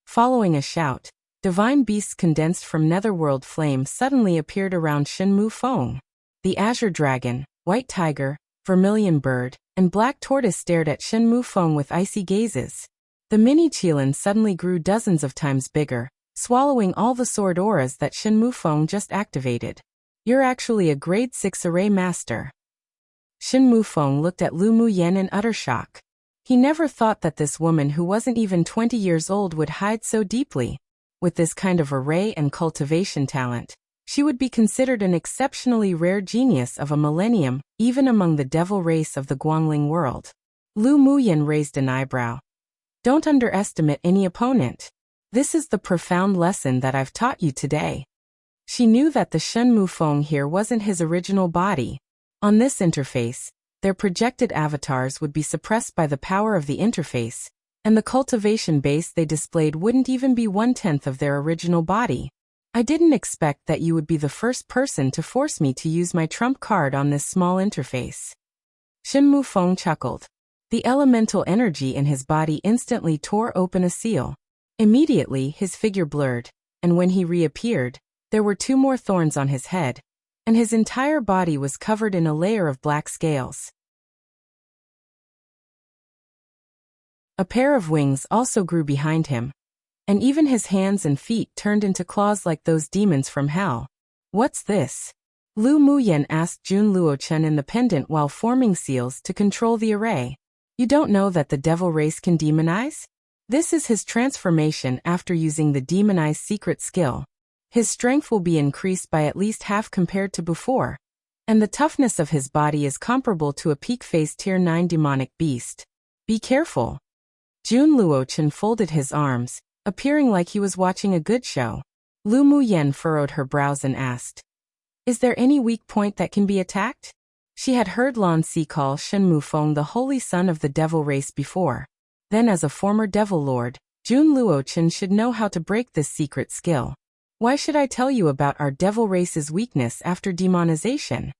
Following a shout, divine beasts condensed from netherworld flame suddenly appeared around Shen Mufeng. The azure dragon, white tiger, vermilion bird, and black tortoise stared at Shen Mufeng with icy gazes. The mini Qilin suddenly grew dozens of times bigger, swallowing all the sword auras that Shen Mufeng just activated. You're actually a grade 6 array master. Shen Mufeng looked at Lu Muyen in utter shock. He never thought that this woman who wasn't even 20 years old would hide so deeply. With this kind of array and cultivation talent, she would be considered an exceptionally rare genius of a millennium, even among the devil race of the Guangling world. Lu Muyen raised an eyebrow. Don't underestimate any opponent. This is the profound lesson that I've taught you today. She knew that the Shen Mufeng here wasn't his original body. On this interface, their projected avatars would be suppressed by the power of the interface, and the cultivation base they displayed wouldn't even be 1/10 of their original body. I didn't expect that you would be the first person to force me to use my trump card on this small interface. Shen Mufeng chuckled. The elemental energy in his body instantly tore open a seal. Immediately, his figure blurred, and when he reappeared, there were 2 more thorns on his head, and his entire body was covered in a layer of black scales. A pair of wings also grew behind him, and even his hands and feet turned into claws like those demons from hell. What's this? Lu Muyen asked Jun Luochen in the pendant while forming seals to control the array. You don't know that the devil race can demonize? This is his transformation after using the demonize secret skill. His strength will be increased by at least half compared to before, and the toughness of his body is comparable to a peak phase tier 9 demonic beast. Be careful. Jun Luochen folded his arms, appearing like he was watching a good show. Lu Muyen furrowed her brows and asked, is there any weak point that can be attacked? She had heard Lan Si call Shen Mufeng the holy son of the devil race before. Then as a former devil lord, Jun Luochen should know how to break this secret skill. Why should I tell you about our devil race's weakness after demonization?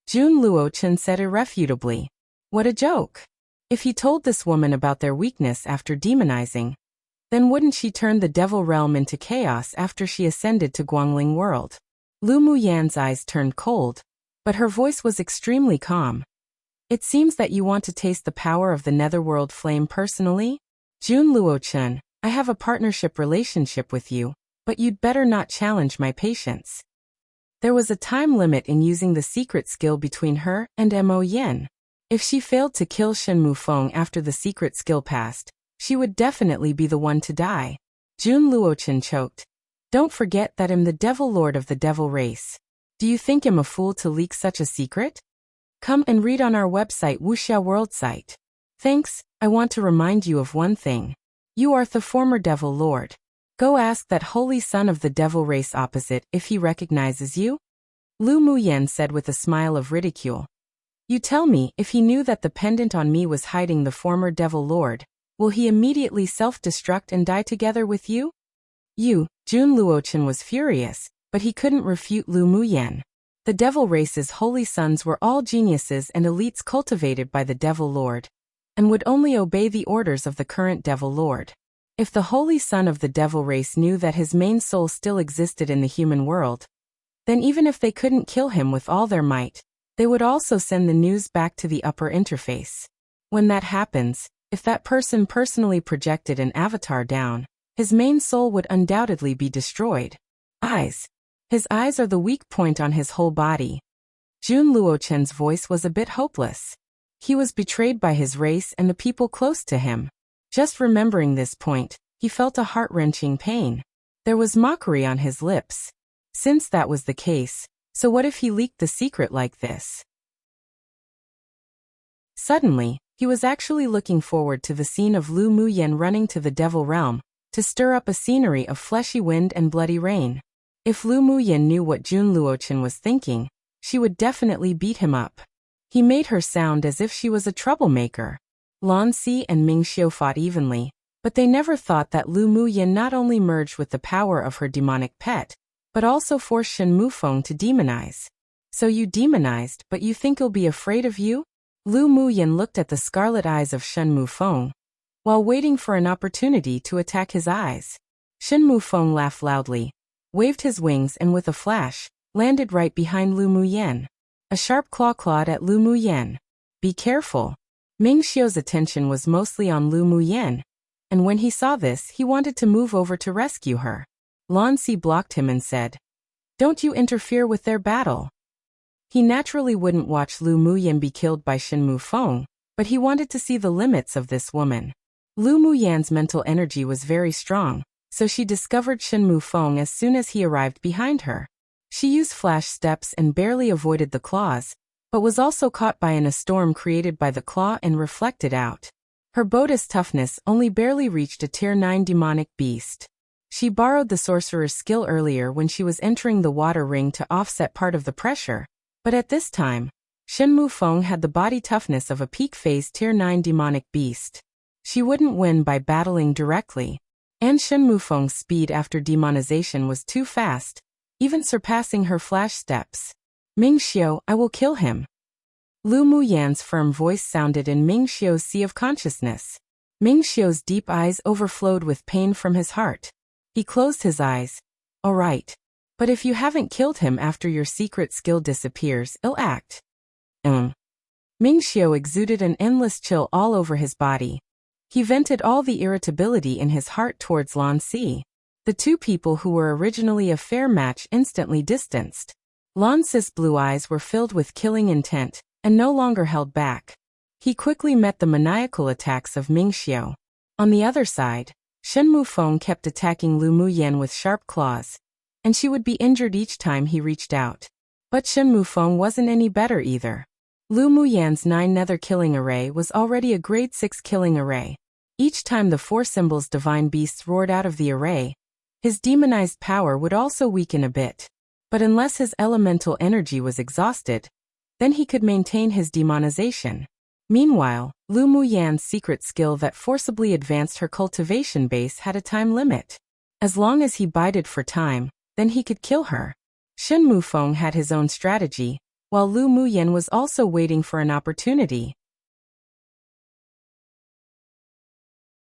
Jun Luochen said irrefutably. What a joke. If he told this woman about their weakness after demonizing, then wouldn't she turn the devil realm into chaos after she ascended to Guangling world? Lu Muyan's eyes turned cold, but her voice was extremely calm. It seems that you want to taste the power of the netherworld flame personally? Jun Luochen, I have a partnership relationship with you, but you'd better not challenge my patience. There was a time limit in using the secret skill between her and Mo Yen. If she failed to kill Shen Mufeng after the secret skill passed, she would definitely be the one to die. Jun Luochen choked. Don't forget that I'm the devil lord of the devil race. Do you think I'm a fool to leak such a secret? Come and read on our website Wuxia World site. Thanks, I want to remind you of one thing. You are the former devil lord. Go ask that holy son of the devil race opposite if he recognizes you. Lu Muyen said with a smile of ridicule. You tell me, if he knew that the pendant on me was hiding the former devil lord, will he immediately self-destruct and die together with you? Jun Luochen was furious, but he couldn't refute Lu Muyen. The devil race's holy sons were all geniuses and elites cultivated by the devil lord, and would only obey the orders of the current devil lord. If the holy son of the devil race knew that his main soul still existed in the human world, then even if they couldn't kill him with all their might, they would also send the news back to the upper interface. When that happens, if that person personally projected an avatar down, his main soul would undoubtedly be destroyed. Eyes. His eyes are the weak point on his whole body. Jun Luochen's voice was a bit hopeless. He was betrayed by his race and the people close to him. Just remembering this point, he felt a heart-wrenching pain. There was mockery on his lips. Since that was the case, so what if he leaked the secret like this? Suddenly, he was actually looking forward to the scene of Lu Muyen running to the devil realm, to stir up a scenery of fleshy wind and bloody rain. If Lu Muyen knew what Jun Luochen was thinking, she would definitely beat him up. He made her sound as if she was a troublemaker. Lan Si and Ming Xiu fought evenly, but they never thought that Lu Muyen not only merged with the power of her demonic pet, but also forced Shen Mufeng to demonize. So you demonized, but you think he'll be afraid of you? Lu Muyen looked at the scarlet eyes of Shen Mufeng, while waiting for an opportunity to attack his eyes. Shen Mufeng laughed loudly, waved his wings and with a flash, landed right behind Lu Muyan. A sharp claw clawed at Lu Muyan. Be careful. Ming Xiu's attention was mostly on Lu Muyan, and when he saw this he wanted to move over to rescue her. Lan Si blocked him and said, "Don't you interfere with their battle." He naturally wouldn't watch Lu Muyan be killed by Shen Mufeng, but he wanted to see the limits of this woman. Lu Muyan's mental energy was very strong, so she discovered Shen Mufeng as soon as he arrived behind her. She used flash steps and barely avoided the claws, but was also caught by a storm created by the claw and reflected out. Her Bodhi's toughness only barely reached a tier 9 demonic beast. She borrowed the sorcerer's skill earlier when she was entering the water ring to offset part of the pressure, but at this time, Shen Mufeng had the body toughness of a peak phase tier 9 demonic beast. She wouldn't win by battling directly, and Shen Mufeng's speed after demonization was too fast, even surpassing her flash steps. "Ming Xiu, I will kill him." Lu Muyan's firm voice sounded in Ming Xiu's sea of consciousness. Ming Xiu's deep eyes overflowed with pain from his heart. He closed his eyes. "All right. But if you haven't killed him after your secret skill disappears, I'll act." Ming Xiu exuded an endless chill all over his body. He vented all the irritability in his heart towards Lan Si. The two people who were originally a fair match instantly distanced. Lan Si's blue eyes were filled with killing intent, and no longer held back. He quickly met the maniacal attacks of Ming Xiu. On the other side, Shen Mufeng kept attacking Lu Muyan with sharp claws, and she would be injured each time he reached out. But Shen Mufeng wasn't any better either. Lu Muyan's 9 nether killing array was already a grade 6 killing array. Each time the 4 symbols divine beasts roared out of the array, his demonized power would also weaken a bit. But unless his elemental energy was exhausted, then he could maintain his demonization. Meanwhile, Lu Muyan's secret skill that forcibly advanced her cultivation base had a time limit. As long as he bided for time, then he could kill her. Shen Mufeng had his own strategy, while Lu Muyan was also waiting for an opportunity.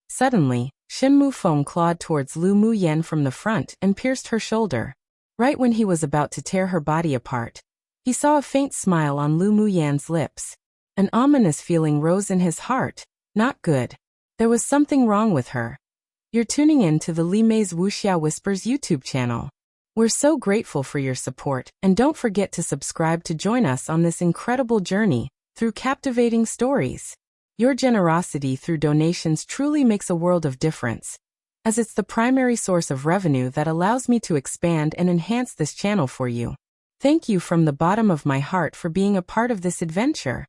Suddenly, Shen Mufeng clawed towards Lu Muyan from the front and pierced her shoulder. Right when he was about to tear her body apart, he saw a faint smile on Lu Muyan's lips. An ominous feeling rose in his heart. Not good. There was something wrong with her. You're tuning in to the Li Mei's Wuxia Whispers YouTube channel. We're so grateful for your support, and don't forget to subscribe to join us on this incredible journey through captivating stories. Your generosity through donations truly makes a world of difference, as it's the primary source of revenue that allows me to expand and enhance this channel for you. Thank you from the bottom of my heart for being a part of this adventure.